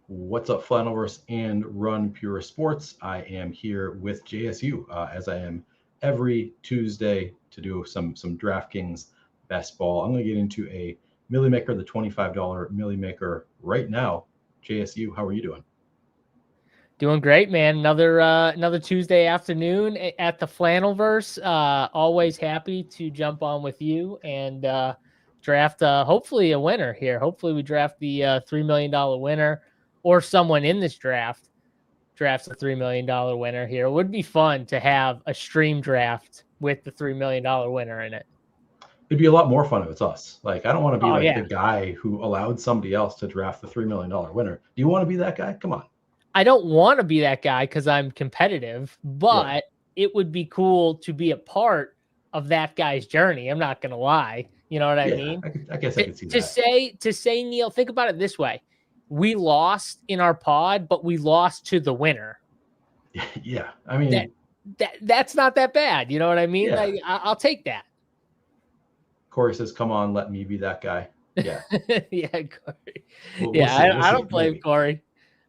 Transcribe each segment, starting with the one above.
What's up, Flannelverse and Run Pure Sports? I am here with JSU, as I am every Tuesday to do some DraftKings best ball. I'm going to get into a Millie Maker, the $25 Millie Maker right now. JSU, how are you doing? Doing great, man. Another Tuesday afternoon at the Flannelverse. Always happy to jump on with you and draft hopefully a winner here. Hopefully we draft the $3 million winner, or someone in this draft drafts a $3 million winner here. It would be fun to have a stream draft with the $3 million winner in it. It'd be a lot more fun if it's us. Like, I don't want to be Oh, like yeah. the guy who allowed somebody else to draft the $3 million winner. Do you want to be that guy? Come on. I don't want to be that guy because I'm competitive, but Right. it would be cool to be a part of that guy's journey. I'm not going to lie. You know what I Yeah, mean? I guess I could see To that. say, Neil, think about it this way. We lost in our pod, but we lost to the winner. Yeah, I mean, That's not that bad. You know what I mean? yeah. Like, I'll take that. Corey says, "Come on, let me be that guy." Yeah, Yeah, Corey. we'll Yeah, see. We'll I see. don't blame Maybe. Corey. I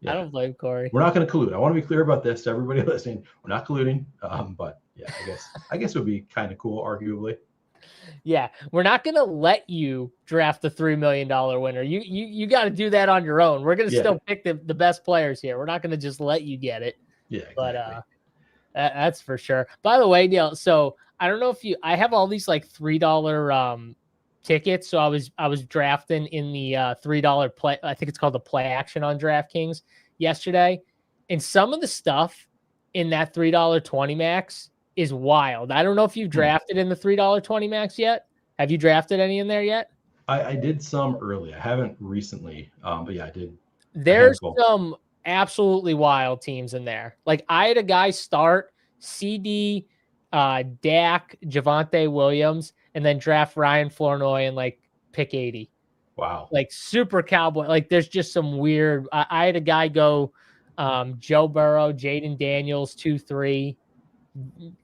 Yeah, don't blame Corey. we're not going to collude. I want to be clear about this to everybody listening. We're not colluding. But yeah, I guess it would be kind of cool, arguably. Yeah, we're not going to let you draft the $3 million winner. You got to do that on your own. We're going to Yeah, still pick the best players here. We're not going to just let you get it. yeah, But exactly. that's for sure. By the way, Neil, so I don't know if I have all these like $3 tickets. So I was drafting in the $3 play. I think it's called the play action on DraftKings yesterday. And some of the stuff in that $3 20 max is wild. I don't know if you've drafted in the $3 20 max yet. Have you drafted any in there yet? I did some early. I haven't recently, but yeah, I did a There's handful. some absolutely wild teams in there. Like I had a guy start CD, Dak, Javonte Williams, and then draft Ryan Flournoy and like pick 80. Wow. Like super cowboy. Like there's just some weird. I had a guy go Joe Burrow, Jaden Daniels, 2-3.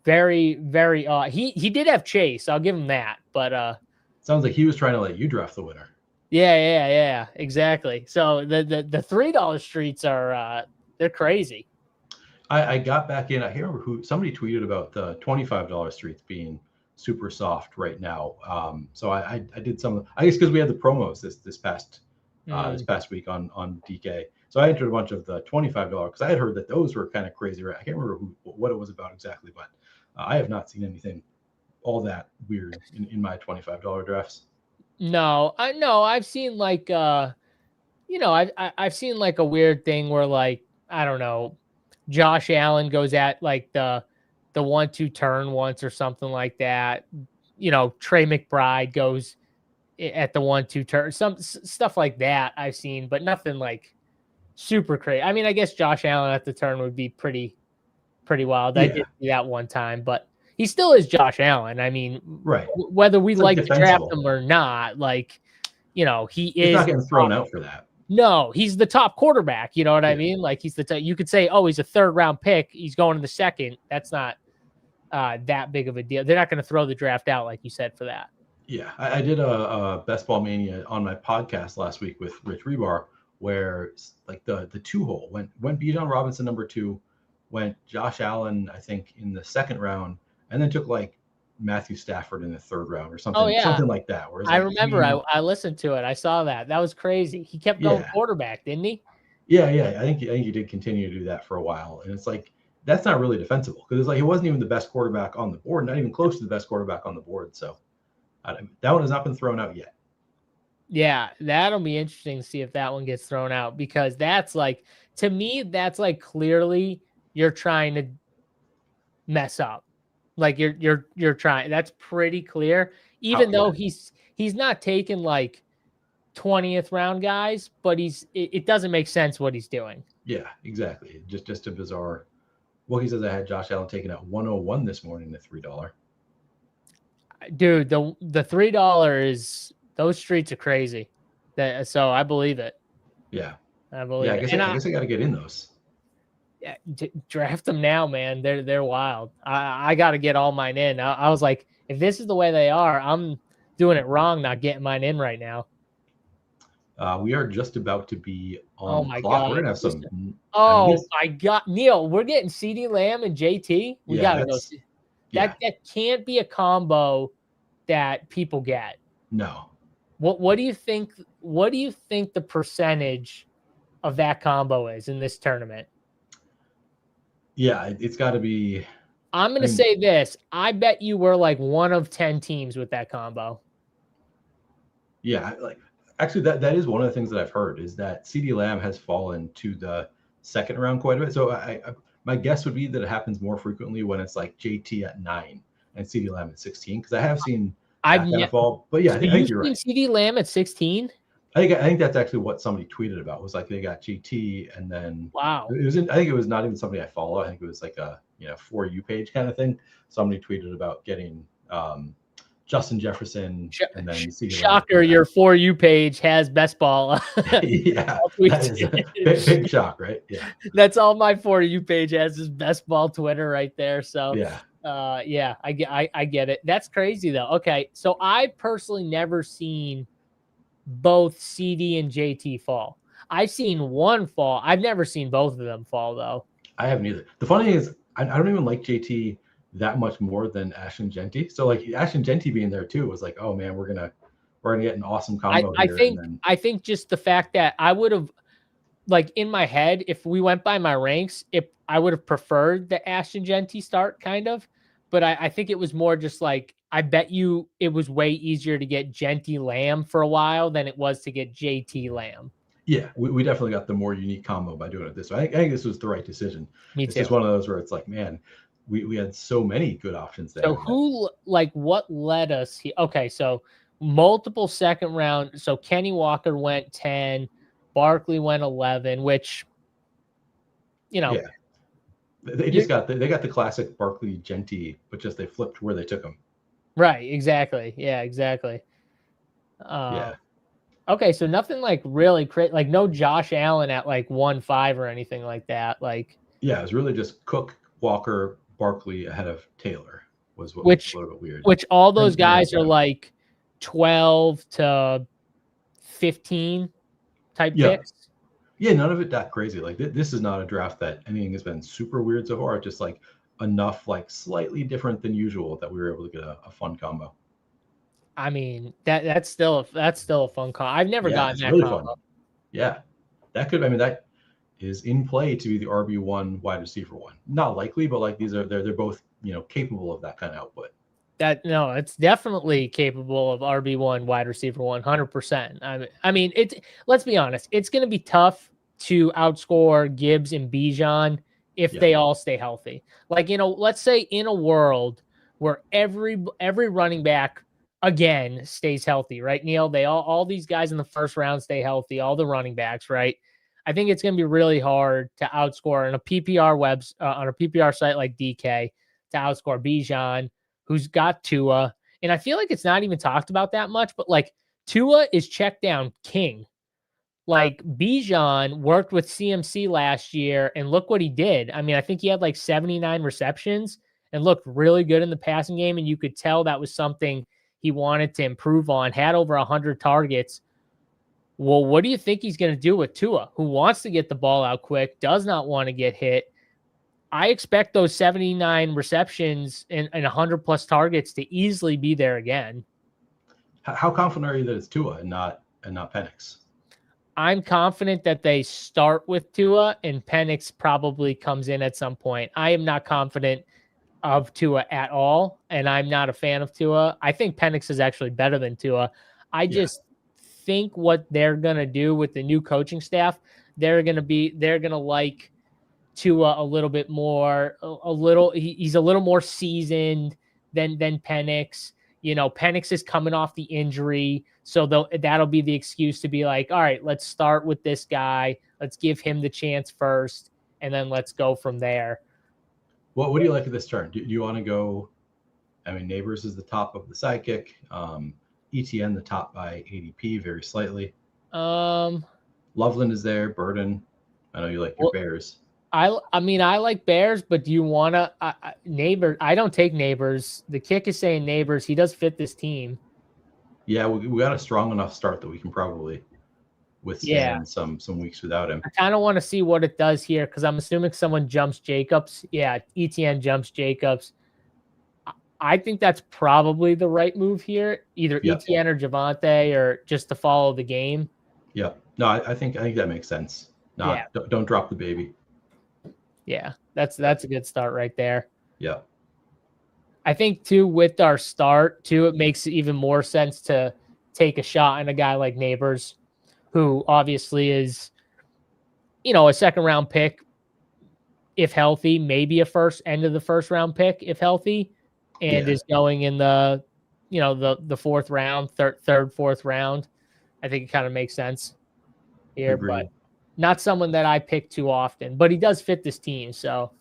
Very, very he did have Chase. I'll give him that. But Sounds like he was trying to let you draft the winner. yeah, exactly. So the $3 streets are they're crazy. I got back in. I can't remember who. Somebody tweeted about the $25 streets being super soft right now. So I did some. I guess because we had the promos this past week on DK. So I entered a bunch of the $25 because I had heard that those were kind of crazy. Right? I can't remember what it was about exactly, but I have not seen anything all that weird in my $25 drafts. No, I've seen like I've seen like a weird thing where like I don't know, Josh Allen goes at like the 1-2 turn once or something like that. You know, Trey McBride goes at the 1-2 turn, some stuff like that I've seen, but nothing like super crazy. I mean, I guess Josh Allen at the turn would be pretty wild. I Yeah, did see that one time, but he still is Josh Allen. I mean, right. whether we It's like like to draft defensible. him or not, like, he He's is not getting thrown out for that. no, he's the top quarterback. You know what I Yeah. mean? Like he's you could say, oh, he's a 3rd round pick. He's going in the 2nd. That's not that big of a deal. They're not going to throw the draft out, like you said, for that. Yeah, I did a Best Ball Mania on my podcast last week with Rich Rebar, where like the 2 hole went Bijan Robinson number 2, went Josh Allen I think in the 2nd round, and then took like Matthew Stafford in the 3rd round or Oh something yeah, like that. Whereas I like remember. I listened to it. I saw that. That was crazy. He kept going yeah, quarterback, didn't he? yeah. I think he did continue to do that for a while, and it's like that's not really defensible because it's like he wasn't even the best quarterback on the board, not even close to the best quarterback on the board. So that one has not been thrown out yet. Yeah, that'll be interesting to see if that one gets thrown out, because that's like, to me, that's like clearly you're trying to mess up. Like you're trying. That's pretty clear. Even though he's not taking like 20th round guys, but it doesn't make sense what he's doing. Yeah, exactly. Just a bizarre. Well, he says I had Josh Allen taken at 101 this morning at $3. Dude, the $3, those streets are crazy. So I believe it. Yeah, I believe I it. guess And I guess I got to get in those. yeah, draft them now, man. They're wild. I got to get all mine in. I was like, if this is the way they are, I'm doing it wrong not getting mine in right now. We are just about to be Oh on the my clock. God. We're gonna have some. I mean, Oh my God. Neil, we're getting CeeDee Lamb and JT. We yeah, got to go. that's yeah. That can't be a combo that people get. No. What do you think? What do you think the percentage of that combo is in this tournament? Yeah, it's got to be. I'm going to say this. I bet you we're like 1 of 10 teams with that combo. Yeah, like actually, that is one of the things that I've heard is that CeeDee Lamb has fallen to the second round quite a bit. So my guess would be that it happens more frequently when it's like JT at 9 and CeeDee Lamb at 16, because I have seen that kind of fall. But yeah, So I think you've you're seen right. CeeDee Lamb at 16? I think that's actually what somebody tweeted about, was like they got GT and then Wow. it was I think it was not even somebody I follow. I think it was like a For You page kind of thing. Somebody tweeted about getting Justin Jefferson and then CeeDee Lamb. Shocker, your For You page has best ball. Yeah, that is a big shock, right? Yeah. That's all my For You page has is best ball Twitter right there. So yeah, yeah, I get it. That's crazy though. Okay, so I personally never seen both CD and JT fall. I've seen one fall. I've never seen both of them fall though. I haven't either. The funny thing is, I don't even like JT that much more than Ashton Genty. So like Ashton Genty being there too was like, oh man, we're gonna get an awesome combo I here. think And then, I think just the fact that I would have, like, in my head, if we went by my ranks, if I would have preferred the Ashton Genty start kind of, but I think it was more just like, I bet you it was way easier to get Genty Lamb for a while than it was to get JT Lamb. yeah, we definitely got the more unique combo by doing it this way. I think this was the right decision. Me It's too. just one of those where it's like, man, we had so many good options there. So who, like, what led us here? Okay, so multiple second round. So Kenny Walker went 10, Barkley went 11, which, yeah, they just got they got the classic Barkley Genty, but just they flipped where they took them. Right, exactly. Yeah, exactly. Yeah. Okay, so nothing like really crazy, like no Josh Allen at like 1-5 or anything like that. Like, yeah, it was really just Cook, Walker, Barkley ahead of Taylor was what was a little bit weird. Which all those guys are like 12 to 15 type picks. Yeah, none of it that crazy. Like this is not a draft that anything has been super weird so far. It's just like enough, like slightly different than usual that we were able to get a fun combo. I mean, that's still a fun combo. I've never gotten that really combo. Fun. Yeah, that is in play to be the RB1 wide receiver one. Not likely, but like they're both capable of that kind of output. No, it's definitely capable of RB1 wide receiver 100%. I mean, let's be honest, it's going to be tough to outscore Gibbs and Bijan if they all stay healthy. Like, let's say in a world where every running back again stays healthy, right, Neil? All these guys in the first round stay healthy, all the running backs, right? I think it's going to be really hard to outscore on a PPR site like DK to outscore Bijan, who's got Tua. And I feel like it's not even talked about that much, but like Tua is check down king. Like Bijan worked with CMC last year and look what he did. I mean, I think he had like 79 receptions and looked really good in the passing game. And you could tell that was something he wanted to improve on, had over 100 targets. Well, what do you think he's going to do with Tua, who wants to get the ball out quick, does not want to get hit? I expect those 79 receptions and 100 plus targets to easily be there again. How confident are you that it's Tua and not Penix? I'm confident that they start with Tua and Penix probably comes in at some point. I am not confident of Tua at all, and I'm not a fan of Tua. I think Penix is actually better than Tua. I just think what they're going to do with the new coaching staff, they're going to like Tua a little bit more, he's a little more seasoned than Penix. Penix is coming off the injury, so that'll be the excuse to be like, all right, let's start with this guy. Let's give him the chance first, and then let's go from there. What do you like at this turn? Do you want to go? I mean, Neighbors is the top of the sidekick. ETN the top by ADP very slightly. Loveland is there. Burden. I know you like your Bears. I mean, I like Bears, but do you want to Neighbors? I don't take Neighbors. The kick is saying Neighbors. He does fit this team. Yeah, we got a strong enough start that we can probably Yeah. withstand some weeks without him. I kind of want to see what it does here because I'm assuming someone jumps Jacobs. Yeah, ETN jumps Jacobs. I think that's probably the right move here, either Yep. ETN or Javante, or just to follow the game. Yeah. No, I think that makes sense. Yeah. Don't drop the baby. Yeah, that's a good start right there. Yeah. I think too with our start too, it makes even more sense to take a shot on a guy like Neighbors, who obviously is, a second round pick if healthy, maybe a end of the first round pick if healthy, and is going in the, the fourth round, third, fourth round. I think it kind of makes sense here, Agreed. but not someone that I pick too often. But he does fit this team, so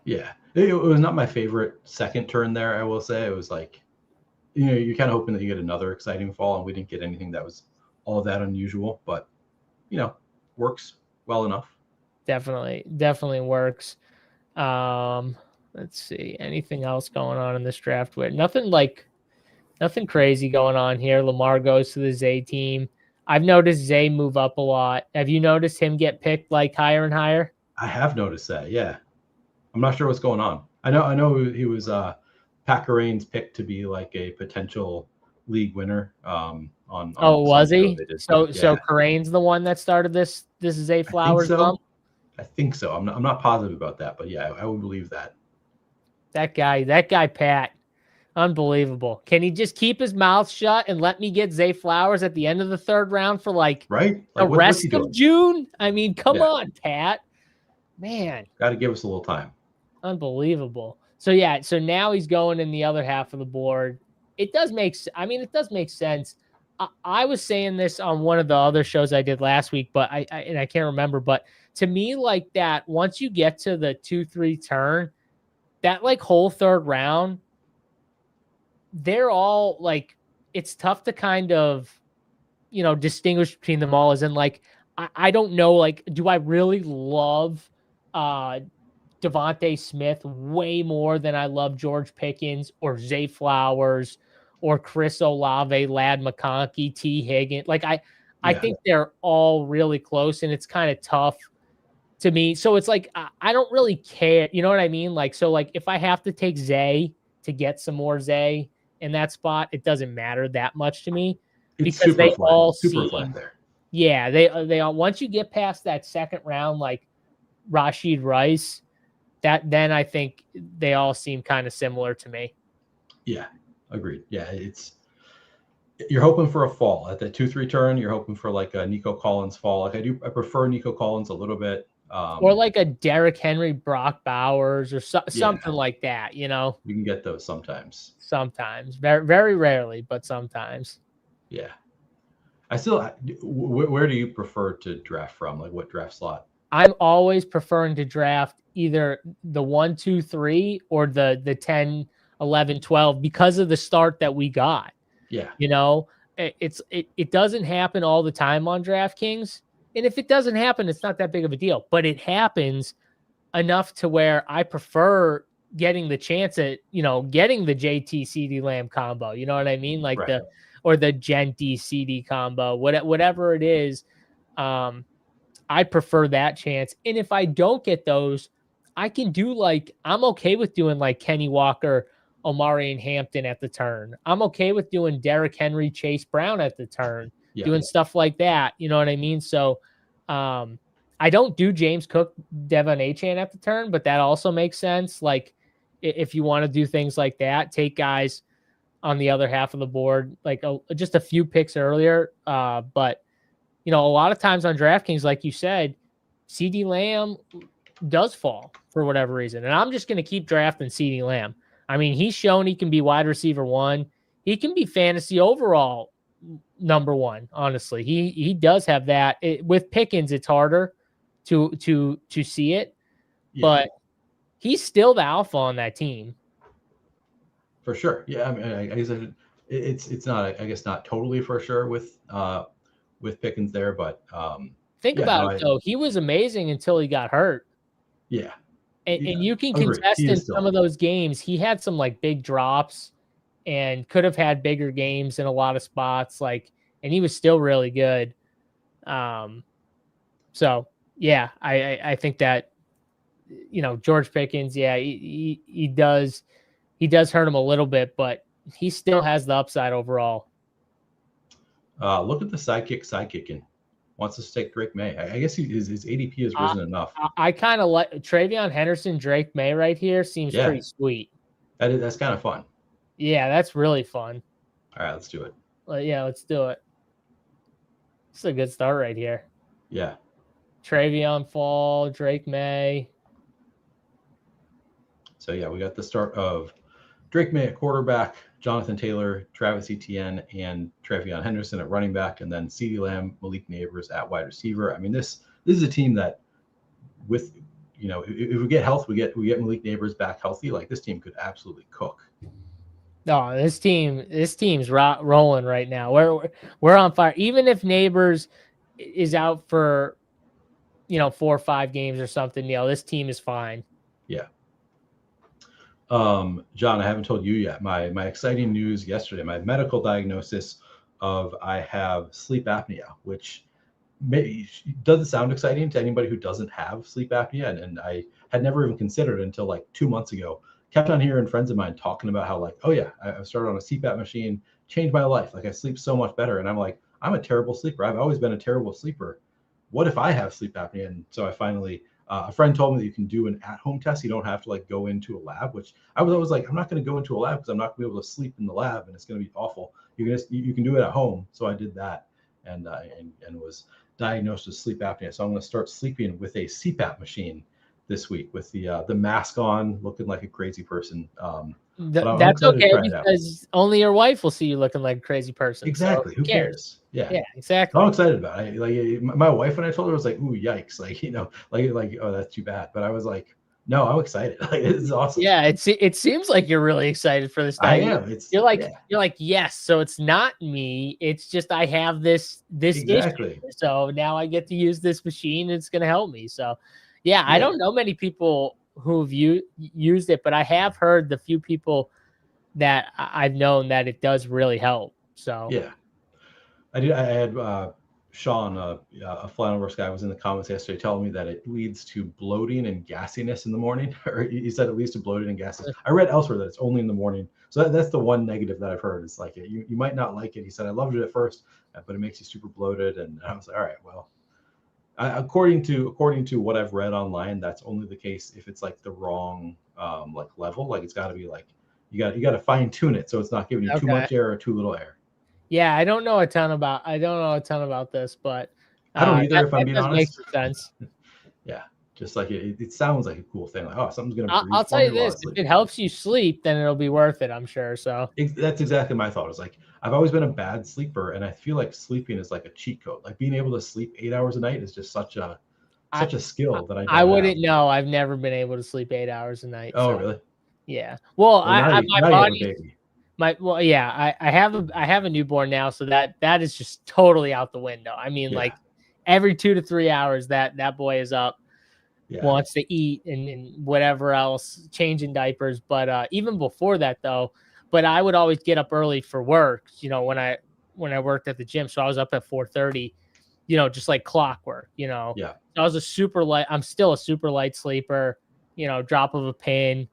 Yeah, it was not my favorite second turn there. I will say it was like, you're kind of hoping that you get another exciting fall, and we didn't get anything that was all that unusual, but works well enough. Definitely works. Let's see, anything else going on in this draft? Nothing crazy going on here. Lamar goes to the Zay team. I've noticed Zay move up a lot. Have you noticed him get picked like higher and higher? I have noticed that. Yeah, I'm not sure what's going on. I know he was Pat Rain's pick to be like a potential league winner. Was he? So Karane's the one that started this Zay Flowers bump? I think so. I'm not positive about that, but yeah, I would believe that. That guy Pat, unbelievable. Can he just keep his mouth shut and let me get Zay Flowers at the end of the third round for the rest of June? I mean, come on, Pat. Man. Got to give us a little time. Unbelievable. So now he's going in the other half of the board. It does make sense. I was saying this on one of the other shows I did last week, but I can't remember. But to me, like that, once you get to the 2-3 turn, that like whole third round, they're all like, it's tough to kind of, distinguish between them all. As in, like, I don't know, like, do I really love Devontae Smith way more than I love George Pickens or Zay Flowers or Chris Olave, Ladd McConkey, T. Higgins? Like, I think they're all really close, and it's kind of tough to me. So it's like, I don't really care. You know what I mean? Like, so like if I have to take Zay to get some more Zay in that spot, it doesn't matter that much to me because they all seem there. Yeah, they all, once you get past that second round, like Rashid Rice, then I think they all seem kind of similar to me. Yeah, agreed. Yeah, you're hoping for a fall at the 2-3 turn. You're hoping for like a Nico Collins fall. Like I prefer Nico Collins a little bit. Or like a Derrick Henry, Brock Bowers, or something like that. You can get those sometimes. Very, very rarely, but sometimes. Yeah. Where do you prefer to draft from? Like what draft slot? I'm always preferring to draft either the 1, 2, 3 or the 10, 11, 12 because of the start that we got. Yeah. It doesn't happen all the time on DraftKings. And if it doesn't happen, it's not that big of a deal. But it happens enough to where I prefer getting the chance at, getting the JT CD Lamb combo. You know what I mean? Like the Gen D CD combo, whatever it is. I prefer that chance. And if I don't get those, I can do I'm okay with doing like Kenny Walker, Omari and Hampton at the turn. I'm okay with doing Derrick Henry, Chase Brown at the turn, doing stuff like that. You know what I mean? So I don't do James Cook, Devon Achane at the turn, but that also makes sense. Like if you want to do things like that, take guys on the other half of the board, like just a few picks earlier. But a lot of times on DraftKings, like you said, CD Lamb does fall for whatever reason. And I'm just going to keep drafting CD Lamb. I mean, he's shown he can be wide receiver 1. He can be fantasy overall number 1. Honestly, he does have that. With Pickens, it's harder to see it, but he's still the alpha on that team. For sure. Yeah. I mean, I guess it's not, I guess not totally for sure with Pickens there, but think about it though. He was amazing until he got hurt. Yeah. And you can contest in some of those games. He had some like big drops and could have had bigger games in a lot of spots. Like and he was still really good. So yeah, I think that, George Pickens, yeah, he does hurt him a little bit, but he still has the upside overall. Look at the sidekicking. Wants to take Drake May. I guess his ADP has risen enough. I kind of like Travion Henderson, Drake May right here. Seems pretty sweet. That's kind of fun. Yeah, that's really fun. All right, let's do it. Yeah, let's do it. It's a good start right here. Yeah. Travion fall, Drake May. So yeah, we got the start of Drake May at quarterback, Jonathan Taylor, Travis Etienne, and Travion Henderson at running back, and then CeeDee Lamb, Malik Neighbors at wide receiver. I mean, this is a team that, with if we get health, we get Malik Neighbors back healthy. Like, this team could absolutely cook. No, this team's rolling right now. We're on fire. Even if Neighbors is out for 4 or 5 games or something, this team is fine. Yeah. John, I haven't told you yet. My exciting news yesterday, my medical diagnosis of I have sleep apnea, which doesn't sound exciting to anybody who doesn't have sleep apnea. And I had never even considered it until like 2 months ago. Kept on hearing friends of mine talking about how, like, oh yeah, I started on a CPAP machine, changed my life. Like, I sleep so much better. And I'm like, I'm a terrible sleeper. I've always been a terrible sleeper. What if I have sleep apnea? And so I finally, a friend told me that you can do an at-home test. You don't have to like go into a lab, which I was always like, I'm not going to go into a lab because I'm not going to be able to sleep in the lab and it's going to be awful. You can do it at home. So I did that and was diagnosed with sleep apnea. So I'm going to start sleeping with a CPAP machine this week with the mask on, looking like a crazy person. That's okay, because only your wife will see you looking like a crazy person. Exactly. So who cares? Yeah, exactly. I'm excited about it. Like, my wife, when I told her, was like, "Ooh, yikes!" Like, oh, that's too bad. But I was like, no, I'm excited. Like, it's awesome. Yeah, it seems like you're really excited for this. I am. You're like, yes. So it's not me. It's just I have this exactly issue. So now I get to use this machine. It's going to help me. So yeah, I don't know many people who've used it, but I have heard the few people that I've known that it does really help. So yeah, I did. I had Sean, a Flannelverse guy, was in the comments yesterday telling me that it leads to bloating and gassiness in the morning. Or he said it leads to bloating and gassiness. I read elsewhere that it's only in the morning. So that's the one negative that I've heard. It's like, you might not like it. He said, I loved it at first, but it makes you super bloated. And I was like, all right, well, according to what I've read online, that's only the case if it's like the wrong like level. Like, it's got to be like, you got to fine tune it so it's not giving you too much air or too little air. Yeah, I don't know a ton about this, but I don't either, if I'm being honest. Makes sense. Yeah, just like it sounds like a cool thing. Like, oh, something's gonna. I'll tell you this: if it helps you sleep, then it'll be worth it, I'm sure. So that's exactly my thought. It's like, I've always been a bad sleeper, and I feel like sleeping is like a cheat code. Like, being able to sleep 8 hours a night is just such a skill that I wouldn't know. I've never been able to sleep 8 hours a night. Oh, really? Yeah. Well, my body. I have a newborn now, so that is just totally out the window. I mean, like, every 2 to 3 hours that boy is up, wants to eat and whatever else, changing diapers. But even before that, though, but I would always get up early for work. When I worked at the gym, so I was up at 4:30. Just like clockwork. Yeah. I was I'm still a super light sleeper. Drop of a pin,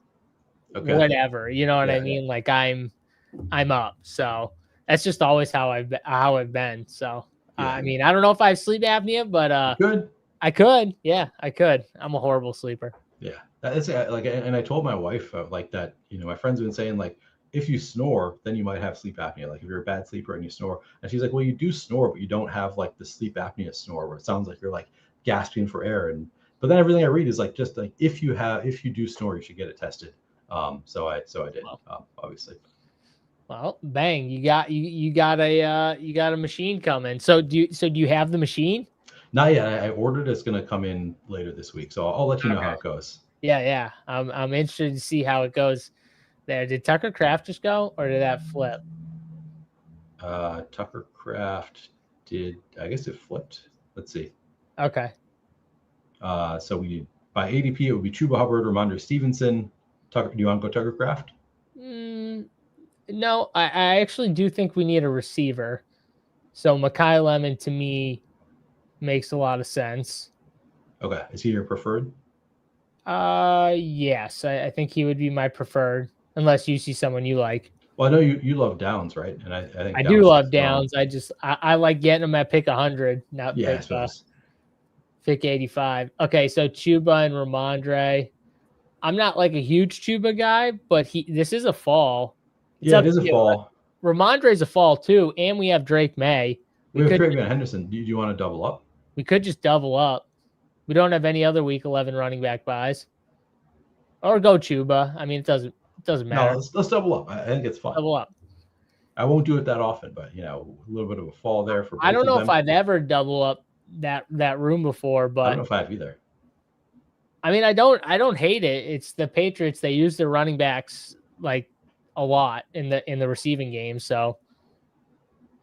whatever. You know what I mean? Like, I'm up. So that's just always how I've been. So I mean, I don't know if I have sleep apnea, but I could. Yeah, I could. I'm a horrible sleeper. Yeah, that's like, and I told my wife like that. My friends have been saying, like, if you snore, then you might have sleep apnea. Like, if you're a bad sleeper and you snore, and she's like, well, you do snore, but you don't have like the sleep apnea snore where it sounds like you're like gasping for air. But then everything I read is like, just like, if you do snore, you should get it tested. So I did, obviously. Well, bang! You got a machine coming. So do you have the machine? Not yet. I ordered. It's going to come in later this week. So I'll let you know how it goes. Yeah. I'm interested to see how it goes. There. Did Tucker Kraft just go, or did that flip? Tucker Kraft did. I guess it flipped. Let's see. Okay. So by ADP, it would be Chuba Hubbard, Ramondre Stevenson. Tucker. Do you want to go Tucker Kraft? No, I actually do think we need a receiver. So Makai Lemon to me makes a lot of sense. Okay. Is he your preferred? Yes, I think he would be my preferred, unless you see someone you like. Well, I know you love Downs, right? And I think I do Downs love fits well. Downs. I like getting them at pick 100, not Yeah, I pick suppose. pick 85. Okay, so Chuba and Ramondre. I'm not like a huge Chuba guy, but this is a fall. It's Yeah, up it is to a you. fall. Ramondre's a fall too, and we have Drake May. We have Travion Henderson. Do you want to double up? We could just double up. We don't have any other week 11 running back buys. Or go Chuba. I mean, it doesn't matter. No, let's double up. I think it's fun. Double up. I won't do it that often, but a little bit of a fall there for both I don't know of if them. I've ever double up that room before, but I don't know if I have either. I mean, I don't hate it. It's the Patriots. They use their running backs like a lot in the receiving game, so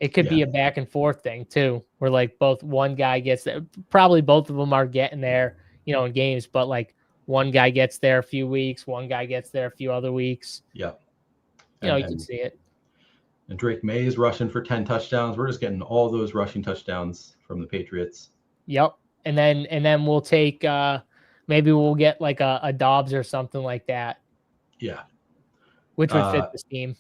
it could be a back and forth thing too, where like one guy gets there. Probably both of them are getting there, in games, but like one guy gets there a few weeks, one guy gets there a few other weeks. Yeah. You can see it. And Drake May is rushing for 10 touchdowns. We're just getting all those rushing touchdowns from the Patriots. Yep. And then we'll take maybe we'll get like a Dobbs or something like that. Yeah. Which would fit this team.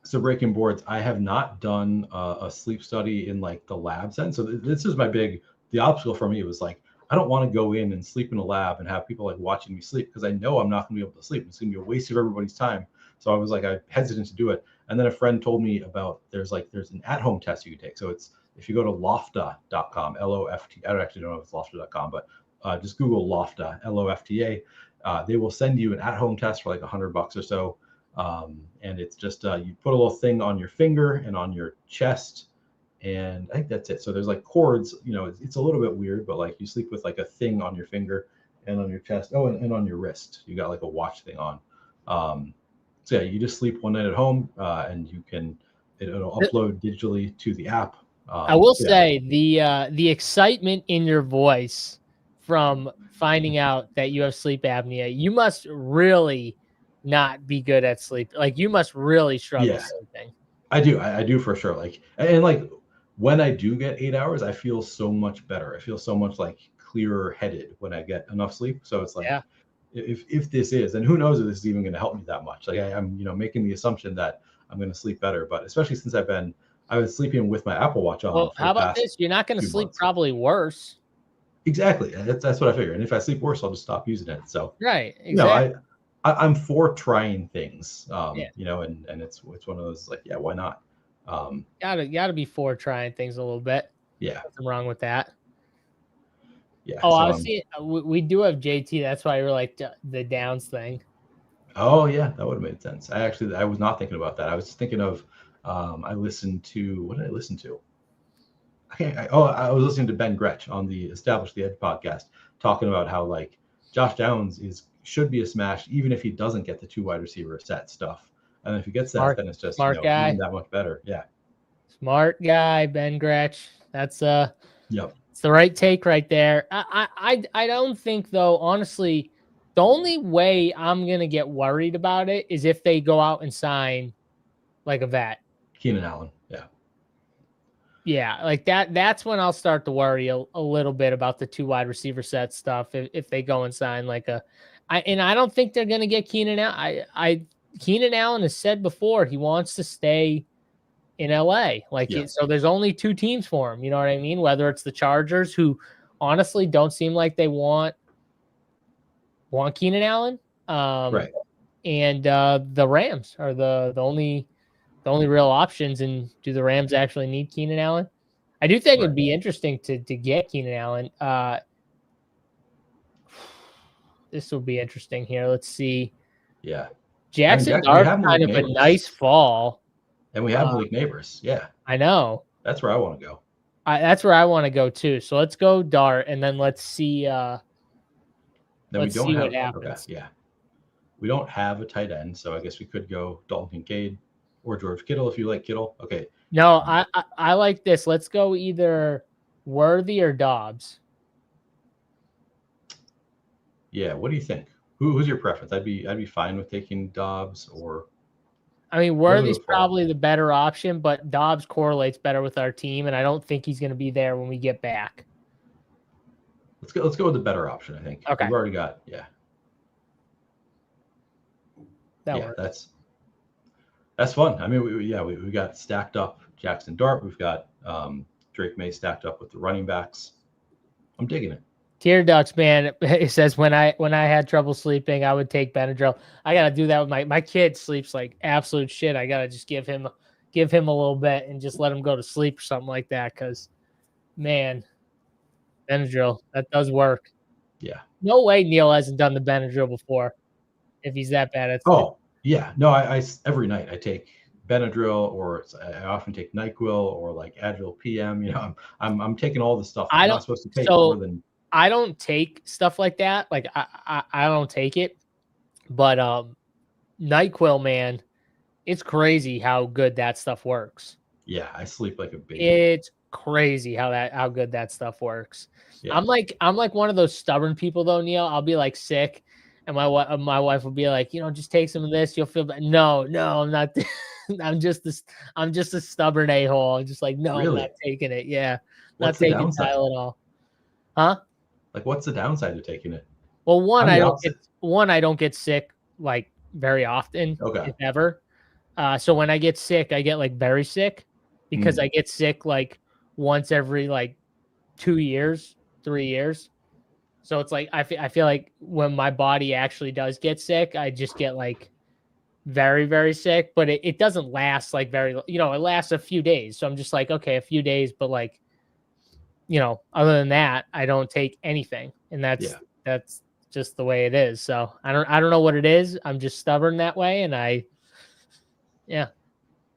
So breaking boards, I have not done a sleep study in like the lab sense. So this is the obstacle for me was like, I don't want to go in and sleep in a lab and have people like watching me sleep because I know I'm not going to be able to sleep. It's going to be a waste of everybody's time. So I was like, I'm hesitant to do it. And then a friend told me about there's an at-home test you can take. So it's if you go to lofta.com, L-O-F-T, I don't actually know if it's lofta.com, but just Google Lofta, L-O-F-T-A. They will send you an at-home test for like $100 or so. And it's just you put a little thing on your finger and on your chest, and I think that's it. So there's like cords, it's a little bit weird, but like you sleep with like a thing on your finger and on your chest. Oh, and on your wrist, you got like a watch thing on. So yeah, you just sleep one night at home, and it'll upload digitally to the app. I will say the excitement in your voice from finding out that you have sleep apnea, you must really not be good at sleep. Like you must really struggle sleeping. I do for sure. Like, and like when I do get 8 hours, I feel so much better. I feel so much like clearer headed when I get enough sleep. So it's like, if this is, and who knows if this is even going to help me that much. Like I'm, making the assumption that I'm going to sleep better, but especially since I've been sleeping with my Apple Watch on. Well, how about this? You're not going to sleep probably worse. Exactly. That's what I figure. And if I sleep worse, I'll just stop using it. So right. Exactly. I'm for trying things, and it's one of those like, why not? Gotta be for trying things a little bit. Yeah. Nothing wrong with that. Yeah. Oh, I was seeing, we do have JT. That's why you're like the Downs thing. Oh yeah, that would have made sense. I was not thinking about that. I was just thinking of, I listened to, what did I listen to? I was listening to Ben Gretsch on the Establish the Edge podcast, talking about how like Josh Downs should be a smash, even if he doesn't get the 2 wide receiver set stuff. And if he gets that, then it's just smart guy. even that much better. Yeah. Smart guy, Ben Gretsch. That's yep. It's the right take right there. I don't think though, honestly, the only way I'm gonna get worried about it is if they go out and sign like a vet. Keenan Allen. Yeah. Yeah, like that's when I'll start to worry a little bit about the 2 wide receiver set stuff if they go and sign like I don't think they're going to get Keenan Allen. Keenan Allen has said before he wants to stay in LA. So there's only 2 teams for him, you know what I mean? Whether it's the Chargers, who honestly don't seem like they want Keenan Allen, right, and the Rams are the only real options. And do the Rams actually need Keenan Allen? I do think it'd be interesting to get Keenan Allen. This will be interesting here. Let's see. Yeah. Jackson Dart's kind of a nice fall. And we have Malik Neighbors. Yeah. I know. That's where I want to go. That's where I want to go too. So let's go Dart, and then let's see. Let's see what happens. Okay, yeah. We don't have a tight end, so I guess we could go Dalton Kincaid or George Kittle if you like Kittle. Okay. No, I like this. Let's go either Worthy or Dobbs. Yeah, what do you think? Who's your preference? I'd be fine with taking Dobbs or. I mean, Go to Worthy's the fall. probably the better option, but Dobbs correlates better with our team, and I don't think he's going to be there when we get back. Let's go with the better option, I think. Okay. We've already got, That works. That's fun. I mean, we got stacked up Jackson Dart. We've got Drake May stacked up with the running backs. I'm digging it. Tear ducts, man. It says when I had trouble sleeping, I would take Benadryl. I gotta do that with my kid. Sleeps like absolute shit. I gotta just give him a little bit and just let him go to sleep or something like that. Because, man, Benadryl, that does work. Yeah. No way Neil hasn't done the Benadryl before. If he's that bad at sleep. Oh yeah, no. I every night I take Benadryl, or I often take NyQuil or like Advil PM. You know, I'm taking all the stuff I'm not supposed to take more than. I don't take stuff like that. Like I don't take it, but NyQuil, man, it's crazy how good that stuff works. Yeah, I sleep like a baby. It's crazy how good that stuff works. Yeah. I'm like one of those stubborn people though, Neil. I'll be like sick, and my wife will be like, just take some of this, you'll feel better. No, I'm not. I'm just a stubborn a-hole. I'm just like, no, really? I'm not taking it. Yeah, what's not taking Tylenol. Huh? Like, what's the downside of taking it? Well, I don't get sick like very often, if ever. So when I get sick, I get like very sick because I get sick like once every like 2 years, 3 years. So it's like I feel like when my body actually does get sick, I just get like very, very sick, but it doesn't last like it lasts a few days. So I'm just like, okay, a few days, but like, other than that, I don't take anything, and that's just the way it is. So I don't know what it is. I'm just stubborn that way, and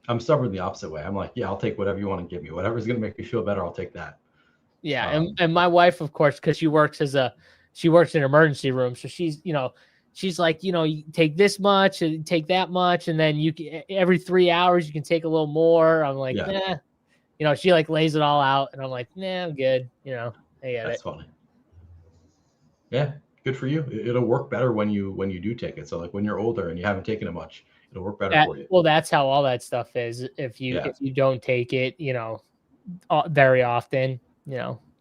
I'm stubborn the opposite way. I'm like, I'll take whatever you want to give me. Whatever's going to make me feel better, I'll take that. Yeah, and my wife, of course, because she works in an emergency room, so she's like, you take this much and take that much, and then every 3 hours you can take a little more. I'm like, nah. She like lays it all out, and I'm like, nah, I'm good. I get it. That's funny. Yeah, good for you. It'll work better when you do take it. So like when you're older and you haven't taken it much, it'll work better for you. Well, that's how all that stuff is. If you don't take it, very often,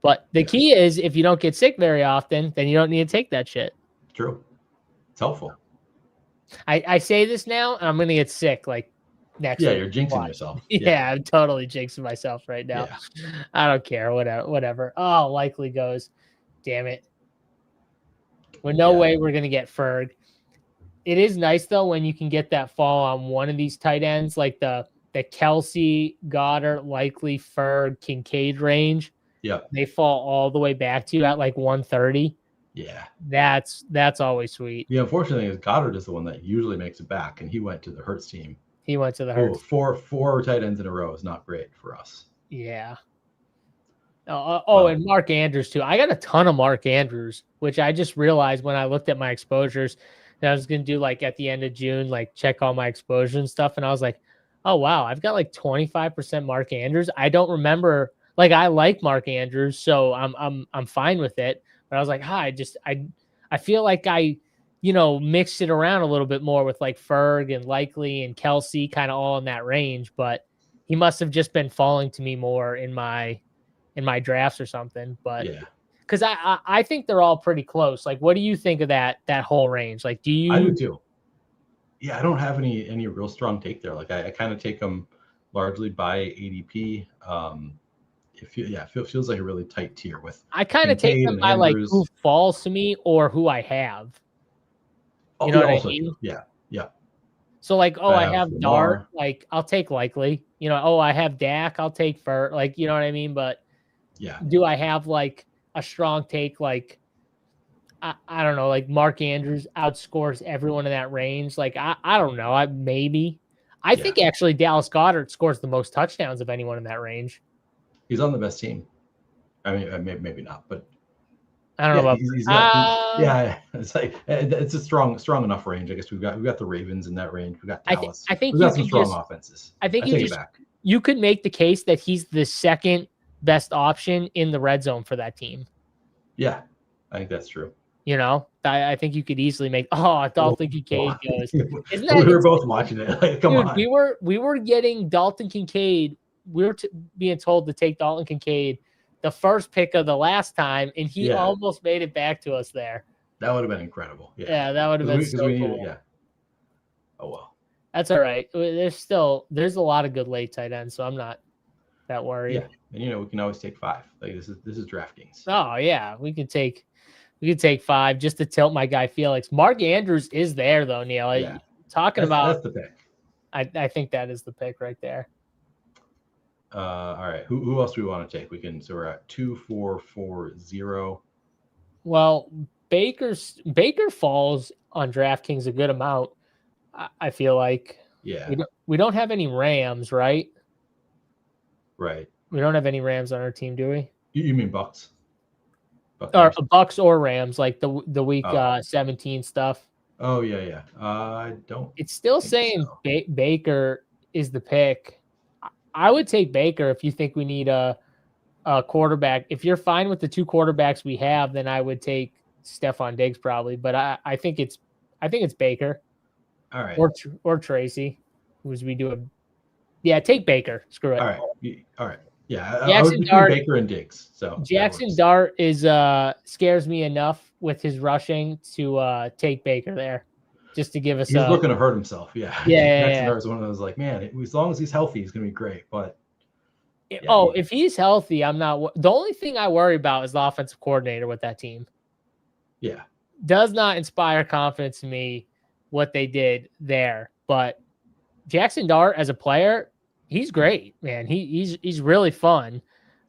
But the key is if you don't get sick very often, then you don't need to take that shit. True. It's helpful. I say this now, and I'm gonna get sick like next week. You're jinxing yourself. Yeah, I'm totally jinxing myself right now. Yeah. I don't care. Whatever. Oh, likely goes. Damn it. Well, no way we're gonna get Ferg. It is nice though when you can get that fall on one of these tight ends, like the Kelsey, Goddard, Likely, Ferg, Kincaid range. Yeah. They fall all the way back to you at like 130. Yeah. That's always sweet. The unfortunate thing is Goddard is the one that usually makes it back, and he went to the Hurts team. He went to the Hurts. Four tight ends in a row is not great for us. Yeah. And Mark Andrews too. I got a ton of Mark Andrews, which I just realized when I looked at my exposures that I was going to do like at the end of June, like check all my exposure and stuff. And I was like, oh wow, I've got like 25% Mark Andrews. I don't remember, like I like Mark Andrews, so I'm fine with it. But I was like, I feel like I mixed it around a little bit more with like Ferg and Likely and Kelsey kind of all in that range, but he must have just been falling to me more in my drafts or something. But because I think they're all pretty close. Like, what do you think of that whole range? Like, do you? I do too. Yeah, I don't have any real strong take there. Like, I kind of take them largely by ADP. It feels like a really tight tier with. I kind of take them by like who falls to me or who I have. You know what I mean? Yeah. So like, I have Dart, like I'll take Likely. I have Dak, I'll take Ferg. Like, you know what I mean? But do I have like a strong take? Like, I don't know. Like Mark Andrews outscores everyone in that range. Like I don't know. I think actually Dallas Goedert scores the most touchdowns of anyone in that range. He's on the best team. I mean, maybe not, but I don't know about. It's like it's a strong enough range. I guess we've got the Ravens in that range. We've got Dallas. I think we've got some strong offenses. I think you could make the case that he's the second best option in the red zone for that team. Yeah, I think that's true. You know, I think you could easily make. Oh, Dalton Kincaid goes. Isn't that? We were both watching it. Like, come dude, on. We were getting Dalton Kincaid. We were being told to take Dalton Kincaid, the first pick of the last time, and he almost made it back to us there. That would have been incredible. Yeah, that would have been so cool. Yeah. Oh well. That's all right. There's a lot of good late tight ends, so I'm not that worried. Yeah, and we can always take 5. Like this is DraftKings. Oh yeah, we could take 5 just to tilt my guy Felix. Mark Andrews is there though, Neil. Yeah. That's the pick. I think that is the pick right there. All right. Who else do we want to take? So we're at 2, 4, 4, 0. Well, Baker falls on DraftKings a good amount. I feel like. Yeah. We don't have any Rams, right? Right. We don't have any Rams on our team, do we? You mean Bucks? Or Bucks or Rams, like the week 17 stuff. Oh yeah. I don't. It's still saying so. Baker is the pick. I would take Baker if you think we need a quarterback. If you're fine with the 2 quarterbacks we have, then I would take Stephon Diggs probably. But I think it's Baker. All right. Or Tracy, who's we do a. Yeah, take Baker. Screw it. All right. Yeah, Jackson Dart, Baker and Diggs. So Jackson Dart is scares me enough with his rushing to take Baker there, just to give us. He's looking to hurt himself. Yeah. Jackson Dart is one of those like, man, as long as he's healthy, he's gonna be great. But if he's healthy, I'm not. The only thing I worry about is the offensive coordinator with that team. Yeah, does not inspire confidence in me what they did there, but Jackson Dart as a player. He's great, man. He's really fun,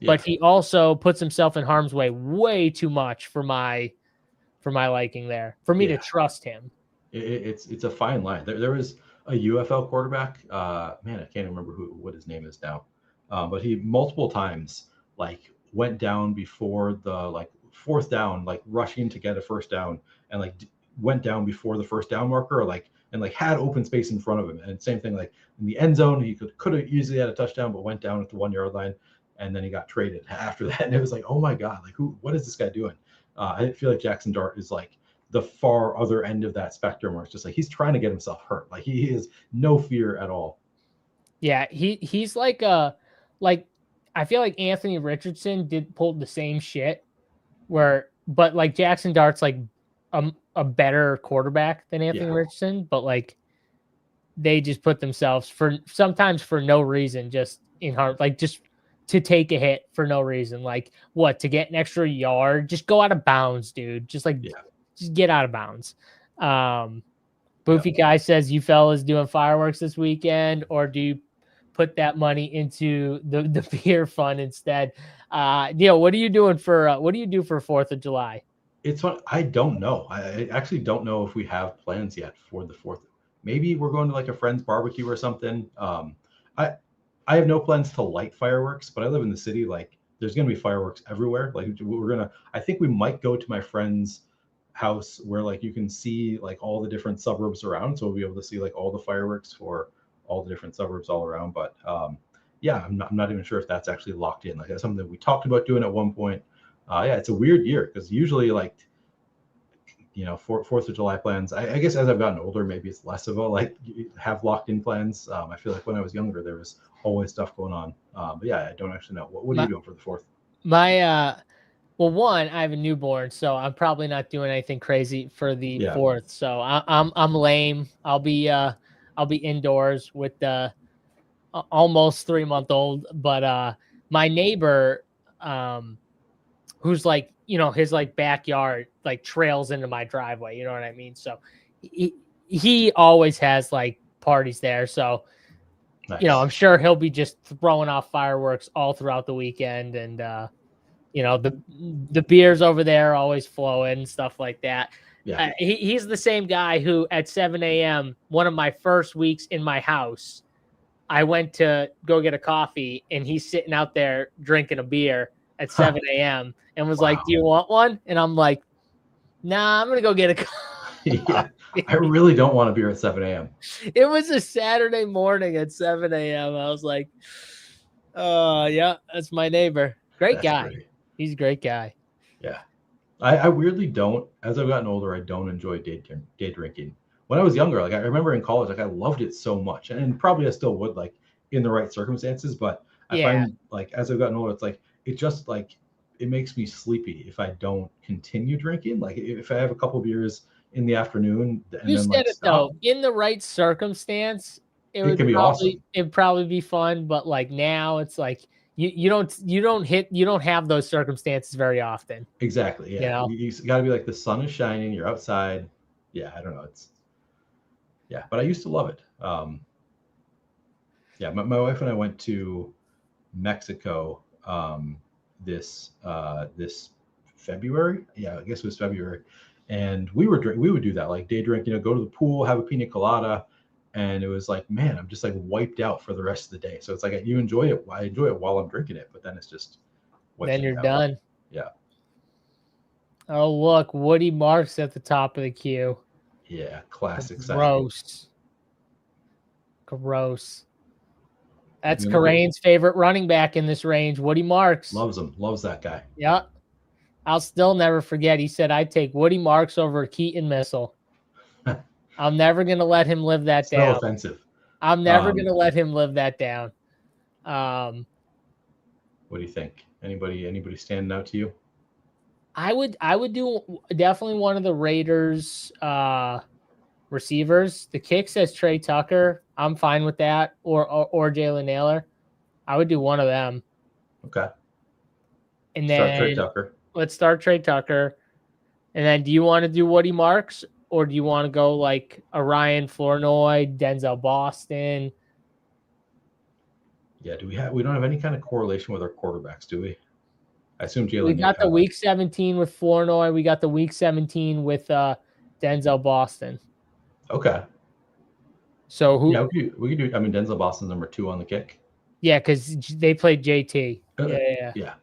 but he also puts himself in harm's way too much for my liking there. For me to trust him, it's a fine line. There was a UFL quarterback. Man, I can't remember what his name is now, but he multiple times went down before the 4th down, rushing to get a first down, and went down before the first down marker, and had open space in front of him. And same thing, in the end zone, he could have easily had a touchdown, but went down at the 1 yard line, and then he got traded after that. And it was oh my God, what is this guy doing? I feel like Jackson Dart is the far other end of that spectrum, where it's just he's trying to get himself hurt. He has no fear at all. Yeah, he's I feel like Anthony Richardson pulled the same shit, but Jackson Dart's a better quarterback than Anthony Richardson, but they just put themselves sometimes for no reason, just in harm, just to take a hit for no reason. To get an extra yard, just go out of bounds, dude. Just get out of bounds. Boofy Guy says, you fellas doing fireworks this weekend, or do you put that money into the beer fund instead? Neil, what are you doing what do you do for 4th of July? It's fun. I don't know. I actually don't know if we have plans yet for the 4th. Maybe we're going to a friend's barbecue or something. I have no plans to light fireworks, but I live in the city. There's going to be fireworks everywhere. I think we might go to my friend's house where you can see all the different suburbs around. So we'll be able to see all the fireworks for all the different suburbs all around. But I'm not even sure if that's actually locked in. That's something that we talked about doing at one point. It's a weird year because usually 4th of July plans. I guess as I've gotten older, maybe it's less of a have locked in plans. I feel when I was younger, there was always stuff going on. But I don't actually know. What are you doing for the 4th? Well, one, I have a newborn, so I'm probably not doing anything crazy for the 4th. So I'm lame. I'll be indoors with the almost 3-month-old. But my neighbor, who's his backyard trails into my driveway, you know what I mean? So he always has parties there. So nice. I'm sure he'll be just throwing off fireworks all throughout the weekend, and the beers over there always flowing and stuff like that. Yeah. He's the same guy who at 7 a.m., one of my first weeks in my house, I went to go get a coffee, and he's sitting out there drinking a beer at 7 a.m. and was do you want one? And I'm nah, I'm going to go get a coffee. Yeah, I really don't want a beer at 7 a.m. It was a Saturday morning at 7 a.m. I was yeah, that's my neighbor. Great guy. He's a great guy. Yeah. I weirdly don't. As I've gotten older, I don't enjoy day drinking. When I was younger, like I remember in college, like I loved it so much, and probably I still would, like in the right circumstances. But I Yeah. find like as I've gotten older, it's like it just like it makes me sleepy if I don't continue drinking. Like if I have a couple beers in the afternoon and You then said like it though. stop, In the right circumstance, it can be awesome. it'd probably be fun. But like now, it's like you don't have those circumstances very often. Exactly. You Yeah. know. You got to be like the sun is shining, you're outside. Yeah. I don't know. Yeah. But I used to love it. Yeah. My wife and I went to Mexico this February. Yeah. I guess it was February. And we would do that like day drink, go to the pool, have a pina colada. And it was like, man, I'm just like wiped out for the rest of the day. So it's like you enjoy it. I enjoy it while I'm drinking it, but then it's just wipes Then me you're out. done. Yeah. Oh, look, Woody Marks at the top of the queue. Yeah, classic sight. Gross. That's Karane's favorite running back in this range, Woody Marks. Loves him. Loves that guy. Yeah. I'll still never forget. He said, I'd take Woody Marks over Keaton Missile. I'm never going to let him live that down. So offensive. I'm never going to let him live that down. What do you think? Anybody standing out to you? I would do definitely one of the Raiders receivers. The kick says Trey Tucker. I'm fine with that. Or Jalen Naylor. I would do one of them. Okay. And then Trey Tucker. Let's start Trey Tucker. And then do you want to do Woody Marks, or do you want to go like a Ryan Flournoy, Denzel Boston? Yeah, we don't have any kind of correlation with our quarterbacks, do we? I assume Jalen. We got the week 17 with Flournoy. We got the week 17 with Denzel Boston. Okay. So who? Yeah, we could do. I mean, Denzel Boston's number 2 on the kick. Yeah, because they played JT. Yeah.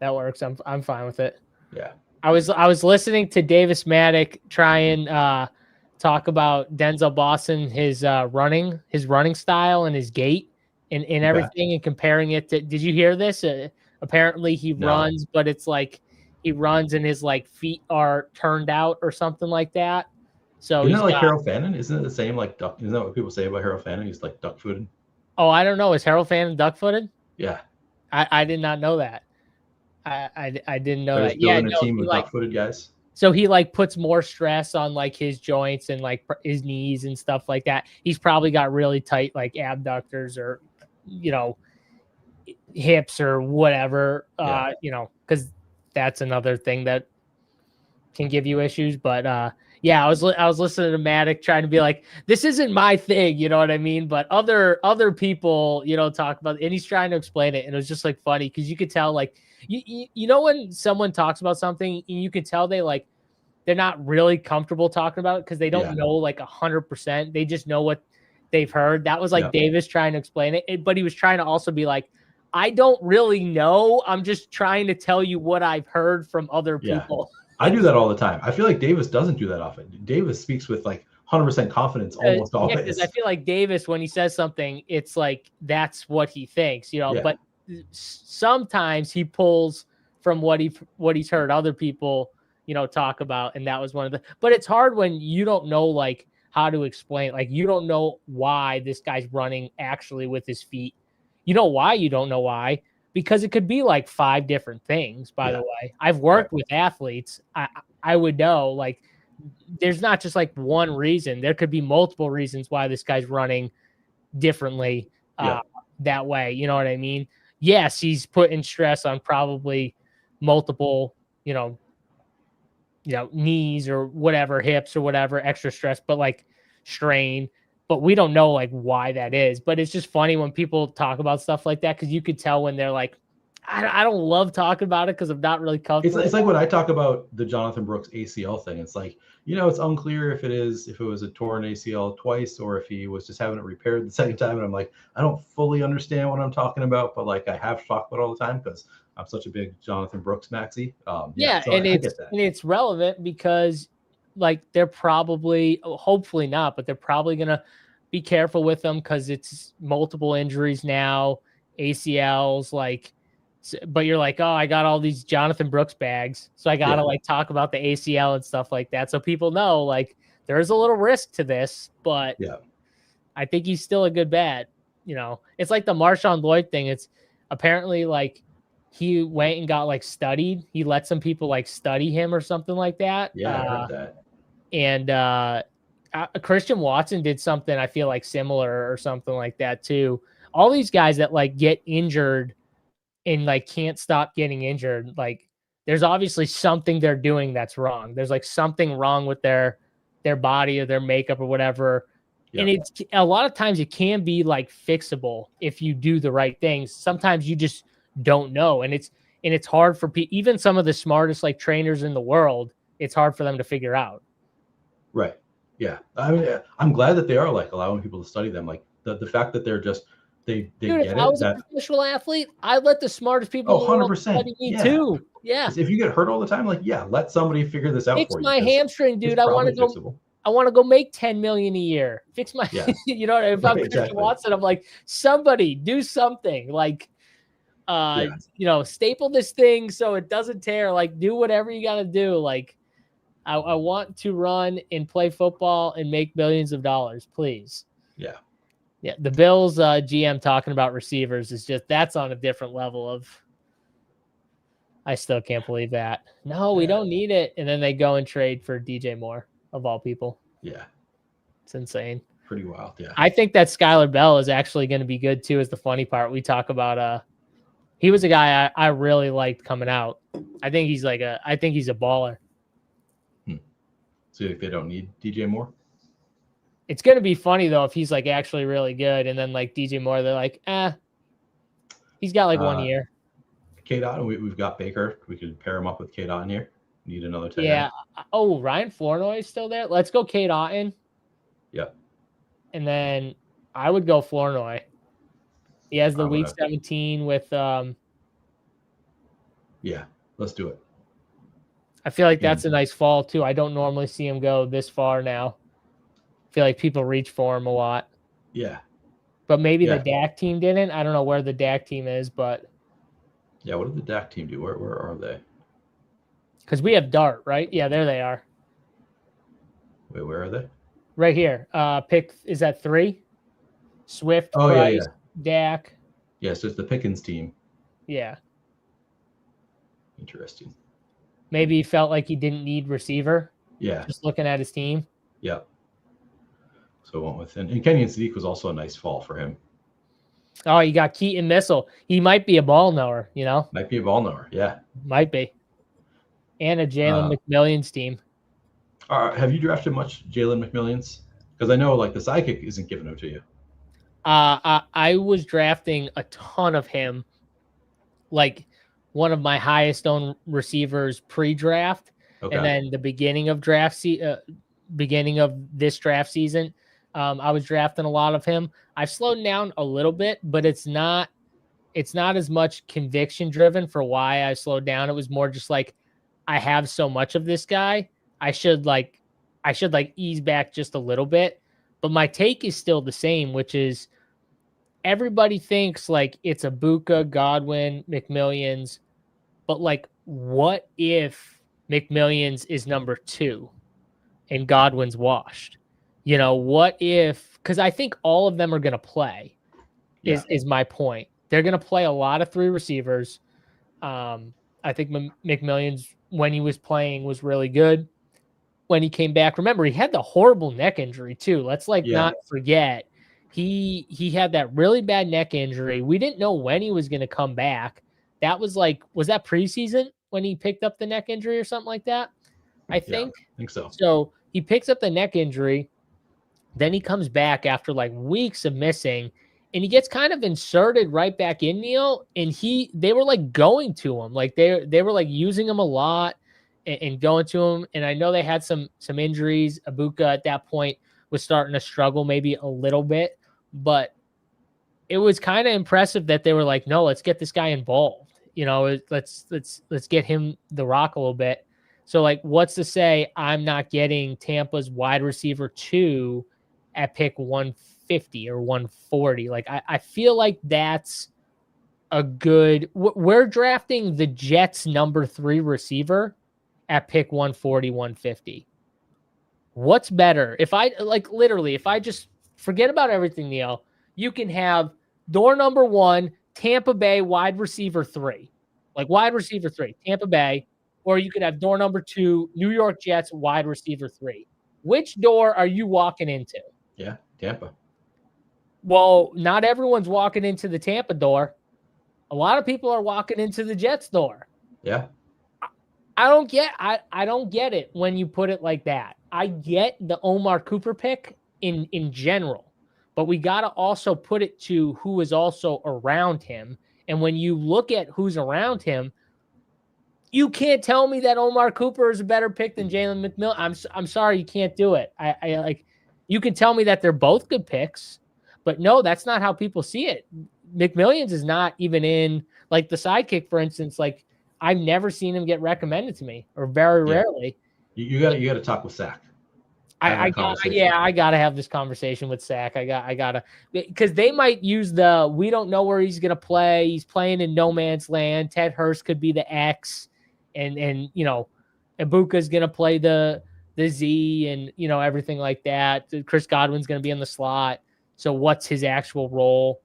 That works. I'm fine with it. Yeah. I was listening to Davis Maddock try and talk about Denzel Boston, his running style and his gait and everything, and comparing it to. Did you hear this? Apparently he runs, but it's like he runs and his like feet are turned out or something like that. So isn't it like Harold Fannin? Isn't it the same like duck? Isn't that what people say about Harold Fannin? He's like duck-footed. Oh, I don't know. Is Harold Fannin duck-footed? Yeah. I did not know that. I didn't know that. Yeah, no, a team with duck-footed guys. So he like puts more stress on like his joints and like his knees and stuff like that. He's probably got really tight like abductors or hips or whatever. Because that's another thing that can give you issues. But yeah, I was listening to Maddock trying to be like, this isn't my thing, you know what I mean? But other people, talk about it, and he's trying to explain it, and it was just like funny because you could tell like you know when someone talks about something, you can tell they're not really comfortable talking about it because they don't know like 100%. They just know what they've heard. That was like Davis trying to explain it, but he was trying to also be like, I don't really know. I'm just trying to tell you what I've heard from other people. I do that all the time. I feel like Davis doesn't do that often. Davis speaks with like 100% confidence almost always. Because I feel like Davis, when he says something, it's like that's what he thinks, But sometimes he pulls from what he's heard other people, talk about, and that was one of the. But it's hard when you don't know like how to explain. Like you don't know why this guy's running actually with his feet. You know why you don't know why. Because it could be like 5 different things, by the way. I've worked with athletes. I would know, like, there's not just like one reason. There could be multiple reasons why this guy's running differently that way. You know what I mean? Yes, he's putting stress on probably multiple, knees or whatever, hips or whatever, extra stress, but like strain. But we don't know like why that is. But it's just funny when people talk about stuff like that because you could tell when they're like, I don't love talking about it because I'm not really comfortable. It's like when I talk about the Jonathan Brooks ACL thing. It's like, it's unclear if it was a torn ACL twice or if he was just having it repaired the second time. And I'm like, I don't fully understand what I'm talking about, but like I have talked about it all the time because I'm such a big Jonathan Brooks maxi. So it's relevant because like they're probably, hopefully not, but they're probably gonna be careful with them because it's multiple injuries now, ACLs, like but you're like, oh, I got all these Jonathan Brooks bags, so I gotta like talk about the ACL and stuff like that, so people know like there is a little risk to this, but I think he's still a good bat. You know, it's like the Marshawn Lloyd thing. It's apparently like he went and got like studied. He let some people like study him or something like that. Yeah, I heard that. And Christian Watson did something I feel like similar or something like that too. All these guys that like get injured and like can't stop getting injured, like there's obviously something they're doing that's wrong. There's like something wrong with their body or their makeup or whatever. And it's a lot of times it can be like fixable if you do the right things. Sometimes you just don't know. And it's hard for even some of the smartest like trainers in the world, it's hard for them to figure out. Right. Yeah. I mean, I'm glad that they are like allowing people to study them. Like the fact that they're just, they Dude, get if it. I was a professional athlete, I'd let the smartest people in the world 100%. study me too. Yeah. If you get hurt all the time, like, let somebody figure this out Fix for you. my hamstring, dude. I want to go make 10 million a year. Fix my, you know, if I'm Christian Watson, I'm like, somebody do something like, you know, staple this thing so it doesn't tear, like do whatever you got to do. Like I want to run and play football and make millions of dollars, please. Yeah. The Bills GM talking about receivers is just, that's on a different level of, I still can't believe that. No, we don't need it. And then they go and trade for DJ Moore of all people. Yeah. It's insane. Pretty wild. Yeah. I think that Skylar Bell is actually going to be good too, is the funny part. We talk about, he was a guy I really liked coming out. I think he's a baller. So if they don't need DJ Moore? It's going to be funny though, if he's like actually really good. And then like DJ Moore, they're like, he's got like 1 year. K-Dot, we've got Baker. We could pair him up with K-Dot in here. Need another tight end. Yeah. Oh, Ryan Flournoy is still there. Let's go K-Dot in. Yeah. And then I would go Flournoy. He has the week 17 with yeah, let's do it. I feel like that's a nice fall too. I don't normally see him go this far now. I feel like people reach for him a lot. Yeah. But maybe the DAC team didn't. I don't know where the DAC team is, but yeah, what did the DAC team do? Where are they? Because we have Dart, right? Yeah, there they are. Wait, where are they? Right here. Pick, is that 3? Swift, Price, DAC. Yeah, so it's the Pickens team. Yeah. Interesting. Maybe he felt like he didn't need receiver. Yeah. Just looking at his team. Yeah. So I went with, and Kenyon Sadiq was also a nice fall for him. Oh, you got Keaton Missile. He might be a ball knower, you know? Might be a ball knower, yeah. Might be. And a Jalen McMillions team. Have you drafted much Jalen McMillions? Because I know like the sidekick isn't giving them to you. I was drafting a ton of him, like one of my highest owned receivers pre-draft, and then the beginning of beginning of this draft season, I was drafting a lot of him. I've slowed down a little bit, but it's not as much conviction driven for why I slowed down. It was more just like I have so much of this guy, I should ease back just a little bit. But my take is still the same, which is everybody thinks like it's a Ibuka, Godwin, McMillions, but like, what if McMillions is number 2 and Godwin's washed? You know, what if, because I think all of them are going to play is my point. They're going to play a lot of 3 receivers. I think McMillions, when he was playing, was really good. When he came back, remember, he had the horrible neck injury too. Let's not forget. He had that really bad neck injury. We didn't know when he was going to come back. That was that preseason when he picked up the neck injury or something like that? I think so. So he picks up the neck injury. Then he comes back after like weeks of missing, and he gets kind of inserted right back in, Neil. And they were like going to him. Like they were like using him a lot and going to him. And I know they had some injuries. Ibuka at that point was starting to struggle maybe a little bit, but it was kind of impressive that they were like, no, let's get this guy involved. You know, let's get him the rock a little bit. So like, what's to say I'm not getting Tampa's wide receiver 2 at pick 150 or 140? Like, I feel like that's a good. We're drafting the Jets number 3 receiver at pick 140, 150. What's better? If I literally, if I just forget about everything, Neil, you can have door number 1, Tampa Bay wide receiver 3, wide receiver 3, Tampa Bay, or you could have door number 2, New York Jets wide receiver 3. Which door are you walking into? Yeah, Tampa. Well, not everyone's walking into the Tampa door. A lot of people are walking into the Jets door. Yeah. I don't get it when you put it like that. I get the Omar Cooper pick in general, but we got to also put it to who is also around him. And when you look at who's around him, you can't tell me that Omar Cooper is a better pick than Jalen McMillan. I'm sorry, you can't do it. You can tell me that they're both good picks, but no, that's not how people see it. McMillians is not even in, like, the sidekick, for instance. Like, I've never seen him get recommended to me, or very rarely. You got to talk with Zach. I gotta have this conversation with Zach. I gotta, because they might use we don't know where he's gonna play. He's playing in no man's land. Ted Hurst could be the X, and Ibuka's gonna play the Z, and everything like that. Chris Godwin's gonna be in the slot. So what's his actual role?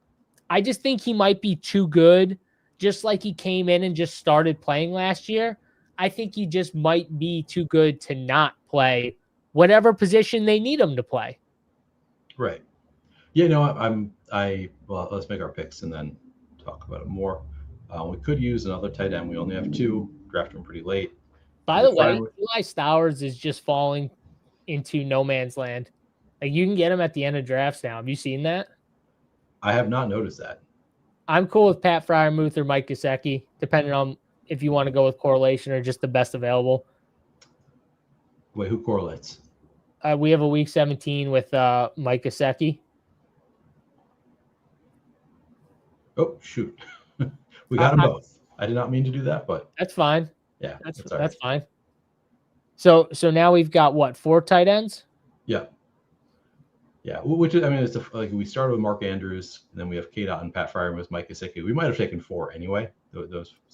I just think he might be too good. Just like he came in and just started playing last year, I think he just might be too good to not play whatever position they need him to play. Right. Yeah, no, well, let's make our picks and then talk about it more. We could use another tight end. We only have 2, drafted him pretty late. By the way, Eli Stowers is just falling into no man's land. Like, you can get him at the end of drafts now. Have you seen that? I have not noticed that. I'm cool with Pat Freiermuth or Mike Gesicki, depending on if you want to go with correlation or just the best available. Wait, who correlates? We have a week 17 with Mike Gesicki. Oh, shoot. We got them both. I did not mean to do that, but that's fine. Yeah, that's fine. So now we've got what, 4 tight ends? Yeah. Yeah, which is, I mean, it's like we started with Mark Andrews, and then we have Kate Otten, Pat Freiermuth, Mike Gesicki. We might have taken 4 anyway.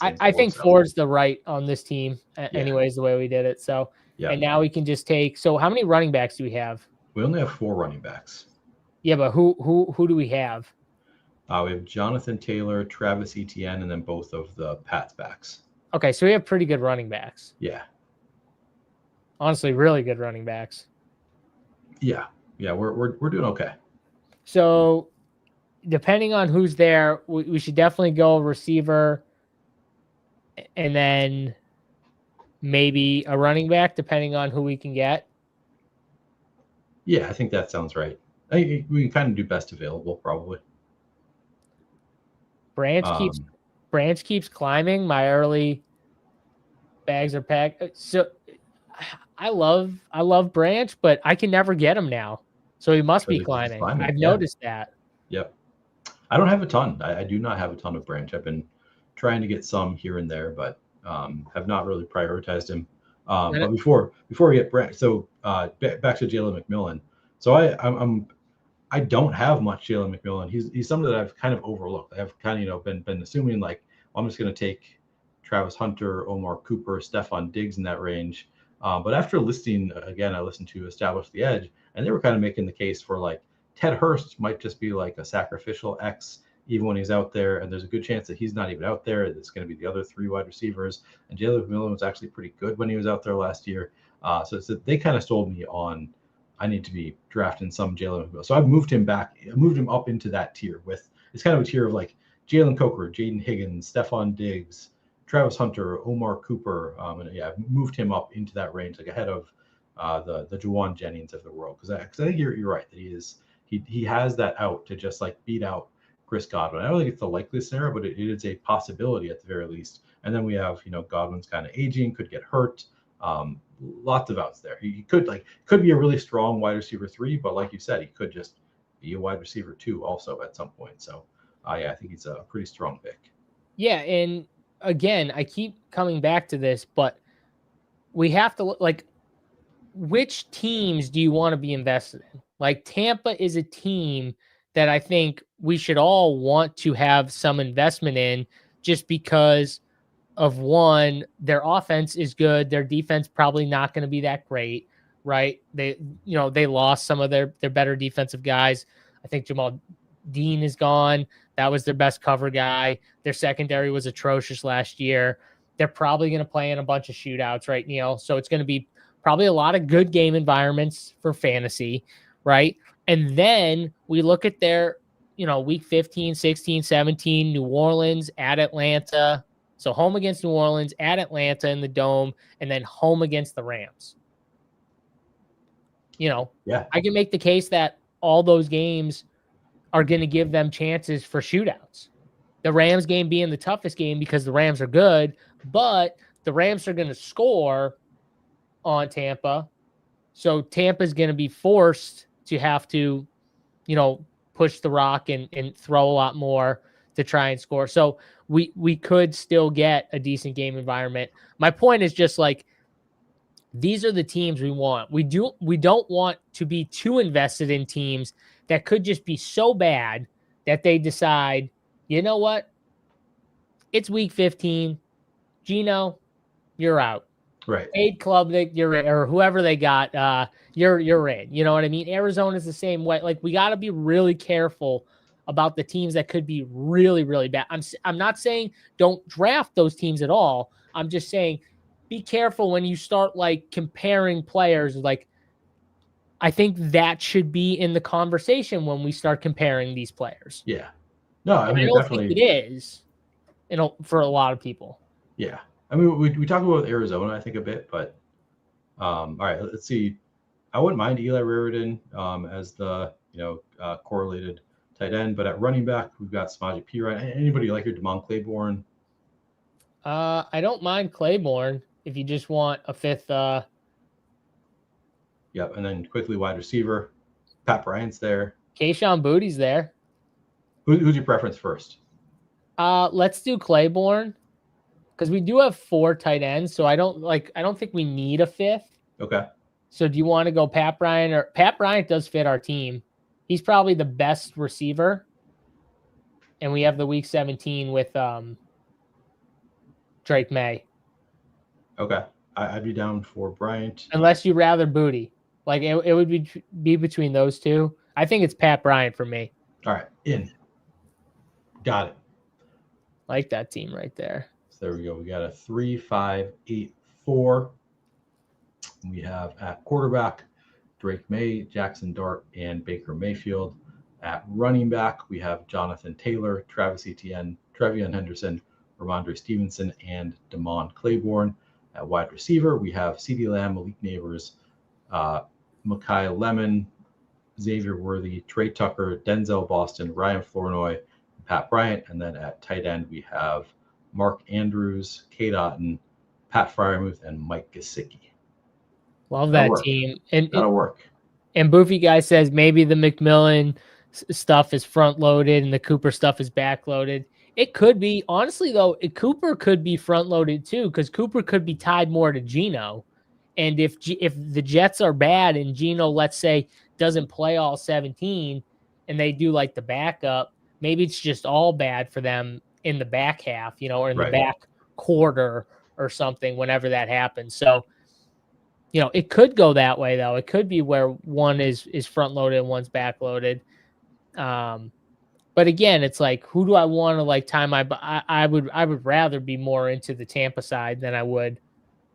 I think 4 is the right on this team, anyways, the way we did it. So, yeah. And now we can just take. So, how many running backs do we have? We only have 4 running backs. Yeah, but who do we have? We have Jonathan Taylor, Travis Etienne, and then both of the Pats backs. Okay, so we have pretty good running backs. Yeah. Honestly, really good running backs. Yeah. Yeah, we're doing okay. So, depending on who's there, we should definitely go receiver, and then maybe a running back, depending on who we can get. Yeah, I think that sounds right. We can kind of do best available, probably. Branch keeps climbing. My early bags are packed. So I love Branch, but I can never get him now. So he must be climbing. I've noticed that. Yep. I don't have a ton. I do not have a ton of Branch. I've been trying to get some here and there, but have not really prioritized him. But before we get Branch, so back to Jalen McMillan. So I don't have much Jalen McMillan. He's something that I've kind of overlooked. I've kind of been assuming, like, well, I'm just going to take Travis Hunter, Omar Cooper, Stephon Diggs in that range. But after listening again, I listened to Establish the Edge, and they were kind of making the case for, like, Ted Hurst might just be like a sacrificial X even when he's out there, and there's a good chance that he's not even out there. It's going to be the other 3 wide receivers, and Jalen McMillan was actually pretty good when he was out there last year. So they kind of sold me on I need to be drafting some Jalen McMillan. So I've moved him back. I moved him up into that tier with it's kind of a tier of like Jalen Coker, Jaden Higgins, Stephon Diggs, Travis Hunter, Omar Cooper. And yeah, I've moved him up into that range, like ahead of the Juwan Jennings of the world. Because I think you're right that he has that out to just like beat out Chris Godwin. I don't think it's the likeliest scenario, but it is a possibility at the very least. And then we have, Godwin's kind of aging, could get hurt. Lots of outs there. He could be a really strong wide receiver 3, but like you said, he could just be a wide receiver 2 also at some point. So yeah, I think he's a pretty strong pick. Yeah, and again, I keep coming back to this, but we have to like, which teams do you want to be invested in? Like, Tampa is a team that I think we should all want to have some investment in, just because of, one, their offense is good. Their defense probably not going to be that great, right? They lost some of their better defensive guys. I think Jamal Dean is gone. That was their best cover guy. Their secondary was atrocious last year. They're probably going to play in a bunch of shootouts, right, Neil? So it's going to be probably a lot of good game environments for fantasy, right? And then we look at their, week 15, 16, 17, New Orleans at Atlanta. So home against New Orleans, at Atlanta in the Dome, and then home against the Rams. I can make the case that all those games are going to give them chances for shootouts. The Rams game being the toughest game because the Rams are good, but the Rams are going to score on Tampa. So Tampa's going to be forced to have to, push the rock and throw a lot more to try and score. So we could still get a decent game environment. My point is just like, these are the teams we want. We don't want to be too invested in teams that could just be so bad that they decide, you know what? It's week 15. Gino, you're out. Right. Paid club that you're in, or whoever they got, you're in. You know what I mean? Arizona's the same way. Like, we got to be really careful about the teams that could be really, really bad. I'm not saying don't draft those teams at all. I'm just saying be careful when you start like comparing players. Like, I think that should be in the conversation when we start comparing these players. Yeah. No, I mean, I don't definitely think it is, for a lot of people. Yeah. I mean, we talk about Arizona, I think, a bit, but all right, let's see. I wouldn't mind Eli Raridan as the correlated tight end, but at running back we've got Samaje Perine. Anybody like your Damon Claiborne? I don't mind Claiborne if you just want a fifth. Yep, and then quickly wide receiver, Pat Bryant's there. Kayshon Bouttie's there. Who's your preference first? Let's do Claiborne, because we do have 4 tight ends, so I don't think we need a fifth. Okay. So do you want to go Pat Bryant? Or Pat Bryant does fit our team. He's probably the best receiver. And we have the week 17 with Drake May. Okay. I'd be down for Bryant. Unless you'd rather Boutte. Like, it would be between those two. I think it's Pat Bryant for me. All right. In. Got it. Like that team right there. So there we go. We got a 3-5-8-4. We have at quarterback Drake May, Jackson Dart, and Baker Mayfield. At running back, we have Jonathan Taylor, Travis Etienne, Trevion Henderson, Ramondre Stevenson, and Damon Claiborne. At wide receiver, we have CeeDee Lamb, Malik Neighbors, Mekhi Lemon, Xavier Worthy, Trey Tucker, Denzel Boston, Ryan Flournoy, Pat Bryant. And then at tight end, we have Mark Andrews, Kate Otten, Pat Freiermuth, and Mike Gesicki. Love that team. And that'll work. And Boofy Guy says maybe the McMillan stuff is front loaded and the Cooper stuff is back loaded. It could be. Honestly, though, Cooper could be front loaded too, because Cooper could be tied more to Geno. And if the Jets are bad and Geno, let's say, doesn't play all 17 and they do like the backup, maybe it's just all bad for them in the back half, or in the back quarter or something whenever that happens. So, it could go that way, though. It could be where one is front loaded and one's back loaded. But again, it's like, who do I want to like time I would rather be more into the Tampa side than I would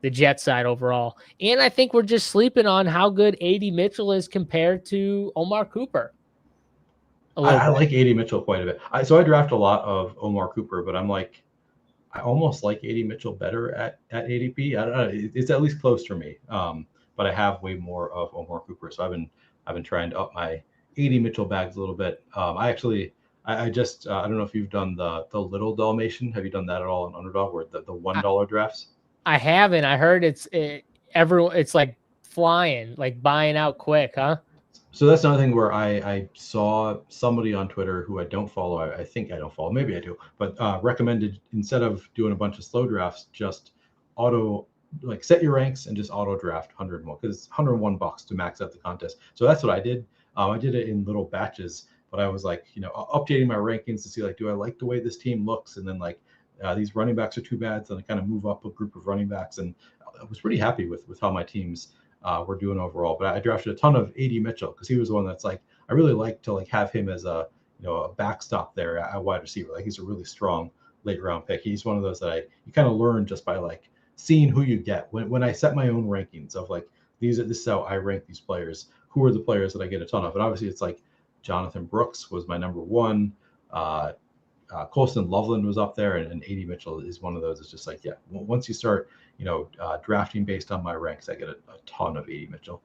the Jet side overall. And I think we're just sleeping on how good A.D. Mitchell is compared to Omar Cooper. I like A.D. Mitchell quite a bit. So I draft a lot of Omar Cooper, but I'm like, I almost like A.D. Mitchell better at ADP. I don't know. It's at least close for me. But I have way more of Omar Cooper. So I've been trying to up my A.D. Mitchell bags a little bit. I just I don't know if you've done the little Dalmatian. Have you done that at all in Underdog, where the $1 drafts? I haven't. I heard it's like flying, like buying out quick, huh? So that's another thing where I saw somebody on Twitter who I don't follow. I think I don't follow. Maybe I do. But recommended, instead of doing a bunch of slow drafts, just set your ranks and just auto draft 101, because it's $101 to max out the contest. So that's what I did. I did it in little batches, but but I was like, updating my rankings to see like, do I like the way this team looks? And then like these running backs are too bad, so then I kind of move up a group of running backs, and I was pretty happy with how my teams were doing overall. But I drafted a ton of AD Mitchell because he was the one that's like I really like to like have him as a a backstop there at wide receiver. Like he's a really strong late round pick. He's one of those that you kind of learn just by like seeing who you get. When I set my own rankings of like this is how I rank these players. Who are the players that I get a ton of? And obviously it's like Jonathan Brooks was my number one. Colston Loveland was up there, and AD Mitchell is one of those. It's just like, yeah, once you start, drafting based on my ranks, I get a ton of AD Mitchell.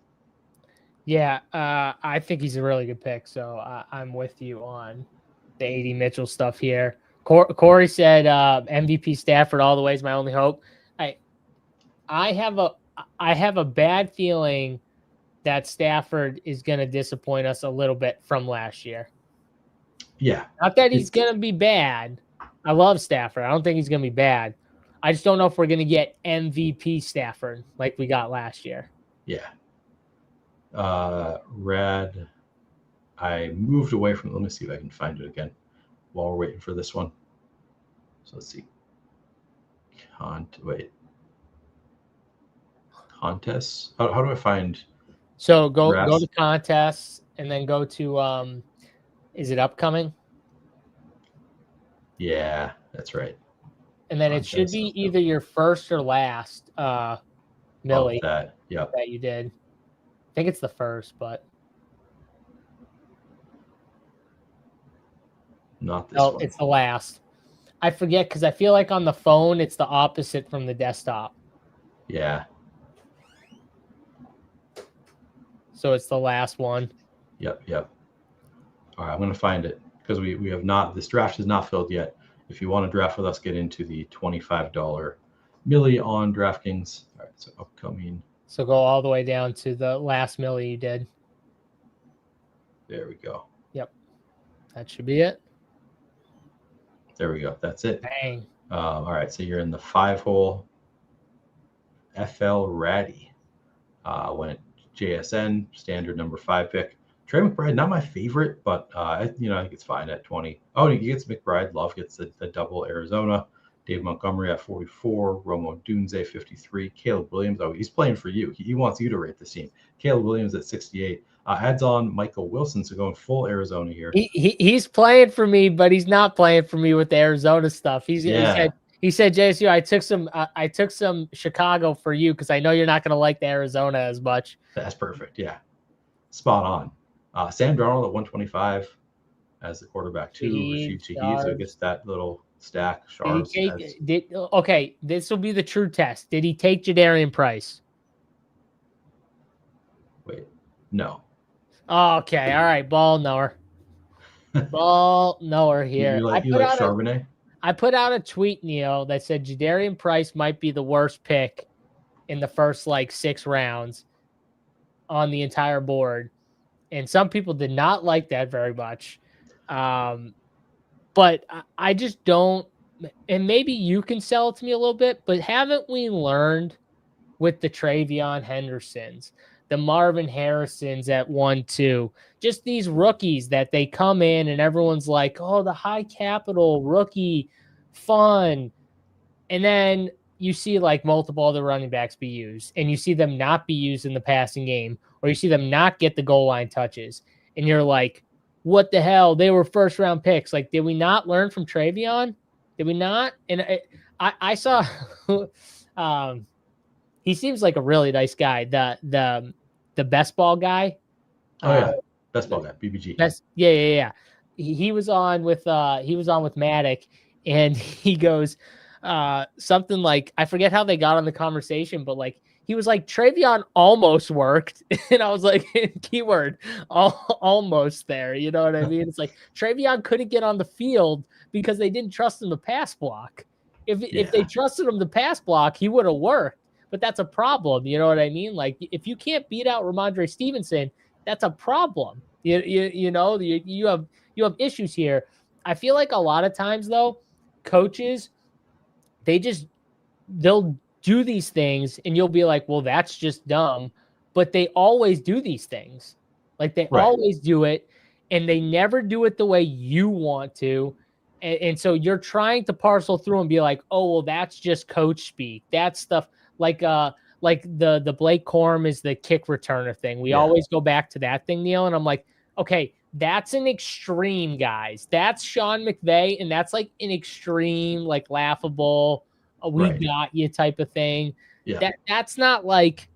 Yeah, I think he's a really good pick. So I'm with you on the AD Mitchell stuff here. Corey said MVP Stafford all the way is my only hope. I have a bad feeling that Stafford is going to disappoint us a little bit from last year. Yeah. Not that he's going to be bad. I love Stafford. I don't think he's going to be bad. I just don't know if we're going to get MVP Stafford like we got last year. Yeah. Rad. I moved away from, let me see if I can find it again while we're waiting for this one. So let's see. Contests. How do I find? So go to contests and then go to is it upcoming? Yeah, that's right. And then it should be either your first or last Millie that you did. I think it's the first, but not this one. It's the last. I forget because I feel like on the phone it's the opposite from the desktop. Yeah. So it's the last one. Yep. All right, I'm going to find it because we have not, this draft is not filled yet. If you want to draft with us, get into the $25 Millie on DraftKings. All right, so upcoming. So go all the way down to the last Millie you did. There we go. Yep. That should be it. There we go. That's it. Bang. All right, so you're in the 5-hole. FL Ratty went JSN, standard number 5 pick. Trey McBride, not my favorite, but I think it's fine at 20. Oh, he gets McBride. Love gets the double Arizona. Dave Montgomery at 44. Romo Dunze 53. Caleb Williams. Oh, he's playing for you. He wants you to rate this team. Caleb Williams at 68. Adds on Michael Wilson, so going full Arizona here. He's playing for me, but he's not playing for me with the Arizona stuff. He said, JSU, I took some Chicago for you because I know you're not going to like the Arizona as much. That's perfect. Yeah, spot on. Sam Darnold at 125 as the quarterback too. Rashid Shaheed, so he gets that little stack. Okay, this will be the true test. Did he take Jadarian Price? Wait, no. Okay, all right, ball knower. Ball knower here. You like Charbonnet? I put out a tweet, Neil, that said Jadarian Price might be the worst pick in the first 6 rounds on the entire board. And some people did not like that very much. But I just don't, and maybe you can sell it to me a little bit, but haven't we learned with the Travion Hendersons, the Marvin Harrisons at 1-2, just these rookies that they come in and everyone's like, oh, the high capital rookie, fun. And then you see multiple other running backs be used, and you see them not be used in the passing game, or you see them not get the goal line touches. And you're like, what the hell? They were first round picks. Did we not learn from Travion? Did we not? And I saw, he seems like a really nice guy. The best ball guy. Oh yeah. Best ball guy, BBG. Yeah. He was on with Maddock, and he goes something like, I forget how they got on the conversation, but he was like, Travion almost worked. And I was like, keyword, almost there. You know what I mean? It's like Travion couldn't get on the field because they didn't trust him to pass block. If they trusted him to pass block, he would have worked. But that's a problem. You know what I mean? If you can't beat out Ramondre Stevenson, that's a problem. You have issues here. I feel like a lot of times though, coaches, they'll do these things and you'll be like, well, that's just dumb. But they always do these things. They always do it. and they never do it the way you want to. And so you're trying to parcel through and be like, oh, well, that's just coach speak. That's stuff like the Blake Corum is the kick returner thing. We always go back to that thing, Neil. And I'm like, okay, that's an extreme, guys. That's Sean McVay, and that's like an extreme, like laughable, we got you type of thing. Yeah. That's not like,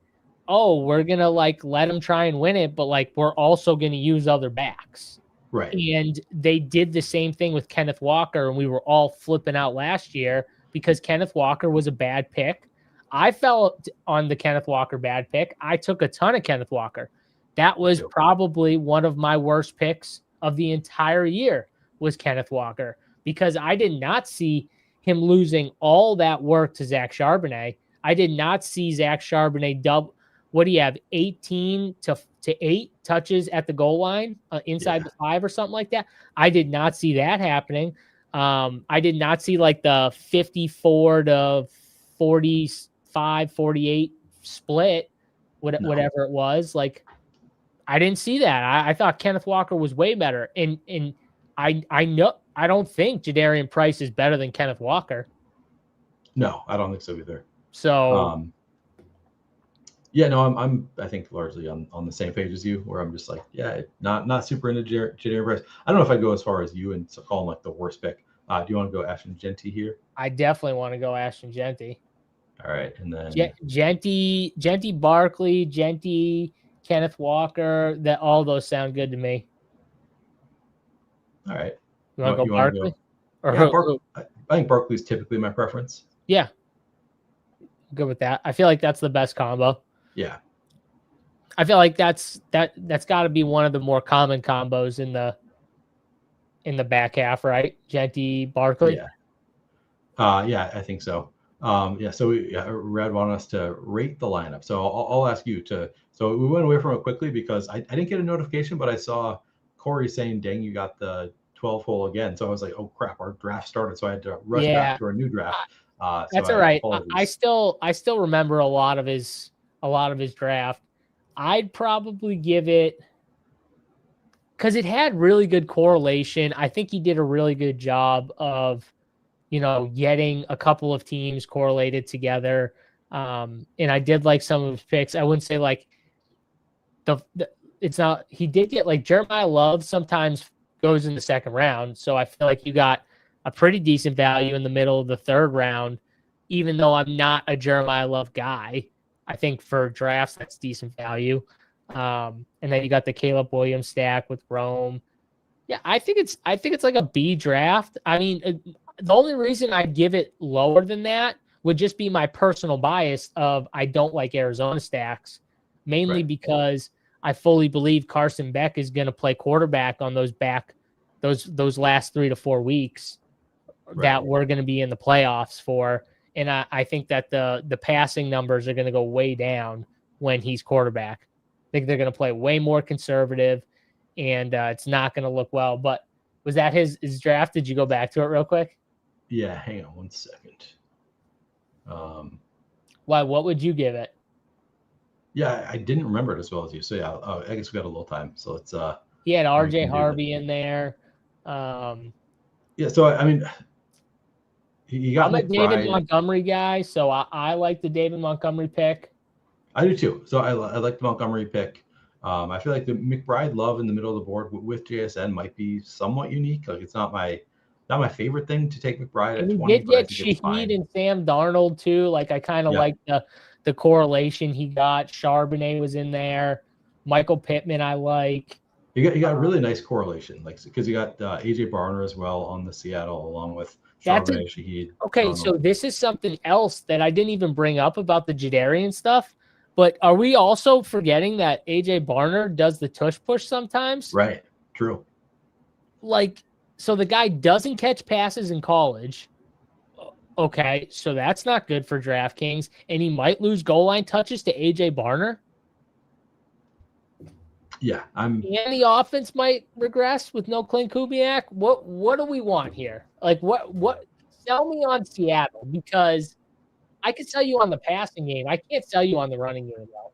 oh, we're gonna like let him try and win it, but like we're also gonna use other backs. Right. And they did the same thing with Kenneth Walker, and we were all flipping out last year because Kenneth Walker was a bad pick. I fell on the Kenneth Walker bad pick. I took a ton of Kenneth Walker. That was probably one of my worst picks of the entire year was Kenneth Walker, because I did not see him losing all that work to Zach Charbonnet. I did not see Zach Charbonnet double. What do you have? 18 to 8 touches at the goal line inside the 5 or something like that. I did not see that happening. I did not see like the 54 to 45, 48 split, whatever it was. Like, I didn't see that. I thought Kenneth Walker was way better. And I know, I don't think Jadarian Price is better than Kenneth Walker. No, I don't think so either. So, yeah, no, I think largely on the same page as you, where I'm just like, yeah, not super into Jadarian Price. I don't know if I'd go as far as you and call him like the worst pick. Do you want to go Ashton Genty here? I definitely want to go Ashton Genty. All right, and then Genty Barkley, Genty, Kenneth Walker, that all those sound good to me. All right. You want to go Barkley? I think Barkley's typically my preference. Yeah. Good with that. I feel like that's the best combo. Yeah. I feel like that's got to be one of the more common combos in the back half, right? Genty, Barkley. Yeah. Yeah, I think so. So Red wanted us to rate the lineup. So I'll ask you to. So we went away from it quickly because I didn't get a notification, but I saw Corey saying, "Dang, you got the 12 hole again." So I was like, "Oh crap, our draft started." So I had to rush back to our new draft. That's all right. I still remember a lot of his draft. I'd probably give it, because it had really good correlation. I think he did a really good job of, getting a couple of teams correlated together. And I did like some of his picks. I wouldn't say like it's not, he did get like Jeremiah Love sometimes goes in the second round. So I feel like you got a pretty decent value in the middle of the third round, even though I'm not a Jeremiah Love guy. I think for drafts, that's decent value. And then you got the Caleb Williams stack with Rome. Yeah, I think it's like a B draft. I mean, the only reason I'd give it lower than that would just be my personal bias of I don't like Arizona stacks, mainly because I fully believe Carson Beck is going to play quarterback on those last 3 to 4 weeks that we're going to be in the playoffs for. And I think that the passing numbers are going to go way down when he's quarterback. I think they're going to play way more conservative, and it's not going to look well. But was that his draft? Did you go back to it real quick? Yeah, hang on 1 second. Why? What would you give it? Yeah, I didn't remember it as well as you. So yeah, I guess we got a little time. So let's. He had RJ Harvey in there. Yeah, so I mean, you got. I'm a David Montgomery guy, so I like the David Montgomery pick. I do too. So I like the Montgomery pick. I feel like the McBride love in the middle of the board with JSN might be somewhat unique. Like, it's not my favorite thing to take McBride at 20. We did get Shaheed and Sam Darnold too. Like, I kind of like the correlation he got. Charbonnet was in there. Michael Pittman I like. You got a really nice correlation, like, because you got AJ Barner as well on the Seattle along with Charbonnet, Shaheed. Okay, so this is something else that I didn't even bring up about the Jadarian stuff. But are we also forgetting that AJ Barner does the tush push sometimes? Right. True. Like, so the guy doesn't catch passes in college. Okay, so that's not good for DraftKings. And he might lose goal line touches to AJ Barner. Yeah, and the offense might regress with no Clint Kubiak. What do we want here? Like, what? Sell me on Seattle, because I could sell you on the passing game. I can't sell you on the running game, though.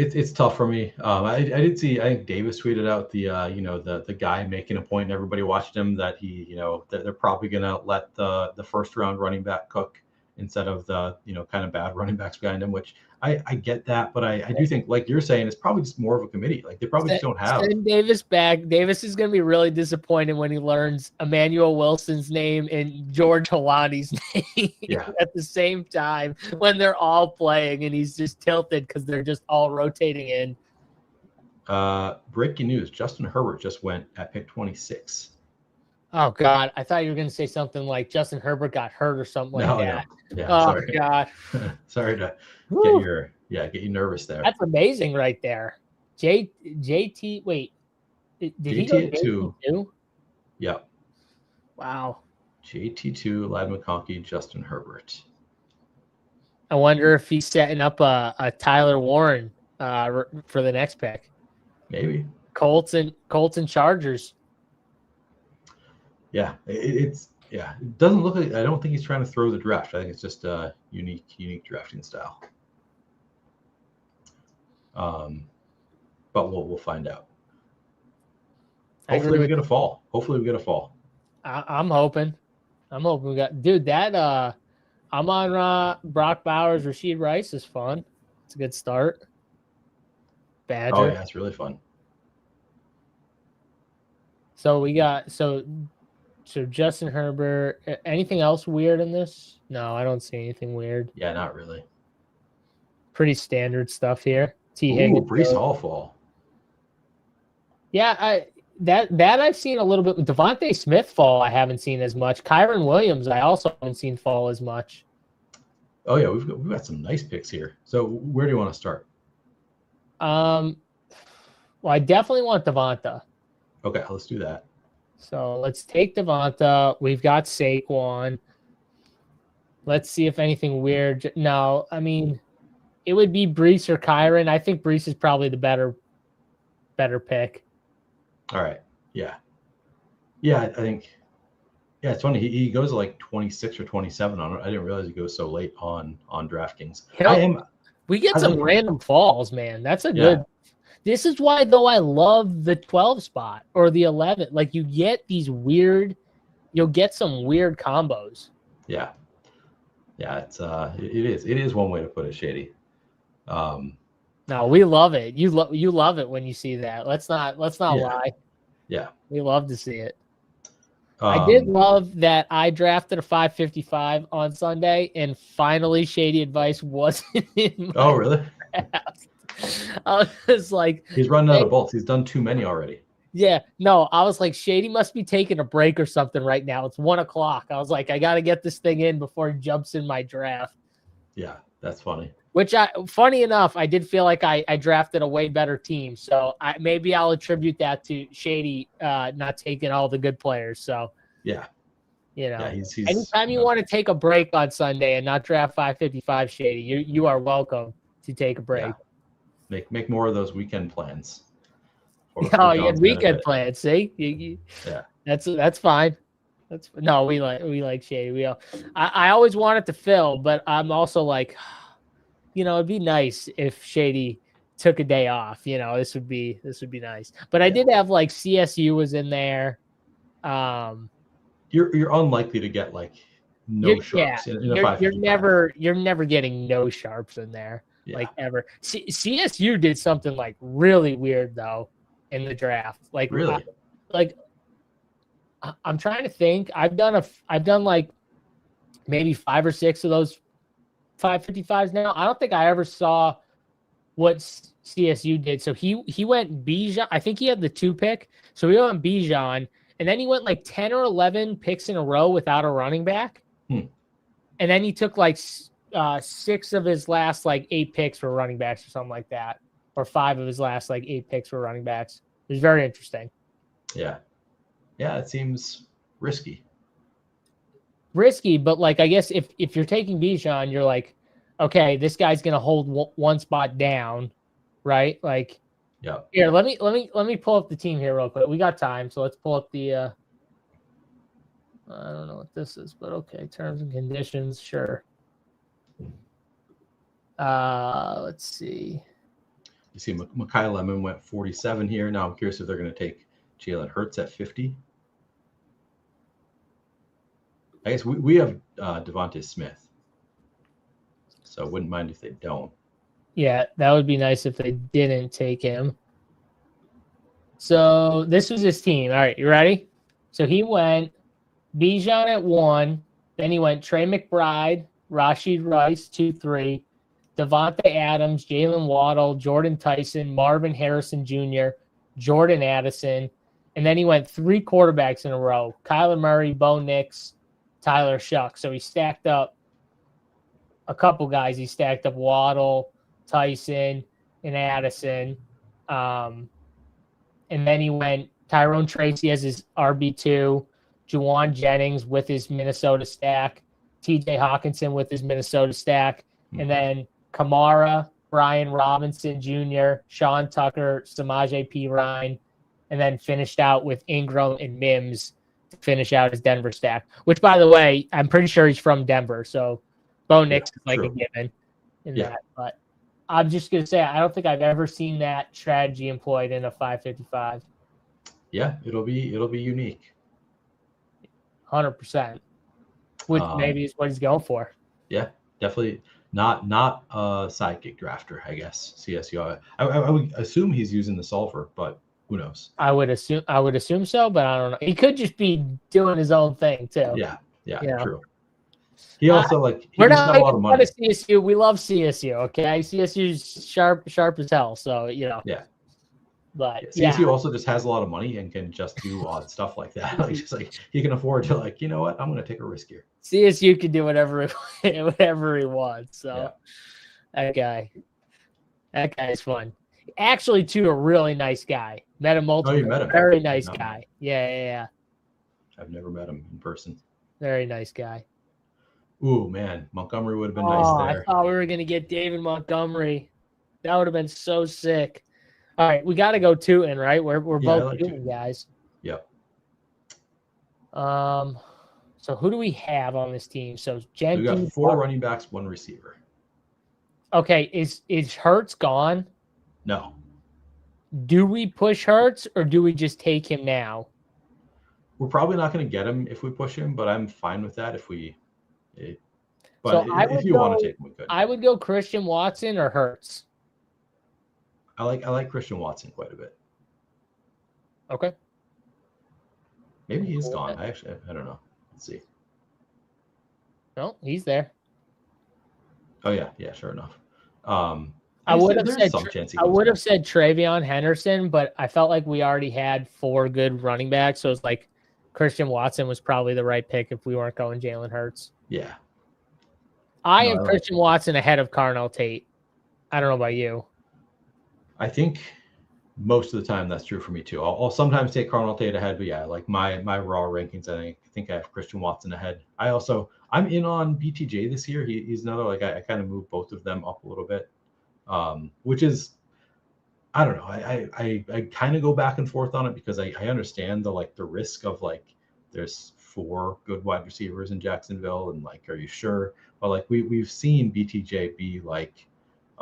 It's tough for me. I did see. I think Davis tweeted out the guy making a point and everybody watched him that that they're probably gonna let the first round running back cook instead of the kind of bad running backs behind him. Which I get that, but I do think, like you're saying, it's probably just more of a committee. Like they probably just don't have. Send Davis back. Davis is going to be really disappointed when he learns Emmanuel Wilson's name and George Halani's name at the same time when they're all playing, and he's just tilted because they're just all rotating in. Breaking news: Justin Herbert just went at pick 26. Oh God, I thought you were going to say something like Justin Herbert got hurt or something like that. No. Yeah, oh sorry. God. Sorry to get you nervous there. That's amazing right there. JT, wait, did he go to JT2? Yeah. Wow. JT2, Ladd McConkey, Justin Herbert. I wonder if he's setting up a Tyler Warren for the next pick. Maybe. Colts and Chargers. Yeah, it doesn't look like. I don't think he's trying to throw the draft. I think it's just a unique drafting style. But we'll find out. Hopefully we get a fall. I'm hoping we got, dude, that I'm on Brock Bowers, Rashid Rice is fun. It's a good start. Badger. Oh yeah, it's really fun. So we got so Justin Herbert. Anything else weird in this? No, I don't see anything weird. Yeah, not really. Pretty standard stuff here. Higgins. Breece Hall fall. Yeah, that I've seen a little bit. Devontae Smith fall, I haven't seen as much. Kyron Williams, I also haven't seen fall as much. Oh yeah, we've got some nice picks here. So where do you want to start? Well, I definitely want Devonta. Okay, let's do that. So let's take Devonta. We've got Saquon. Let's see if anything weird. No, I mean, it would be Breece or Kyron. I think Breece is probably the better pick. All right. Yeah. Yeah, I think. Yeah, it's funny. He goes like 26 or 27 on it. I didn't realize he goes so late on DraftKings. We get some random falls, man. That's a good. This is why, though, I love the 12 spot or the 11. Like, you get these weird. You'll get some weird combos. Yeah. Yeah, it is one way to put it, Shady. No, we love it. You love it when you see that. Let's not lie. Yeah, we love to see it. I did love that I drafted a 555 on Sunday, and finally, Shady Advice wasn't in my really? draft. I was like, he's running out of bolts. He's done too many already. Yeah, no, I was like, Shady must be taking a break or something right now. It's 1:00. I was like, I got to get this thing in before he jumps in my draft. Yeah, that's funny. Funny enough, I did feel like I drafted a way better team. So maybe I'll attribute that to Shady not taking all the good players. So yeah, he's anytime you want to take a break on Sunday and not draft 555, Shady, you are welcome to take a break. Yeah. Make more of those weekend plans. Weekend plans. See, yeah, that's fine. We like Shady. I always want it to fill, but I'm also like, it'd be nice if Shady took a day off. This would be nice. But I did have like CSU was in there. You're unlikely to get like no sharps. You're never getting no sharps in there like ever. CSU did something like really weird though in the draft. Like really, I'm trying to think. I've done like maybe 5 or 6 of those 555s now. I don't think I ever saw what CSU did. So he went Bijan. I think he had the 2 pick. So he went Bijan, and then he went like 10 or 11 picks in a row without a running back. And then he took like 6 of his last like 8 picks for running backs or something like that, or 5 of his last like 8 picks for running backs. It was very interesting. Yeah, it seems risky. But like I guess if you're taking Bijan, you're like, okay, this guy's gonna hold one spot down, right? Like, Here, let me pull up the team here real quick. We got time, so let's pull up the. I don't know what this is, but okay, terms and conditions, sure. Let's see. You see, Mekhi Lemon went 47 here. Now I'm curious if they're going to take Jalen Hurts at 50. I guess we have Devontae Smith, so I wouldn't mind if they don't. Yeah, that would be nice if they didn't take him. So this was his team. All right, you ready? So he went Bijan at 1. Then he went Trey McBride, Rashid Rice, 2-3. Devontae Adams, Jalen Waddle, Jordan Tyson, Marvin Harrison Jr., Jordan Addison. And then he went 3 quarterbacks in a row. Kyler Murray, Bo Nix, Tyler Shuck. So he stacked up a couple guys. He stacked up Waddle, Tyson, and Addison. And then he went Tyrone Tracy as his RB2, Juwan Jennings with his Minnesota stack, TJ Hawkinson with his Minnesota stack, and then Kamara, Brian Robinson Jr., Sean Tucker, Samaje Perine, and then finished out with Ingram and Mims to finish out his Denver stack, which, by the way, I'm pretty sure he's from Denver. So Bo Nix is like a given in that. But I'm just going to say, I don't think I've ever seen that strategy employed in a 555. Yeah, it'll be unique. 100%. Which maybe is what he's going for. Yeah, definitely not a sidekick drafter, I guess. CSU. I would assume he's using the solver, but who knows? I would assume so, but I don't know. He could just be doing his own thing too. Yeah, you know? True. He also we're not making fun of CSU. We love CSU. Okay, CSU's sharp as hell. So Yeah. But CSU also just has a lot of money and can just do odd stuff like that. Like he can afford to, like, you know what, I'm going to take a risk here. CSU can do whatever he wants. So that guy is fun. Actually, too, a really nice guy. Met him multiple. Oh, you met him? Very nice guy. Yeah. I've never met him in person. Very nice guy. Ooh, man, Montgomery would have been nice there. I thought we were gonna get David Montgomery. That would have been so sick. All right, we got to go Tootin, right? We're both Tootin guys. Yep. So who do we have on this team? So Jenkins. We got 4 running backs, 1 receiver. Okay, is Hurts gone? No. Do we push Hurts or do we just take him now? We're probably not going to get him if we push him, but I'm fine with that if you want to take him, we could. I would go Christian Watson or Hurts. I like Christian Watson quite a bit. Okay. Maybe he's gone. I don't know. Let's see. No, he's there. Oh yeah, sure enough. I would have said Travion Henderson, but I felt like we already had 4 good running backs, so it's like Christian Watson was probably the right pick if we weren't going Jalen Hurts. Yeah. I am Christian Watson ahead of Carnell Tate. I don't know about you. I think most of the time that's true for me too. I'll sometimes take Carnell Tate ahead, but yeah, like my raw rankings, I think I have Christian Watson ahead. I'm in on BTJ this year. He's another, like, I kind of moved both of them up a little bit, which is, I don't know. I kind of go back and forth on it because I understand the risk of, like, there's 4 good wide receivers in Jacksonville, and, like, are you sure? But, like, we've seen BTJ be like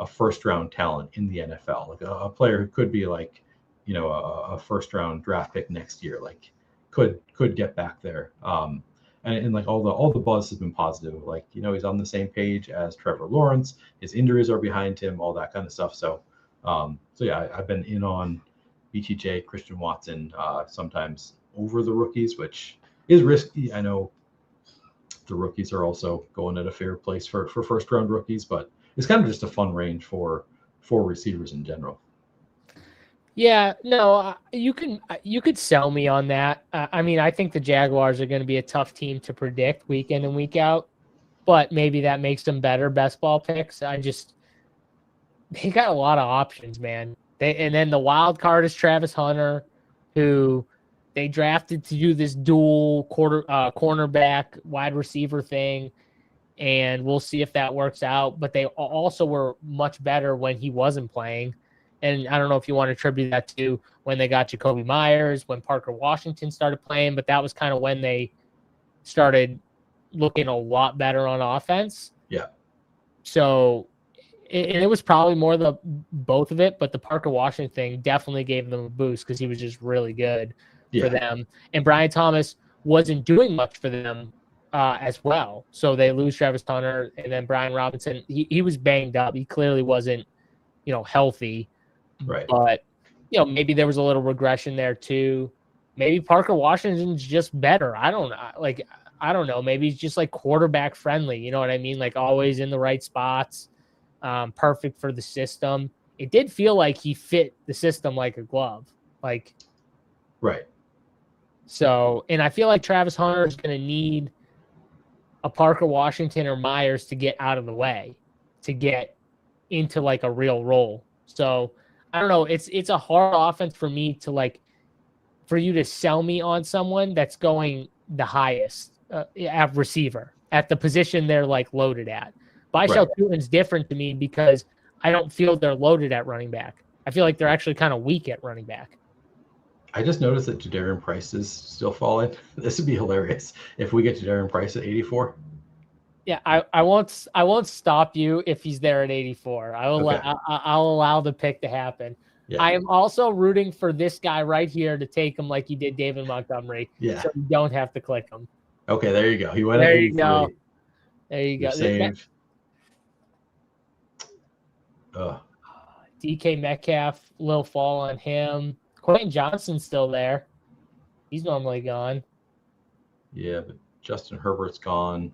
a first round talent in the NFL, like a player who could be, like, you know, a first round draft pick next year, like could get back there. And like all the buzz has been positive. Like, you know, he's on the same page as Trevor Lawrence. His injuries are behind him, all that kind of stuff. So yeah, I've been in on BTJ, Christian Watson, sometimes over the rookies, which is risky. I know the rookies are also going at a fair place for first round rookies, but it's kind of just a fun range for receivers in general. Yeah, no, you could sell me on that. I mean, I think the Jaguars are going to be a tough team to predict week in and week out, but maybe that makes them better best ball picks. They got a lot of options, man. And then the wild card is Travis Hunter, who they drafted to do this dual cornerback wide receiver thing, and we'll see if that works out. But they also were much better when he wasn't playing. And I don't know if you want to attribute that to when they got Jacoby Myers, when Parker Washington started playing, but that was kind of when they started looking a lot better on offense. Yeah. So and it was probably more both of it, but the Parker Washington thing definitely gave them a boost because he was just really good for them. And Brian Thomas wasn't doing much for them as well. So they lose Travis Hunter, and then Brian Robinson, he was banged up. He clearly wasn't, healthy. Right. But, maybe there was a little regression there too. Maybe Parker Washington's just better. I don't know. Maybe he's just like quarterback friendly. You know what I mean? Like always in the right spots, perfect for the system. It did feel like he fit the system like a glove. Like, right. So, and I feel like Travis Hunter is going to need a Parker Washington or Myers to get out of the way, to get into like a real role. So I don't know. It's a hard offense for me to like, for you to sell me on someone that's going the highest at receiver at the position they're like loaded at. Byshell Tutin's different to me because I don't feel they're loaded at running back. I feel like they're actually kind of weak at running back. I just noticed that Jadarian Price is still falling. This would be hilarious if we get Jadarian Price at 84. Yeah, I won't stop you if he's there at 84. I'll allow the pick to happen. Yeah. I am also rooting for this guy right here to take him like he did David Montgomery. Yeah. So you don't have to click him. Okay, there you go. He went at 83. There you go. Saved. DK Metcalf, little fall on him. Quentin Johnson's still there. He's normally gone. Yeah, but Justin Herbert's gone.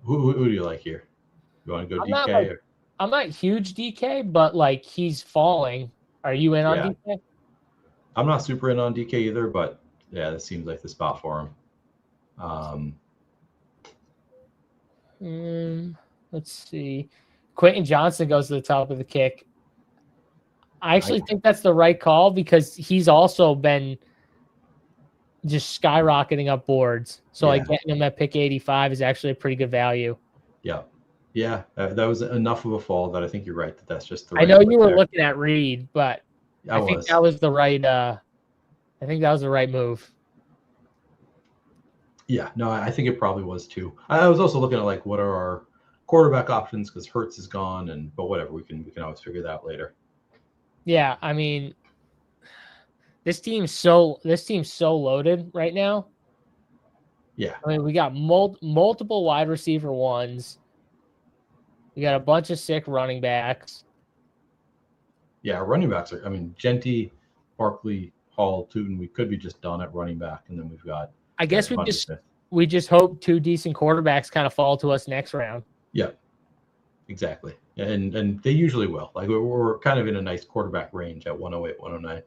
Who do you like here? You want to go DK? I'm not huge DK, but like he's falling. Are you in on DK? I'm not super in on DK either, but yeah, this seems like the spot for him. Let's see. Quentin Johnson goes to the top of the kick. I actually think that's the right call because he's also been just skyrocketing up boards. So like getting him at pick 85 is actually a pretty good value. Yeah. Yeah. That was enough of a fall that I think you're right. That's just the right. I know you were looking at Reed, but I think that was the right move. Yeah, no, I think it probably was too. I was also looking at like what are our quarterback options because Hurts is gone, but whatever, we can always figure that out later. Yeah, I mean, this team's so loaded right now. Yeah, I mean, we got multiple wide receiver ones. We got a bunch of sick running backs. Yeah, our running backs are. I mean, Genty, Barkley, Hall, Tutin. We could be just done at running back, and then we've got. I guess we just hope two decent quarterbacks kind of fall to us next round. Yeah, exactly. And they usually will. Like we're kind of in a nice quarterback range at 108, 109.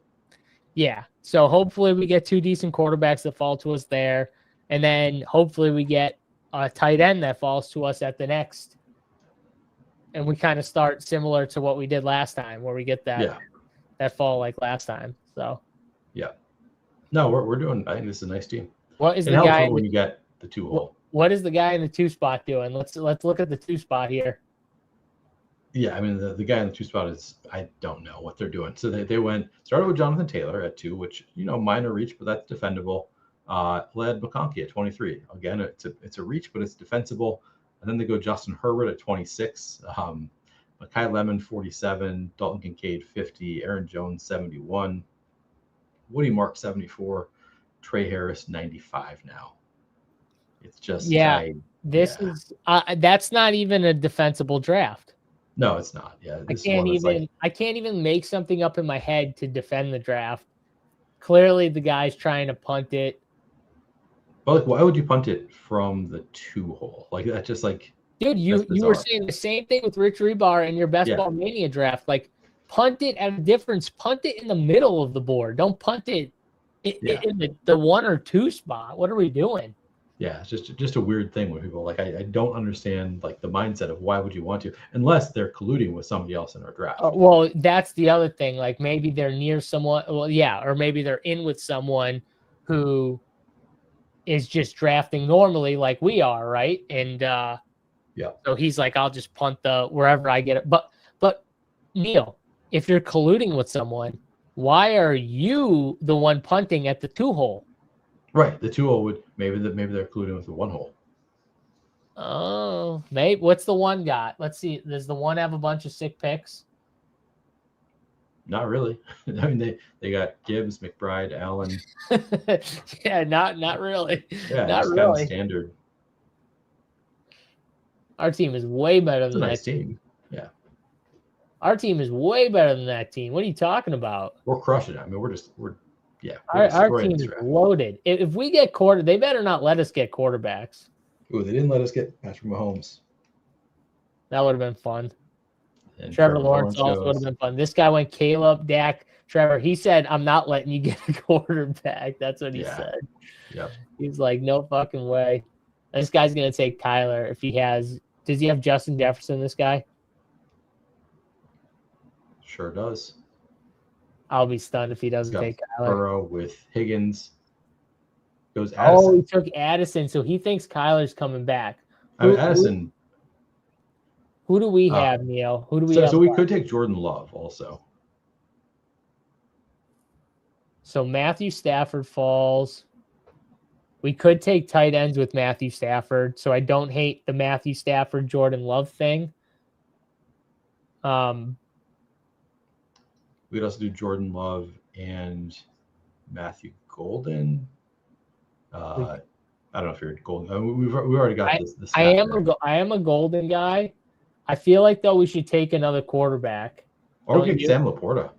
Yeah. So hopefully we get two decent quarterbacks that fall to us there. And then hopefully we get a tight end that falls to us at the next. And we kind of start similar to what we did last time where we get that fall like last time. So yeah. No, we're doing, I think this is a nice team. What is the guy when you get the 2 hole? What is the guy in the 2 spot doing? Let's look at the 2 spot here. Yeah, I mean the guy in the 2 spot is I don't know what they're doing. So they started with Jonathan Taylor at 2, which minor reach, but that's defendable. Led McConkey at 23. Again, it's a reach, but it's defensible. And then they go Justin Herbert at 26. Mekhi Lemon 47, Dalton Kincaid 50, Aaron Jones 71, Woody Mark 74, Trey Harris 95 now. It's just is that's not even a defensible draft. No, it's not. Yeah, I can't even make something up in my head to defend the draft. Clearly, the guy's trying to punt it. Well, like, why would you punt it from the 2 hole? Like that's just like. Dude, you were saying the same thing with Rich Rebar in your Best Ball Mania draft. Like, punt it at a difference. Punt it in the middle of the board. Don't punt it in the 1 or 2 spot. What are we doing? Yeah, it's just a weird thing when people like I don't understand like the mindset of why would you want to unless they're colluding with somebody else in our draft. Well, that's the other thing. Like maybe they're near someone. Well, yeah, or maybe they're in with someone who is just drafting normally like we are, right? And so he's like, I'll just punt wherever I get it. But Neil, if you're colluding with someone, why are you the one punting at the 2 hole? Right, the 2 hole would maybe they're colluding with the 1 hole. Oh, maybe. What's the one got? Let's see. Does the one have a bunch of sick picks? Not really. I mean, they got Gibbs, McBride, Allen. Yeah, not really. Yeah, Not just kind of really. standard. Our team is way better It's a than nice that team. Yeah. Our team is way better than that team. What are you talking about? We're crushing it. I mean, we're destroying Our team this is draft. loaded. If we get they better not let us get quarterbacks. Ooh, they didn't let us get Patrick Mahomes. That would have been fun. And Trevor Lawrence also would have been fun. This guy went Caleb, Dak, Trevor. He said, "I'm not letting you get a quarterback." That's what he said. Yep. He's like, "No fucking way." This guy's gonna take Kyler if he has. Does he have Justin Jefferson? This guy. Sure does. I'll be stunned if he doesn't take Kyler. Burrow with Higgins. Goes Addison. Oh, he took Addison, so he thinks Kyler's coming back. I mean, Addison. Who do we have, Neil? Who do we have? So we could take Jordan Love also. So Matthew Stafford falls. We could take tight ends with Matthew Stafford, so I don't hate the Matthew Stafford, Jordan Love thing. We'd also do Jordan Love and Matthew Golden. I don't know if you're Golden. I mean, we've already got this. I am a Golden guy. I feel like though we should take another quarterback. Or we get Sam Laporta.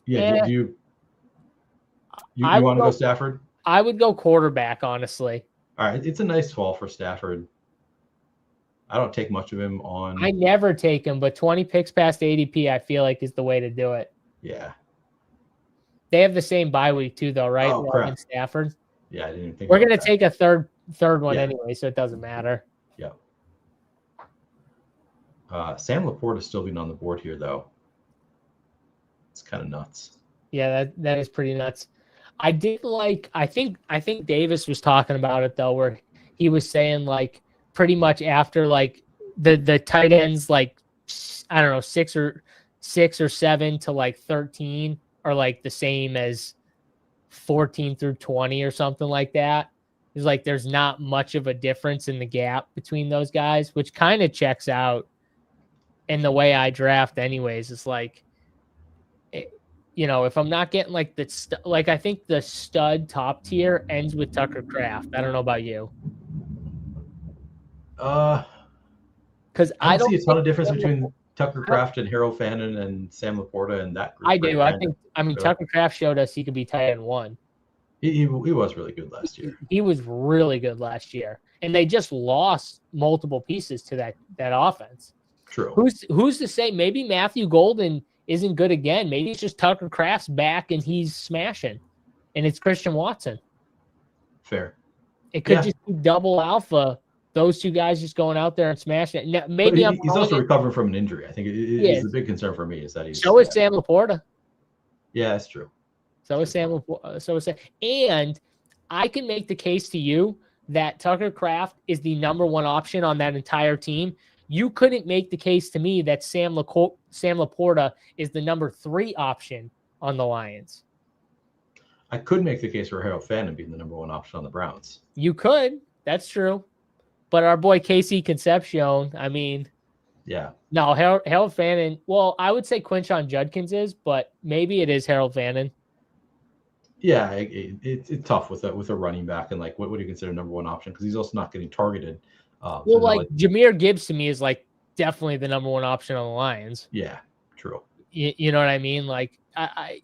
Yeah. Do you want to go Stafford? I would go quarterback, honestly. All right, it's a nice fall for Stafford. I don't take much of him on. I never take him, but 20 picks past ADP, I feel like is the way to do it. Yeah. They have the same bye week too, though, right? Oh, crap. Stafford. Yeah, I didn't even think. We're gonna take a third one anyway, so it doesn't matter. Yeah. Sam Laporta is still being on the board here, though. It's kind of nuts. Yeah, that is pretty nuts. I did like. I think Davis was talking about it though, where he was saying like pretty much after like the tight ends like I don't know 6 or 7 to like 13 are like the same as 14 through 20 or something like that. It's like there's not much of a difference in the gap between those guys, which kind of checks out in the way I draft anyways. It's like, if I'm not getting like I think the stud top tier ends with Tucker Kraft. I don't know about you. Because I don't see a ton of difference between Tucker Kraft and Harold Fannin and Sam Laporta and that group. I do. I mean, Tucker Kraft showed us he could be tight end 1. He was really good last year. He was really good last year, and they just lost multiple pieces to that offense. True. Who's to say? Maybe Matthew Golden isn't good again. Maybe it's just Tucker Kraft's back and he's smashing, and it's Christian Watson. Fair. It could just be double alpha. Those two guys just going out there and smashing it. Now, maybe he's also recovering from an injury. I think it is the big concern for me is that he's. So is Sam Laporta. Yeah, that's true. So is Sam Laporta. And I can make the case to you that Tucker Kraft is the number 1 option on that entire team. You couldn't make the case to me that Sam Laporta is the number 3 option on the Lions. I could make the case for Harold Fannin being the number 1 option on the Browns. You could. That's true. But our boy Casey Concepcion, I mean, yeah. No, Harold Fannin. Well, I would say Quinshon Judkins is, but maybe it is Harold Fannin. Yeah, it's tough with a running back and like what do you consider number 1 option because he's also not getting targeted. Well, like Jahmyr Gibbs to me is like definitely the number 1 option on the Lions. Yeah, true. You know what I mean? Like, I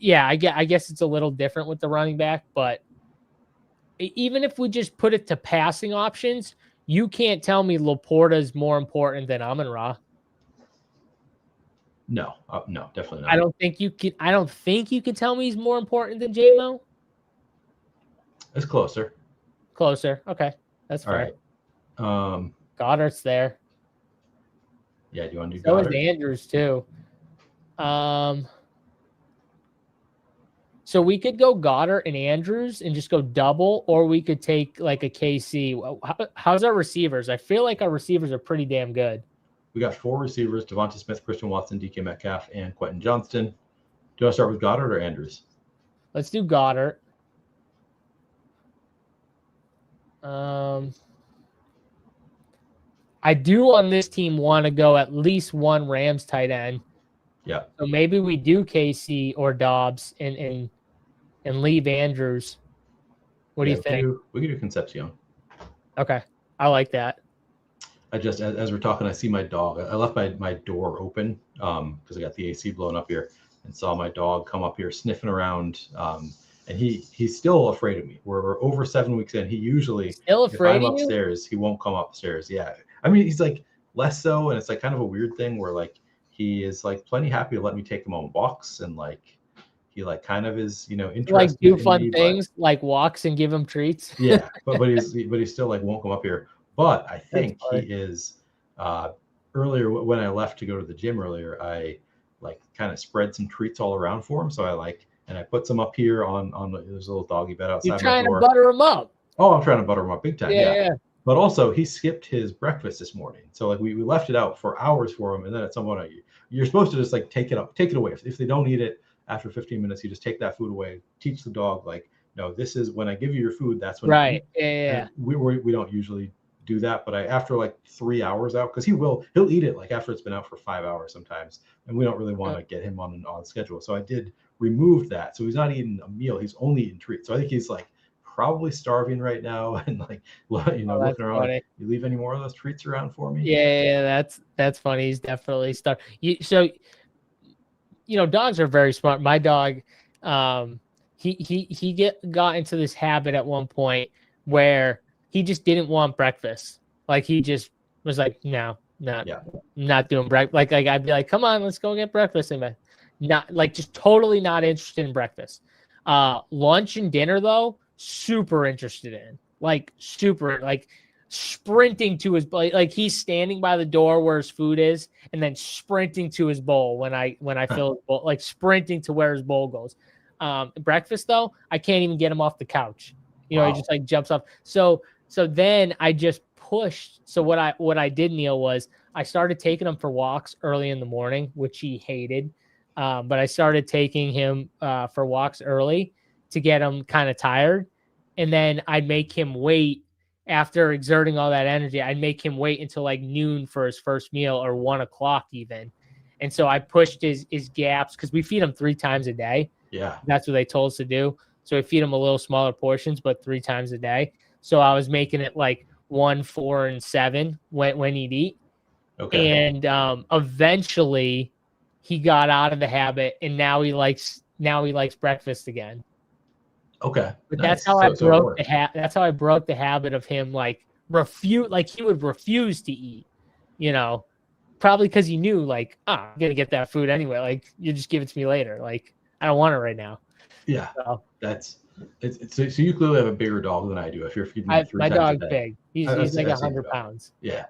guess it's a little different with the running back, but even if we just put it to passing options, you can't tell me Laporta is more important than Amon-Ra. No, definitely not. I don't think you can tell me he's more important than J-Mo. It's closer. Okay, that's fair. All right. Goddard's there. Yeah, do you want to do Goddard? So is Andrews too. So we could go Goddard and Andrews and just go double, or we could take like a KC. How's our receivers? I feel like our receivers are pretty damn good. We got 4 receivers: Devonta Smith, Christian Watson, DK Metcalf, and Quentin Johnston. Do you want to start with Goddard or Andrews? Let's do Goddard. I do on this team want to go at least one Rams tight end. Yeah. So maybe we do KC or Dobbs and leave Andrews. What do you think? We could do Concepcion. Okay. I like that. I just, as we're talking, I see my dog. I left my door open because I got the AC blown up here, and saw my dog come up here sniffing around. And he's still afraid of me. We're over 7 weeks in. He usually, still afraid if I'm upstairs, he won't come upstairs. Yeah. I mean, he's like less so, and it's like kind of a weird thing where like he is like plenty happy to let me take him on walks, and like he like kind of is, interested. Like do fun things, like walks and give him treats. Yeah, but he still like won't come up here. But I think he is. Earlier when I left to go to the gym earlier, I like kind of spread some treats all around for him. So I put some up here on there's a little doggy bed outside. You're trying to butter him up. Oh, I'm trying to butter him up big time. Yeah. But also he skipped his breakfast this morning. So like we left it out for hours for him, and then at some point you're supposed to just like take it away. If they don't eat it after 15 minutes, you just take that food away. Teach the dog like, no, this is when I give you your food. That's when right. Yeah. We don't usually do that, but after like 3 hours out, because he'll eat it like after it's been out for 5 hours sometimes, and we don't really want to get him on schedule. So I did remove that, so he's not eating a meal, he's only eating treats. So I think he's like probably starving right now, and like looking around. Like, you leave any more of those treats around for me? Yeah, that's funny. He's definitely starving. So dogs are very smart. My dog, he got into this habit at one point where he just didn't want breakfast. Like he just was like, no, not doing breakfast. Like I'd be like, come on, let's go get breakfast. And not like just totally not interested in breakfast. Lunch and dinner though, super interested in. Like super, like sprinting to his like he's standing by the door where his food is, and then sprinting to his bowl when I fill his bowl, like sprinting to where his bowl goes. Breakfast though, I can't even get him off the couch. Wow. He just like jumps up. So then I just pushed. So what I did, Neil, was I started taking him for walks early in the morning, which he hated. But I started taking him for walks early to get him kind of tired. And then I'd make him wait after exerting all that energy. I'd make him wait until like noon for his first meal, or 1 o'clock even. And so I pushed his gaps, because we feed him 3 times a day. Yeah. That's what they told us to do. So we feed him a little smaller portions, but 3 times a day. So I was making it like 1, 4, and 7 when he'd eat. Okay. And eventually he got out of the habit, and now he likes breakfast again. Okay. But nice. That's how that's how I broke the habit of him like he would refuse to eat, probably because he knew like, I'm gonna get that food anyway. Like, you just give it to me later. Like, I don't want it right now. Yeah. So, so you clearly have a bigger dog than I do. If you're feeding me 3 times a day. My dog's big. He's like 100 pounds. Yeah.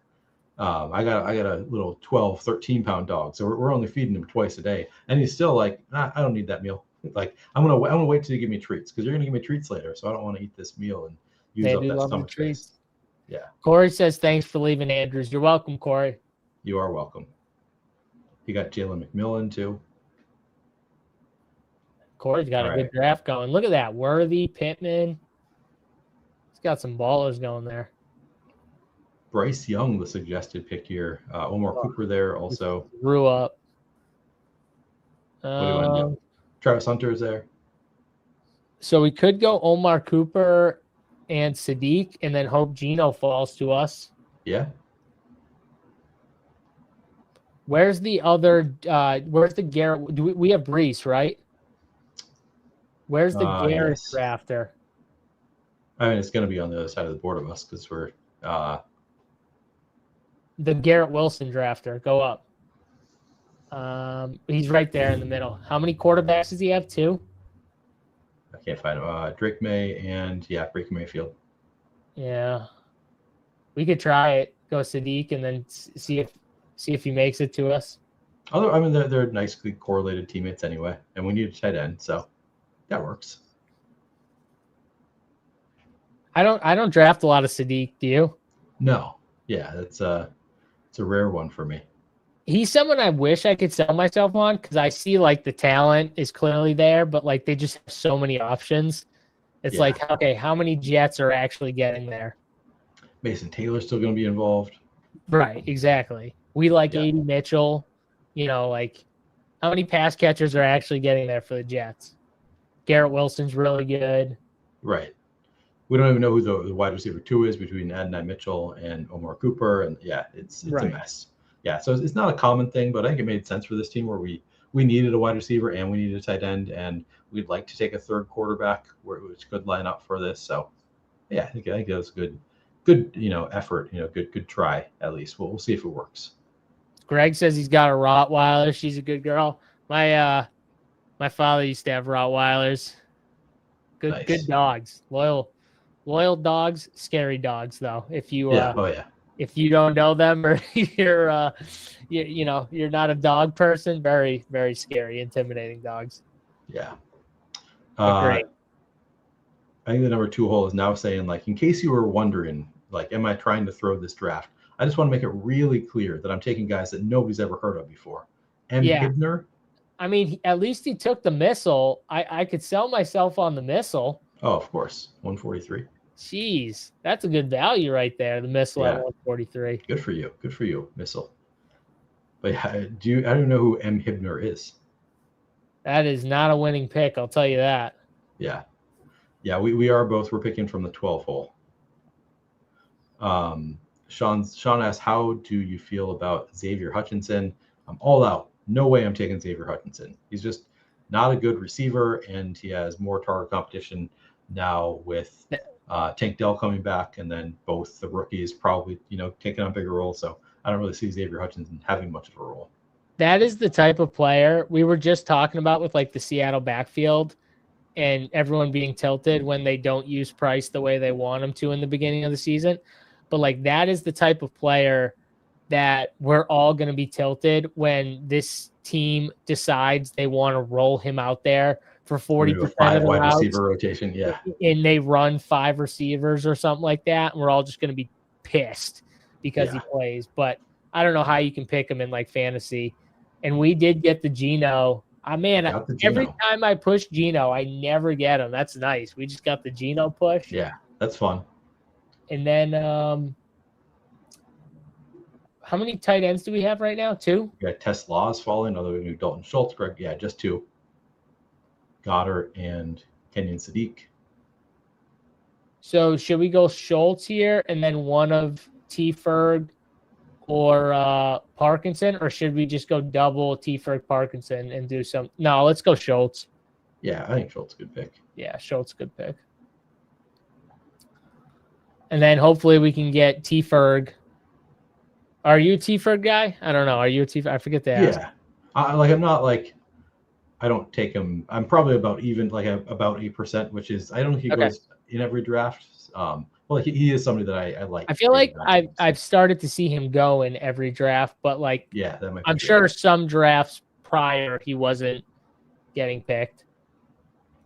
I got a little 12, 13 pound dog. So we're only feeding him twice a day. And he's still like, I don't need that meal. Like, I'm gonna wait till you give me treats, because you're gonna give me treats later. So I don't want to eat this meal and use up that stomach space. Yeah. Corey says, thanks for leaving, Andrews. You're welcome, Corey. You are welcome. You got Jalen McMillan too. Corey's got a good draft going. Look at that. Worthy, Pittman. He's got some ballers going there. Bryce Young, the suggested pick here. Omar Cooper there also. Grew up. What do you want to do? Travis Hunter is there. So we could go Omar Cooper and Sadiq, and then hope Geno falls to us. Yeah. Where's the other? Where's the Garrett? We have Brees, right? Where's the Garrett drafter? I mean, it's going to be on the other side of the board of us, because we're the Garrett Wilson drafter. Go up. He's right there in the middle. How many quarterbacks does he have? 2? I can't find him. Drake May and Baker Mayfield. Yeah, we could try it. Go Sadiq and then see if he makes it to us. Although I mean they're nicely correlated teammates anyway, and we need a tight end, so that works. I don't draft a lot of Sadiq. Do you? No. Yeah, it's a rare one for me. He's someone I wish I could sell myself on, because I see like the talent is clearly there, but like they just have so many options. It's like, okay, how many Jets are actually getting there? Mason Taylor's still going to be involved. Right, exactly. We like Yeah. A.D. Mitchell. Like how many pass catchers are actually getting there for the Jets? Garrett Wilson's really good. Right. We don't even know who the wide receiver 2 is between Adonai Mitchell and Omar Cooper. And yeah, it's a mess. Yeah, so it's not a common thing, but I think it made sense for this team where we needed a wide receiver and we needed a tight end, and we'd like to take a third quarterback which could line up for this. So yeah, I think that was good effort, good try at least. We'll see if it works. Greg says he's got a Rottweiler. She's a good girl. My father used to have Rottweilers. Good dogs. Loyal dogs, scary dogs though. If you if you don't know them or you're you're not a dog person, very, very scary, intimidating dogs. Yeah. Great. I think the number 2 hole is now saying, like, in case you were wondering, like, am I trying to throw this draft? I just want to make it really clear that I'm taking guys that nobody's ever heard of before. Hibner. I mean, at least he took the missile. I could sell myself on the missile. Oh, of course. 143. Jeez, that's a good value right there. The missile at 143. Good for you, missile. But I don't know who M. Hibner is. That is not a winning pick, I'll tell you that. Yeah. Yeah, we're picking from the 12 hole. Sean asks, how do you feel about Xavier Hutchinson? I'm all out. No way I'm taking Xavier Hutchinson. He's just not a good receiver, and he has more target competition now with Tank Dell coming back, and then both the rookies probably, taking on bigger roles. So I don't really see Xavier Hutchinson having much of a role. That is the type of player we were just talking about with like the Seattle backfield and everyone being tilted when they don't use Price the way they want him to in the beginning of the season. But like that is the type of player that we're all going to be tilted when this team decides they want to roll him out there for 40% of the wide routes, receiver rotation. Yeah. And they run 5 receivers or something like that. And we're all just going to be pissed because he plays. But I don't know how you can pick him in like fantasy. And we did get the Geno. Every time I push Geno, I never get him. That's nice. We just got the Geno push. Yeah, that's fun. And then how many tight ends do we have right now? 2? We got Tess Laws falling, although we knew Dalton Schultz, Greg. Yeah, just 2. Goddard and Kenyon Sadiq. So should we go Schultz here and then one of T. Ferg or Parkinson, or should we just go double T. Ferg Parkinson and do some? No, let's go Schultz. Yeah, I think Schultz is a good pick. Yeah, Schultz good pick. And then hopefully we can get T. Ferg. Are you a T. Ferg guy? I don't know. Are you a T. I forget to ask. Yeah, I'm not like. I don't take him. I'm probably about 8%, which is I don't think he goes in every draft. Well, he is somebody that I like. I feel like I've started to see him go in every draft, but like that might be I'm sure some drafts prior he wasn't getting picked.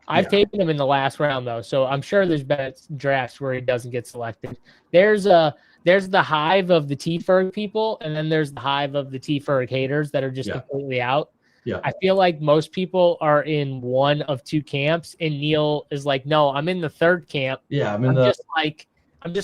I've taken him in the last round though, so I'm sure there's been drafts where he doesn't get selected. There's the hive of the T. Ferg people, and then there's the hive of the T. Ferg haters that are just completely out. Yeah. I feel like most people are in one of 2 camps, and Neil is like, no, I'm in the 3rd camp. Yeah, I'm just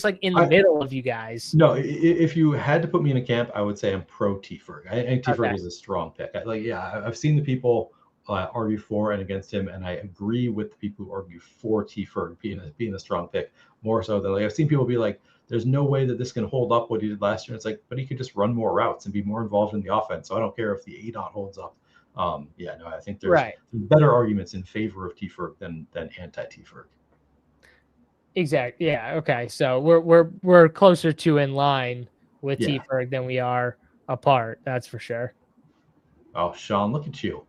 like in the middle of you guys. No, if you had to put me in a camp, I would say I'm pro T. Ferg. I think T. Ferg is a strong pick. I've seen the people argue for and against him, and I agree with the people who argue for T. Ferg being a strong pick more so than I've seen people be like, there's no way that this can hold up what he did last year. It's like, but he could just run more routes and be more involved in the offense. So I don't care if the ADOT holds up. I think there's better arguments in favor of T. Ferg than anti-T. Ferg. Exactly. Yeah. Okay. So we're closer to in line with T. Ferg than we are apart. That's for sure. Oh, Sean, look at you.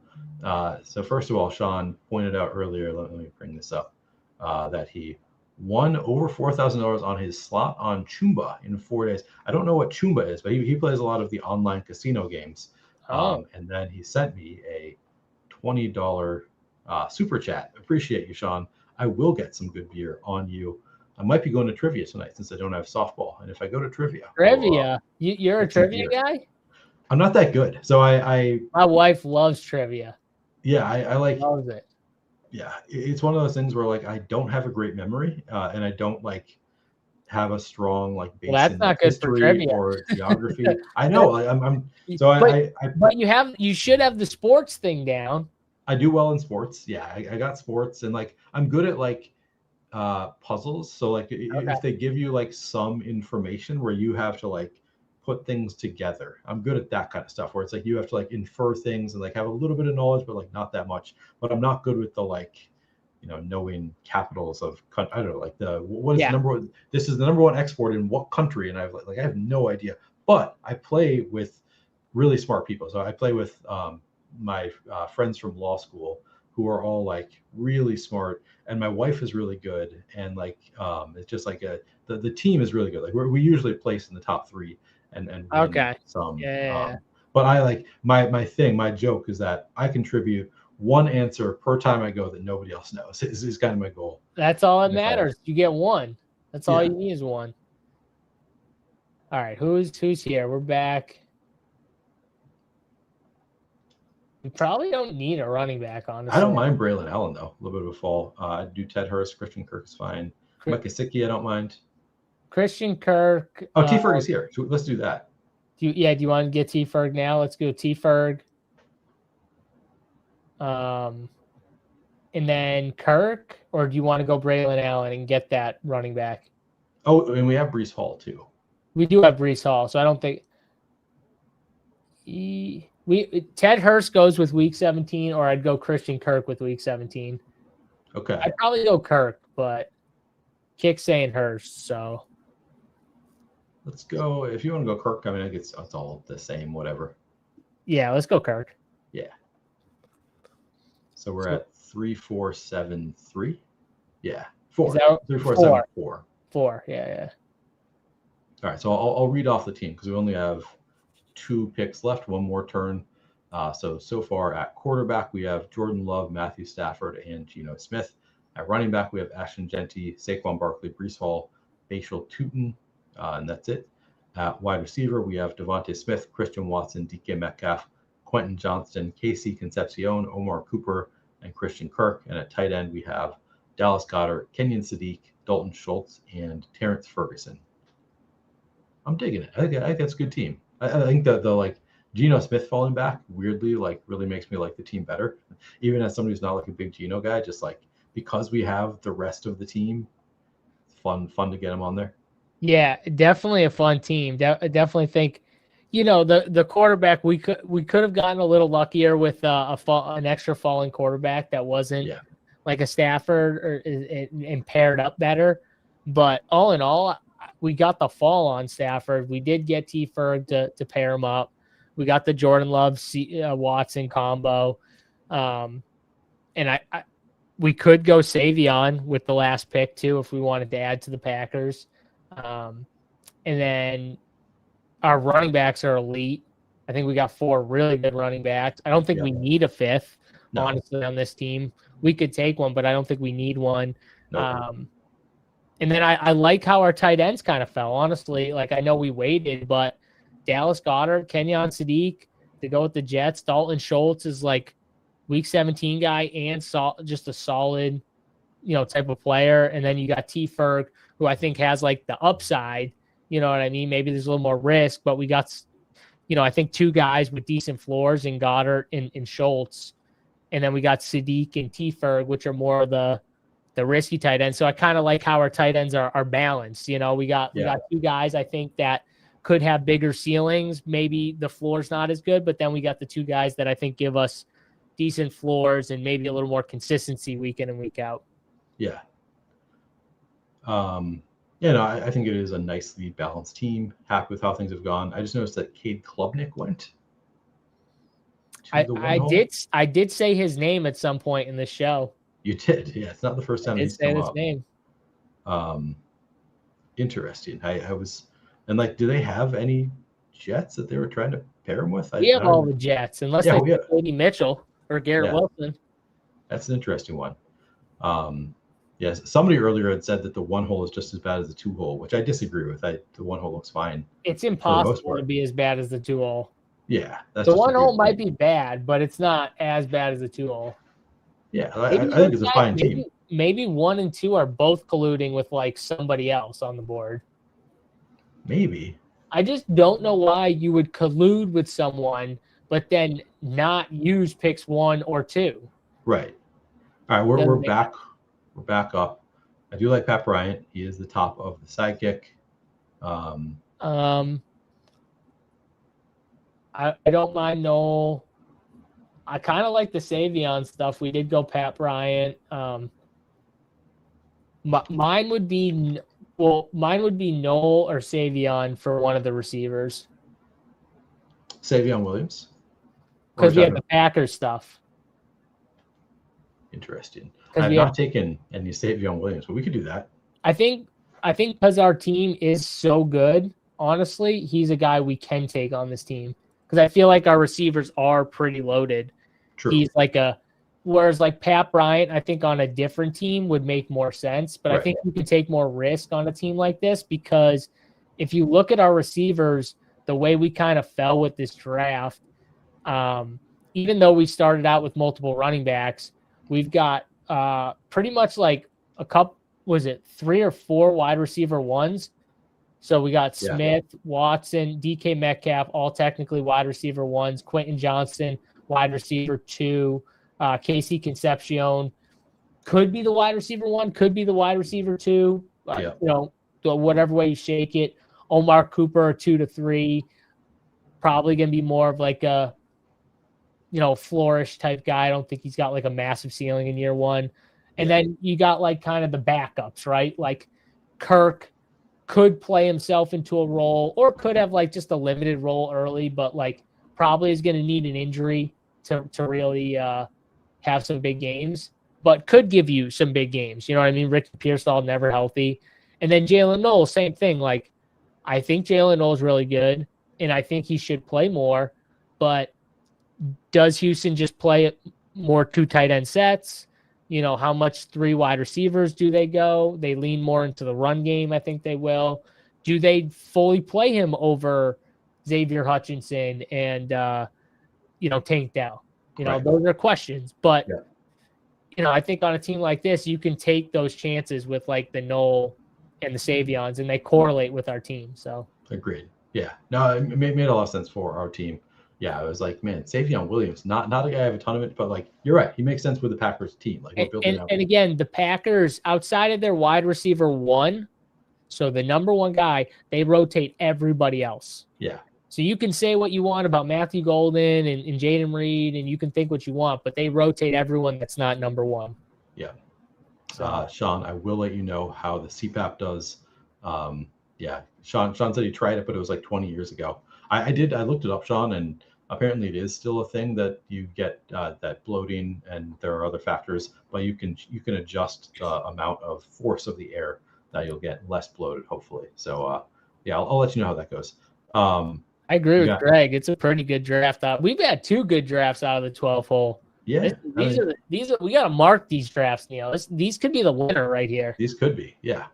So first of all, Sean pointed out earlier, let me bring this up, that he won over $4,000 on his slot on Chumba in 4 days. I don't know what Chumba is, but he plays a lot of the online casino games. And then he sent me a $20 super chat. Appreciate you, Sean. I will get some good beer on you. I might be going to trivia tonight since I don't have softball. And if I go to trivia, you're a trivia guy? I'm not that good. So my wife loves trivia. Yeah, I like loves it. Yeah, it's one of those things where like I don't have a great memory, and I don't like have a strong like Well, base that's in not like good for history trivia. or geography. I know. Like, I'm so But you should have the sports thing down. I do well in sports. Yeah, I got sports, and like I'm good at like puzzles. So like if they give you like some information where you have to like put things together, I'm good at that kind of stuff where it's like you have to like infer things and like have a little bit of knowledge but like not that much. But I'm not good with the like knowing capitals of I don't know, like what is the number one, this is the number one export in what country, and I have no idea. But I play with really smart people. So I play with my friends from law school who are all like really smart, and my wife is really good, and like it's just like the team is really good. Like we usually place in the top 3 and win some. But I like my joke is that I contribute one answer per time I go that nobody else knows. Is kind of my goal. That's all that matters. You get one. That's all you need is one. All right, who's here? We're back. We probably don't need a running back, honestly. I don't mind Braylon Allen though. A little bit of a fall. I do Ted Hurst, Christian Kirk is fine. Mike Gesicki, I don't mind. Christian Kirk. Oh, T Ferg is here. So let's do that. Do you want to get T Ferg now? Let's go T Ferg. And then Kirk, or do you want to go Braylon Allen and get that running back? Oh, and we have Breece Hall too. We do have Breece Hall, so I don't think Ted Hurst goes with week 17, or I'd go Christian Kirk with week 17. Okay. I'd probably go Kirk, but Kick's saying Hurst, so let's go. If you want to go Kirk, I mean, I guess it's all the same, whatever. Yeah, let's go Kirk. Yeah. So we're at 3, 4, 7, 3. Yeah, 4. 3, 4, 7, 4. 4. Yeah. All right, so I'll read off the team because we only have 2 picks left, one more turn. So far at quarterback, we have Jordan Love, Matthew Stafford, and Geno Smith. At running back, we have Ashton Genty, Saquon Barkley, Breece Hall, Bashal Tutin, and that's it. At wide receiver, we have Devontae Smith, Christian Watson, DK Metcalf, Quentin Johnston, Casey Concepcion, Omar Cooper, and Christian Kirk. And at tight end, we have Dallas Goedert, Kenyon Sadiq, Dalton Schultz, and Terrence Ferguson. I'm digging it. I think that's a good team. I think that the like Geno Smith falling back weirdly like really makes me like the team better. Even as somebody who's not like a big Geno guy, just like because we have the rest of the team, it's fun to get him on there. Yeah, definitely a fun team. Definitely think, the quarterback we could have gotten a little luckier with an extra falling quarterback that wasn't like a Stafford or and paired up better. But all in all, we got the fall on Stafford. We did get T Ferg to pair him up. We got the Jordan Love Watson combo, and we could go Savion with the last pick too if we wanted to add to the Packers. And then our running backs are elite. I think we got 4 really good running backs. I don't think we need a 5th, honestly, on this team. We could take one, but I don't think we need one. And then I like how our tight ends kind of fell, honestly. Like, I know we waited, but Dallas Goedert, Kenyon Sadiq to go with the Jets. Dalton Schultz is like week 17 guy and just a solid, type of player. And then you got T Ferg, who I think has like the upside, you know what I mean? Maybe there's a little more risk, but we got, I think 2 guys with decent floors in Goddard and Schultz. And then we got Sadiq and T Ferg, which are more of the risky tight ends. So I kind of like how our tight ends are balanced. We got 2 guys I think that could have bigger ceilings. Maybe the floor's not as good, but then we got the 2 guys that I think give us decent floors and maybe a little more consistency week in and week out. Yeah. I think it is a nicely balanced team. Happy with how things have gone. I just noticed that Cade Klubnik went. I did say his name at some point in the show. You did, yeah. It's not the first time he's come up. Name. Interesting. I was, and like, do they have any Jets that they were trying to pair him with? We have all the Jets, unless they have Brady Mitchell or Garrett Wilson. That's an interesting one. Yes, somebody earlier had said that the 1 hole is just as bad as the 2 hole, which I disagree with. The 1 hole looks fine. It's impossible to be as bad as the 2 hole. Yeah, the 1 hole might be bad, but it's not as bad as the 2 hole. Yeah, I think it's a fine team. maybe 1 and 2 are both colluding with like somebody else on the board. Maybe. I just don't know why you would collude with someone, but then not use picks 1 or 2. Right. All right, we're back. We're back up. I do like Pat Bryant. He is the top of the sidekick. I don't mind Noel. I kind of like the Savion stuff. We did go Pat Bryant. Mine would be Noel or Savion for one of the receivers. Savion Williams. Because we had the Packers stuff. Interesting. I've not taken any Savion Williams, but we could do that. I think because our team is so good, honestly, he's a guy we can take on this team. Because I feel like our receivers are pretty loaded. True. He's whereas like Pat Bryant, I think on a different team would make more sense. But I think you can take more risk on a team like this because if you look at our receivers, the way we kind of fell with this draft, even though we started out with multiple running backs, we've got pretty much like a couple, was it 3 or 4 wide receiver ones? So we got Smith, Watson, DK Metcalf, all technically wide receiver ones. Quentin Johnson, wide receiver 2. Casey Concepcion could be the wide receiver 1, could be the wide receiver 2. Whatever way you shake it. Omar Cooper, 2 to 3. Probably going to be more of like a, flourish type guy. I don't think he's got like a massive ceiling in year 1. And then you got like kind of the backups, right? Like Kirk could play himself into a role or could have like just a limited role early, but like probably is going to need an injury to really have some big games, but could give you some big games. You know what I mean? Rick Pearsall, never healthy. And then Jalen Noel, same thing. Like, I think Jalen Noel is really good, and I think he should play more, but does Houston just play more 2 tight end sets? How much 3 wide receivers do they go? They lean more into the run game. I think they will. Do they fully play him over Xavier Hutchinson and, Tank Dell? Those are questions. But, I think on a team like this, you can take those chances with like the Noel and the Savions, and they correlate with our team. So agreed. Yeah. No, it made a lot of sense for our team. Yeah, I was like, man, Savion Williams, not a guy I have a ton of it, but like you're right, he makes sense with the Packers team. Like we're building and again, the Packers outside of their wide receiver 1, so the number 1 guy, they rotate everybody else. Yeah. So you can say what you want about Matthew Golden and Jaden Reed, and you can think what you want, but they rotate everyone that's not number 1. Yeah. So. Sean, I will let you know how the CPAP does. Sean said he tried it, but it was like 20 years ago. I looked it up, Sean, and apparently it is still a thing that you get that bloating, and there are other factors, but you can adjust the amount of force of the air that you'll get less bloated, hopefully. So I'll let you know how that goes. I agree with Greg. It's a pretty good draft. We've had 2 good drafts out of the 12 hole. Yeah, these are we got to mark these drafts, Neil. These could be the winner right here. These could be. Yeah,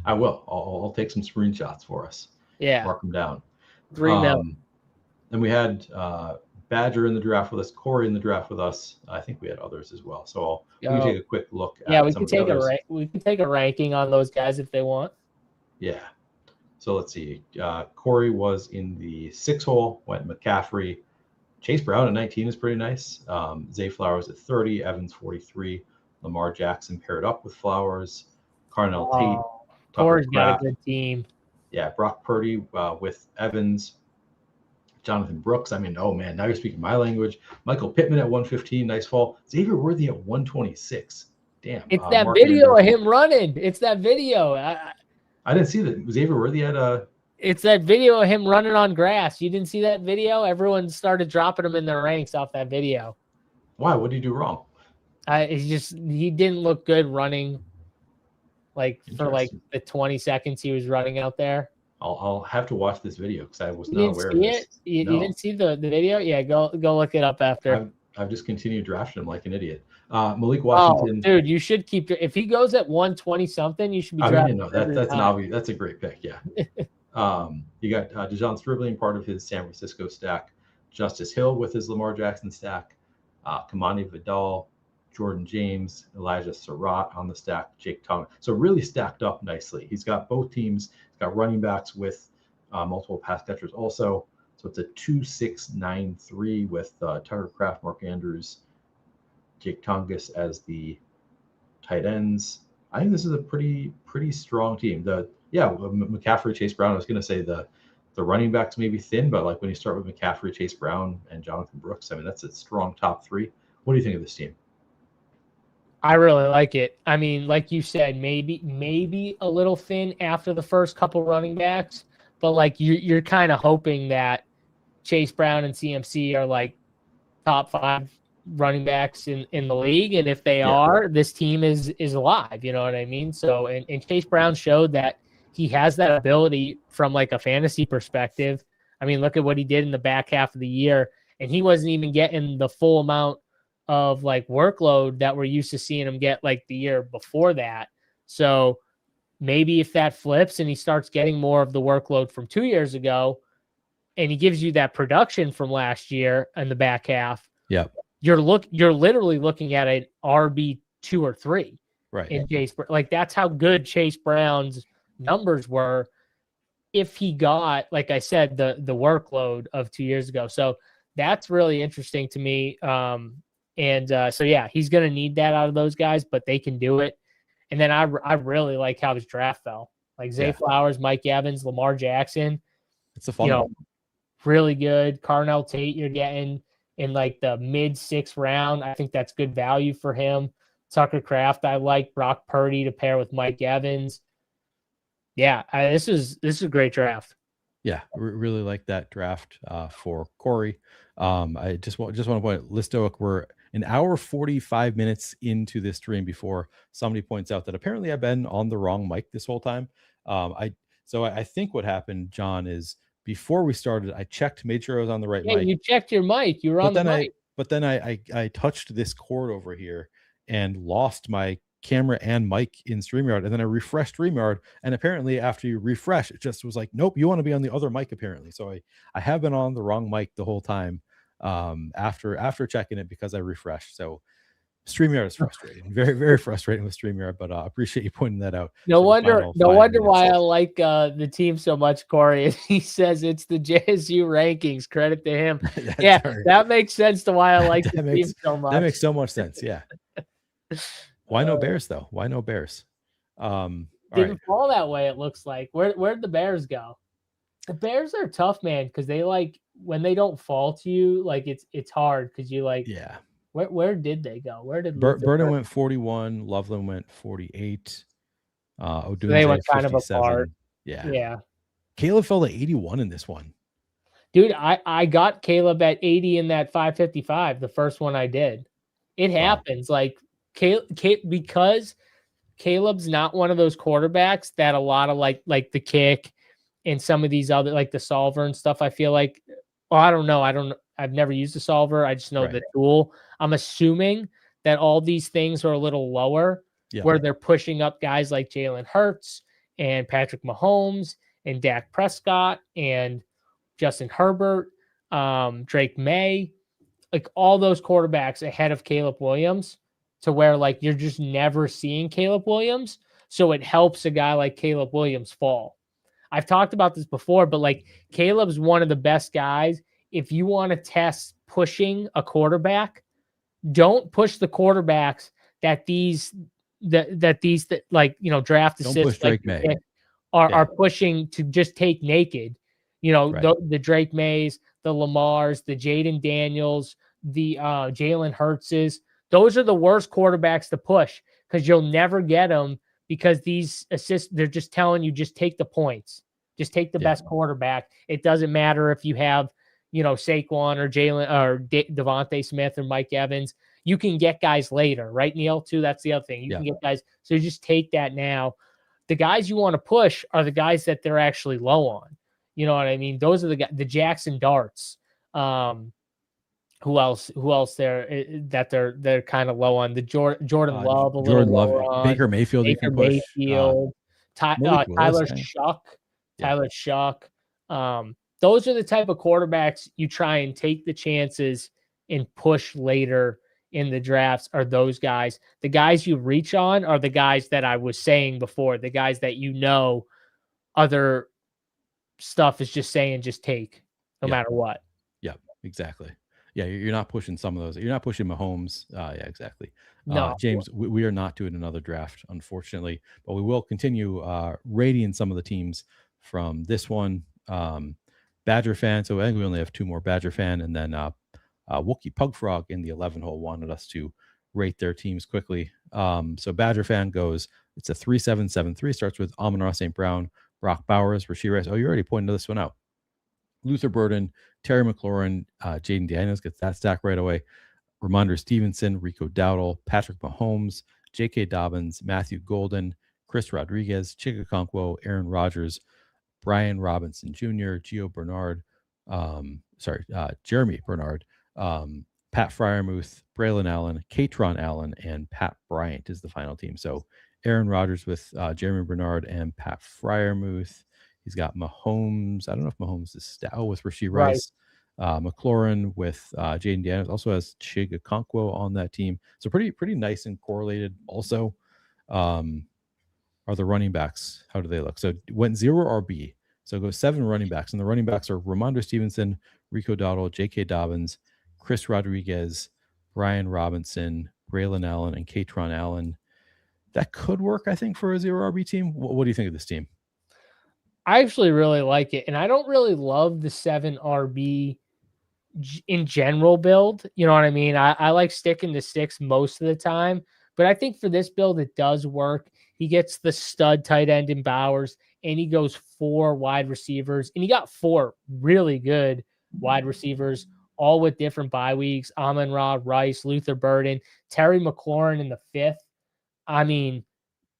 I will. I'll take some screenshots for us. Yeah, mark them down. 3 million. Then we had Badger in the draft with us, Corey in the draft with us. I think we had others as well. So we can take a quick look at we can take a ranking on those guys if they want. Yeah. So let's see. Corey was in the 6 hole, went McCaffrey. Chase Brown at 19 is pretty nice. Zay Flowers at 30, Evans 43. Lamar Jackson paired up with Flowers. Carnell Tate. Corey's got a good team. Yeah, Brock Purdy with Evans. Jonathan Brooks. I mean, oh man, now you're speaking my language. Michael Pittman at 115, nice fall. Xavier Worthy at 126. Damn. It's that video of him running. It's that video. I didn't see that. Xavier Worthy had a. It's that video of him running on grass. You didn't see that video? Everyone started dropping him in their ranks off that video. Why? What did he do wrong? He didn't look good running. Like for like the 20 seconds he was running out there. I'll have to watch this video because I was not aware of this. You didn't see the video? Yeah, go look it up after. I've just continued drafting him like an idiot. Malik Washington. Oh, dude, you should keep. If he goes at 120 something, you should be drafting. That's an obvious. That's a great pick. Yeah. You got John Surabian, part of his San Francisco stack. Justice Hill with his Lamar Jackson stack. Kamani Vidal, Jordan James, Elijah Surratt on the stack, Jake Tongue. So really stacked up nicely. He's got both teams. He's got running backs with multiple pass catchers also. So it's a 2-6-9-3 with Tucker Kraft, Mark Andrews, Jake Tongus as the tight ends. I think this is a pretty strong team. McCaffrey, Chase Brown. I was going to say the running backs may be thin, but like when you start with McCaffrey, Chase Brown, and Jonathan Brooks, I mean that's a strong top three. What do you think of this team? I really like it. I mean, like you said, maybe a little thin after the first couple running backs, but like you're kind of hoping that Chase Brown and CMC are like top 5 running backs in the league, and if they are, this team is alive. You know what I mean? So, and Chase Brown showed that he has that ability from like a fantasy perspective. I mean, look at what he did in the back half of the year, and he wasn't even getting the full amount of like workload that we're used to seeing him get like the year before that. So maybe if that flips and he starts getting more of the workload from 2 years ago, and he gives you that production from last year in the back half, you're literally looking at an RB 2 or 3, right? In Chase, like that's how good Chase Brown's numbers were if he got, like I said, the workload of 2 years ago. So that's really interesting to me. So yeah, he's going to need that out of those guys, but they can do it. And then I really like how his draft fell. Like Zay Flowers, Mike Evans, Lamar Jackson. It's a fun one. Really good. Carnell Tate you're getting in like the mid-6th round. I think that's good value for him. Tucker Kraft, I like. Brock Purdy to pair with Mike Evans. Yeah, this is a great draft. Yeah, really like that draft for Corey. I just want to point out, Listoic, we're an hour 45 minutes into this stream before somebody points out that apparently I've been on the wrong mic this whole time. I think what happened, John, is before we started, I checked, made sure I was on the right mic. Yeah, you checked your mic. You were on the mic. But then I touched this cord over here and lost my camera and mic in StreamYard, and then I refreshed StreamYard, and apparently after you refresh, it just was like, nope, you want to be on the other mic apparently. So I have been on the wrong mic the whole time after checking it because I refreshed. So StreamYard is frustrating, very, very frustrating with StreamYard, but I appreciate you pointing that out. No wonder why I like the team so much, Corey. He says it's the JSU rankings. Credit to him. That makes sense to why I like the team so much. That makes so much sense. Yeah. Why no Bears though? Why no Bears? Didn't fall that way. It looks like. Where'd the Bears go? The Bears are tough, man, because they like when they don't fall to you, like it's hard because you like. Yeah. Where did they go? Where did Burden went 41? Loveland went 48. They went kind 57. Of apart. Yeah. Caleb fell to 81 in this one. Dude, I got Caleb at 80 in that 555, the first one I did. It happens. Like because Caleb's not one of those quarterbacks that a lot of like the kick and some of these other like the solver and stuff. I feel like, I don't know. I've never used a solver. I just know the tool. I'm assuming that all these things are a little lower where they're pushing up guys like Jalen Hurts and Patrick Mahomes and Dak Prescott and Justin Herbert, Drake May, like all those quarterbacks ahead of Caleb Williams, to where like you're just never seeing Caleb Williams. So it helps a guy like Caleb Williams fall. I've talked about this before, but like Caleb's one of the best guys. If you want to test pushing a quarterback, don't push the quarterbacks that draft assists like are pushing to just take naked. The Drake Mays, the Lamars, the Jaden Daniels, the Jalen Hurtses. Those are the worst quarterbacks to push because you'll never get them because these assists, they're just telling you, just take the points. Just take the best quarterback. It doesn't matter if you have, Saquon or Jalen or Devontae Smith or Mike Evans. You can get guys later, right, Neil? Too. That's the other thing. You can get guys. So just take that now. The guys you want to push are the guys that they're actually low on. You know what I mean? Those are the guys, the Jackson Darts. Who else there that they're kind of low on? The Jordan Love, Jordan Love, Baker Mayfield, Tyler Shuck. Those are the type of quarterbacks you try and take the chances and push later in the drafts are those guys. The guys you reach on are the guys that I was saying before, the guys that other stuff is just saying just take no matter what. Yeah, exactly. Yeah, you're not pushing some of those. You're not pushing Mahomes. Yeah, exactly. No. James, we are not doing another draft, unfortunately, but we will continue rating some of the teams from this one. Badger fan. So I think we only have 2 more. Badger fan, and then Wookie Pugfrog in the 11-hole wanted us to rate their teams quickly. So Badger fan goes, it's a 3-7-7-3. Starts with Amon-Ra St. Brown, Brock Bowers, Rashid Rice. Oh, you already pointed this one out. Luther Burden, Terry McLaurin, Jaden Daniels gets that stack right away. Ramondre Stevenson, Rico Dowdle, Patrick Mahomes, J.K. Dobbins, Matthew Golden, Chris Rodriguez, Chig Okonkwo, Aaron Rodgers, Brian Robinson Jr., Gio Bernard, Jeremy Bernard, Pat Fryermuth, Braylon Allen, Katron Allen, and Pat Bryant is the final team. So Aaron Rodgers with Jeremy Bernard and Pat Fryermuth. He's got Mahomes. I don't know if Mahomes is with Rashid Rice. McLaurin with Jaden Daniels. Also has Chig Okonkwo on that team. So pretty nice and correlated. Also, are the running backs. How do they look? So went 0 RB. So go 7 running backs. And the running backs are Ramondre Stevenson, Rico Dowdle, J.K. Dobbins, Chris Rodriguez, Brian Robinson, Braylon Allen, and Katron Allen. That could work, I think, for a 0 RB team. What do you think of this team? I actually really like it. And I don't really love the 7 RB in general build. You know what I mean? I like sticking to 6 most of the time. But I think for this build, it does work. He gets the stud tight end in Bowers, and he goes 4 wide receivers. And he got 4 really good wide receivers, all with different bye weeks. Amon-Ra, Rice, Luther Burden, Terry McLaurin in the 5th. I mean,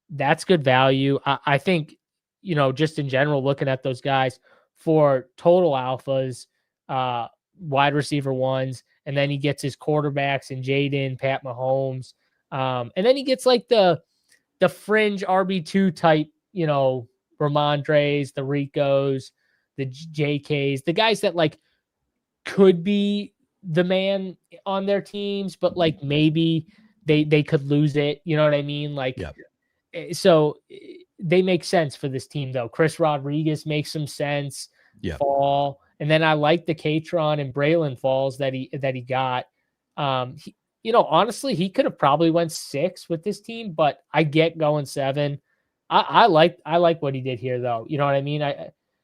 that's good value. I think, just in general, looking at those guys for total alphas, wide receiver 1s, and then he gets his quarterbacks in Jaden, Pat Mahomes. And then he gets like the fringe RB2 type, Ramondres, the Ricos, the JKs, the guys that like could be the man on their teams, but like maybe they could lose it. You know what I mean? Like, so they make sense for this team though. Chris Rodriguez makes some sense. Fall. And then I like the Katron and Braylon falls that he got. Honestly, he could have probably went 6 with this team, but I get going 7. I like what he did here, though. You know what I mean?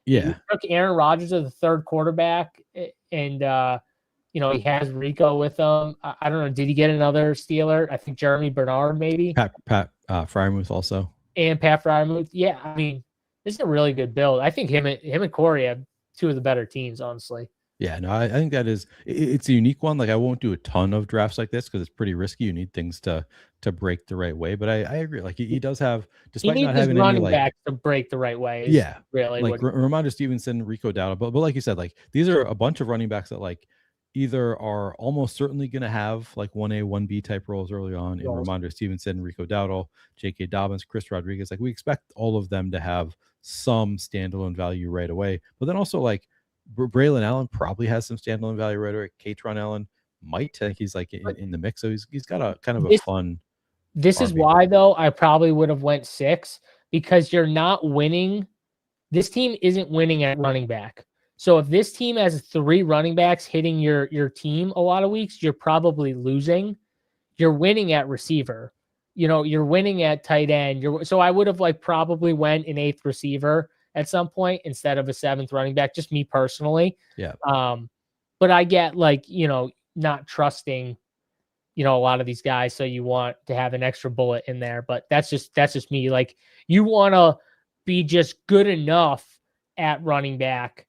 He took Aaron Rodgers as the 3rd quarterback, and he has Rico with him. I don't know. Did he get another Steeler? I think Jeremy Bernard, maybe. Pat Fryermuth also, and Pat Fryermuth. Yeah, I mean, this is a really good build. I think him and Corey have 2 of the better teams, honestly. Yeah, no, I think that it's a unique one. Like I won't do a ton of drafts like this because it's pretty risky. You need things to break the right way. But I agree. Like he does have, despite not having any running back to break the right way. Really like Ramondre Stevenson, Rico Dowdle. But like you said, like these are a bunch of running backs that like either are almost certainly going to have like 1A, 1B type roles early on in Ramondre Stevenson, Rico Dowdle, J.K. Dobbins, Chris Rodriguez. Like we expect all of them to have some standalone value right away. But then also like Braylon Allen probably has some standalone value right away. Katron Allen might. I think he's like in the mix. So he's got a kind of a fun. This RB. Is why though I probably would have went 6 because you're not winning. This team isn't winning at running back. So if this team has 3 running backs hitting your team a lot of weeks, you're probably losing. You're winning at receiver. You're winning at tight end. So I would have like probably went an 8th receiver at some point instead of a 7th running back, just me personally. Yeah. But I get like, not trusting, a lot of these guys. So you want to have an extra bullet in there, but that's just me. Like you want to be just good enough at running back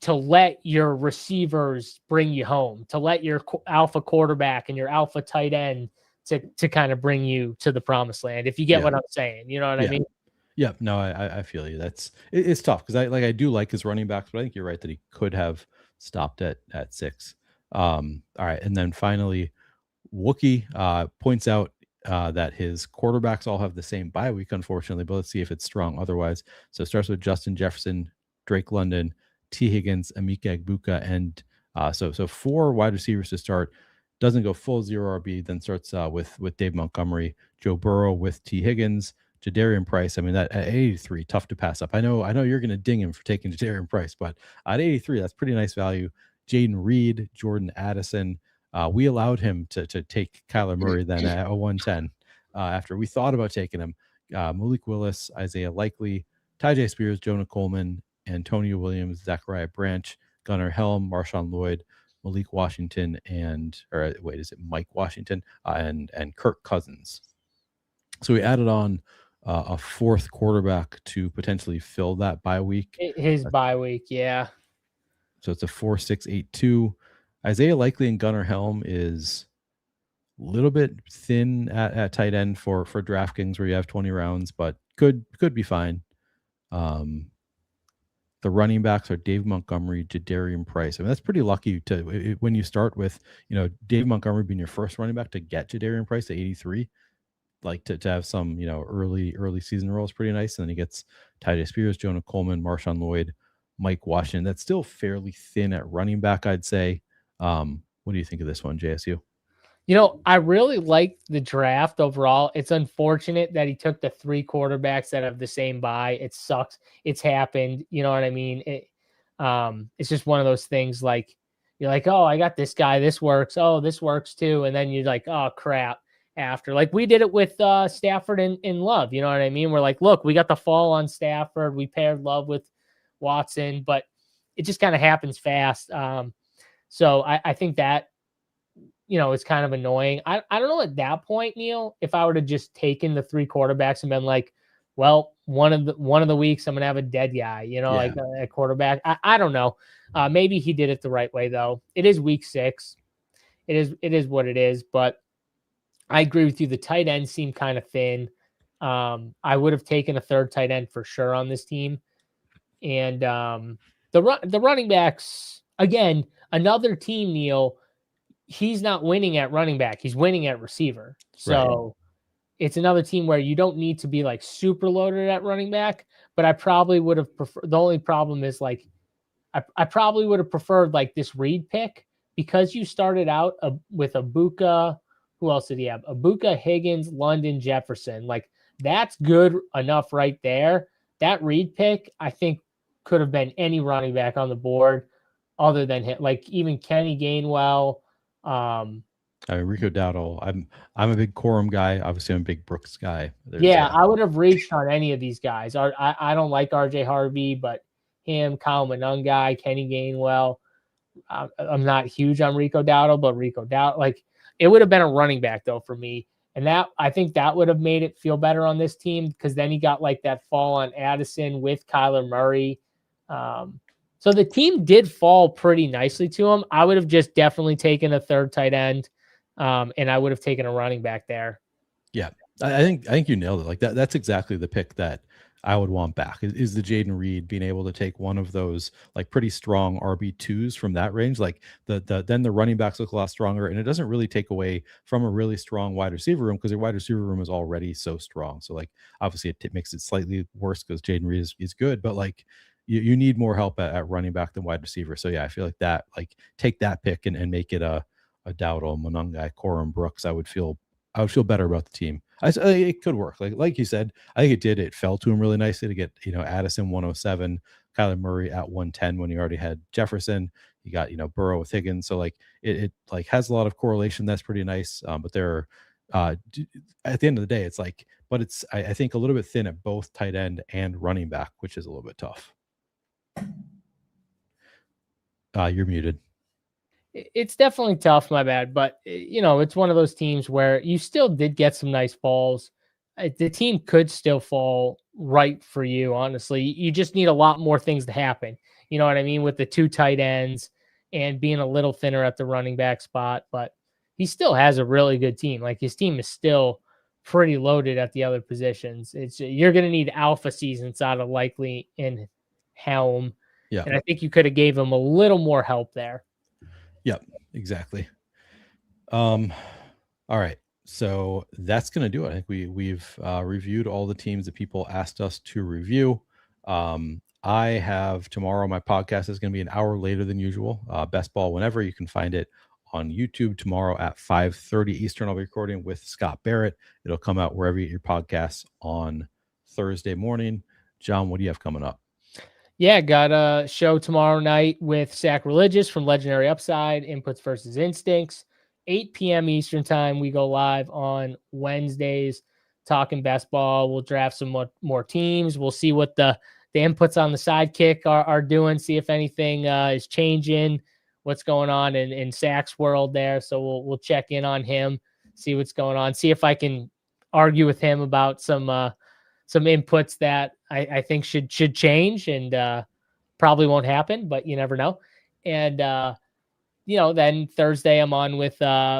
to let your receivers bring you home, to let your alpha quarterback and your alpha tight end to kind of bring you to the promised land. If you get what I'm saying, you know what I mean? Yeah, no, I feel you. It's tough because I do like his running backs, but I think you're right that he could have stopped at 6. All right, and then finally, Wookie points out that his quarterbacks all have the same bye week, unfortunately. But let's see if it's strong otherwise. So it starts with Justin Jefferson, Drake London, T. Higgins, Emeka Egbuka, and so 4 wide receivers to start. doesn't go full 0 RB, then starts with Dave Montgomery, Joe Burrow with T. Higgins, Jadarian Price. I mean, that at 83, tough to pass up. I know you're going to ding him for taking Jadarian Price, but at 83, that's pretty nice value. Jaden Reed, Jordan Addison. We allowed him to take Kyler Murray then at 110 after we thought about taking him. Malik Willis, Isaiah Likely, Tyjae Spears, Jonah Coleman, Antonio Williams, Zachariah Branch, Gunnar Helm, Marshawn Lloyd, Malik Washington, Mike Washington, and Kirk Cousins. So we added on a fourth quarterback to potentially fill that bye week. His bye week, yeah. So it's a 4-6-8-2. Isaiah Likely and Gunnar Helm is a little bit thin at tight end for DraftKings where you have 20 rounds, but could be fine. The running backs are Dave Montgomery, Jadarian Price. I mean, that's pretty lucky when you start with, Dave Montgomery being your first running back to get Jadarian Price at 83, like to have some, early season roles pretty nice. And then he gets Tyjae Spears, Jonah Coleman, Marshawn Lloyd, Mike Washington. That's still fairly thin at running back, I'd say. What do you think of this one, JSU? I really like the draft overall. It's unfortunate that he took the 3 quarterbacks that have the same bye. It sucks. It's happened. You know what I mean? It's just one of those things like, you're like, oh, I got this guy. This works. Oh, this works too. And then you're like, oh, crap. After, like we did it with Stafford and Love. You know what I mean? We're like, look, we got the fall on Stafford. We paired Love with Watson, but it just kind of happens fast. So I think that, it's kind of annoying. I don't know at that point, Neil, if I were to just taken the 3 quarterbacks and been like, well, one of the weeks I'm going to have a dead guy, like a quarterback. I don't know. Maybe he did it the right way though. It is week 6. It is what it is, but I agree with you. The tight ends seem kind of thin. I would have taken a third tight end for sure on this team. And the running backs, again, another team, Neil, he's not winning at running back. He's winning at receiver. So It's another team where you don't need to be like super loaded at running back, but I probably would have preferred. The only problem is like, I probably would have preferred like this Reed pick because you started out with Abuka. Who else did he have? Abuka, Higgins, London, Jefferson. Like that's good enough right there. That Reed pick, I think, could have been any running back on the board other than him. Like even Kenny Gainwell. Rico Dowdle. I'm a big Corum guy. Obviously, I'm a big Brooks guy. I would have reached on any of these guys. I don't like RJ Harvey, but him, Kyle Monungai, Kenny Gainwell. I'm not huge on Rico Dowdle, but Rico Dowdle, like it would have been a running back though for me. And that I think that would have made it feel better on this team because then he got like that fall on Addison with Kyler Murray. So the team did fall pretty nicely to him. I would have just definitely taken a third tight end, and I would have taken a running back there. Yeah, I think you nailed it. Like that's exactly the pick that I would want back is the Jaden Reed being able to take one of those like pretty strong RB2s from that range. Like then the running backs look a lot stronger, and it doesn't really take away from a really strong wide receiver room because your wide receiver room is already so strong. So like obviously it makes it slightly worse because Jaden Reed is good, but like you need more help at running back than wide receiver. So yeah, I feel like that like take that pick and make it a Dowdle, Monungai, Corum, Brooks. I would feel better about the team. It could work. Like you said, I think it did. It fell to him really nicely to get, Addison 107, Kyler Murray at 110 when he already had Jefferson. He got, Burrow with Higgins. So like it like has a lot of correlation. That's pretty nice. But they're at the end of the day, it's like, but it's I think a little bit thin at both tight end and running back, which is a little bit tough. You're muted. It's definitely tough, my bad. But, it's one of those teams where you still did get some nice falls. The team could still fall right for you, honestly. You just need a lot more things to happen. You know what I mean? With the 2 tight ends and being a little thinner at the running back spot. But he still has a really good team. Like his team is still pretty loaded at the other positions. You're going to need alpha seasons out of Likely and Helm. Yeah. And I think you could have gave him a little more help there. Yep, exactly. All right. So that's going to do it. I think we've reviewed all the teams that people asked us to review. I have tomorrow, my podcast is going to be an hour later than usual. Best Ball whenever. You can find it on YouTube tomorrow at 5:30 Eastern. I'll be recording with Scott Barrett. It'll come out wherever you get your podcasts on Thursday morning. John, what do you have coming up? Yeah, got a show tomorrow night with Sacrilegious from Legendary Upside, Inputs versus Instincts. 8 p.m. Eastern time. We go live on Wednesdays talking best ball. We'll draft some more teams. We'll see what the inputs on the sidekick are doing, see if anything is changing, what's going on in Sac's world there. So we'll check in on him, see what's going on, see if I can argue with him about some inputs that I think should change, and probably won't happen, but you never know. And then Thursday I'm on with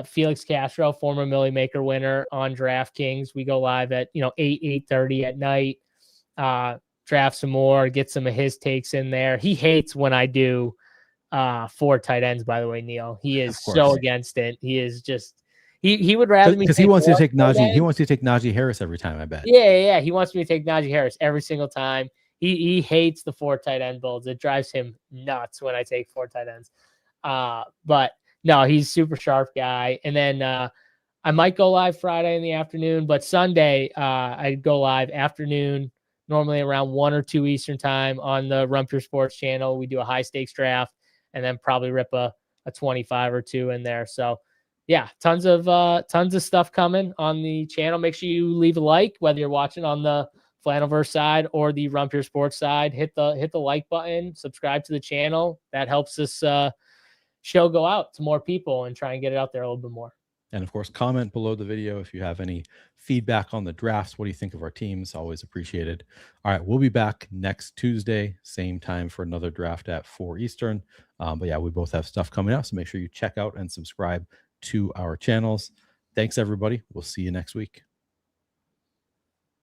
Felix Castro, former Millie Maker winner on DraftKings. We go live at 8:30 at night. Draft some more, get some of his takes in there. He hates when I do 4 tight ends, by the way, Neil. He is so against it. He is just he would rather me because he wants to take Najee. He wants to take Najee Harris every time, I bet. Yeah. He wants me to take Najee Harris every single time. He hates the 4 tight end builds. It drives him nuts when I take 4 tight ends. But no, he's a super sharp guy. And then I might go live Friday in the afternoon, but Sunday I go live afternoon, normally around 1 or 2 Eastern time on the Run Pure Sports channel. We do a high stakes draft and then probably rip a 25 or 2 in there. So yeah, tons of stuff coming on the channel. Make sure you leave a like, whether you're watching on the Flannelverse side or the Run Pure Sports side. Hit the like button, subscribe to the channel. That helps this show go out to more people and try and get it out there a little bit more. And of course, comment below the video if you have any feedback on the drafts. What do you think of our teams? Always appreciated. All right, we'll be back next Tuesday, same time for another draft at 4 Eastern. But yeah, we both have stuff coming out, so make sure you check out and subscribe to our channels. Thanks, everybody. We'll see you next week.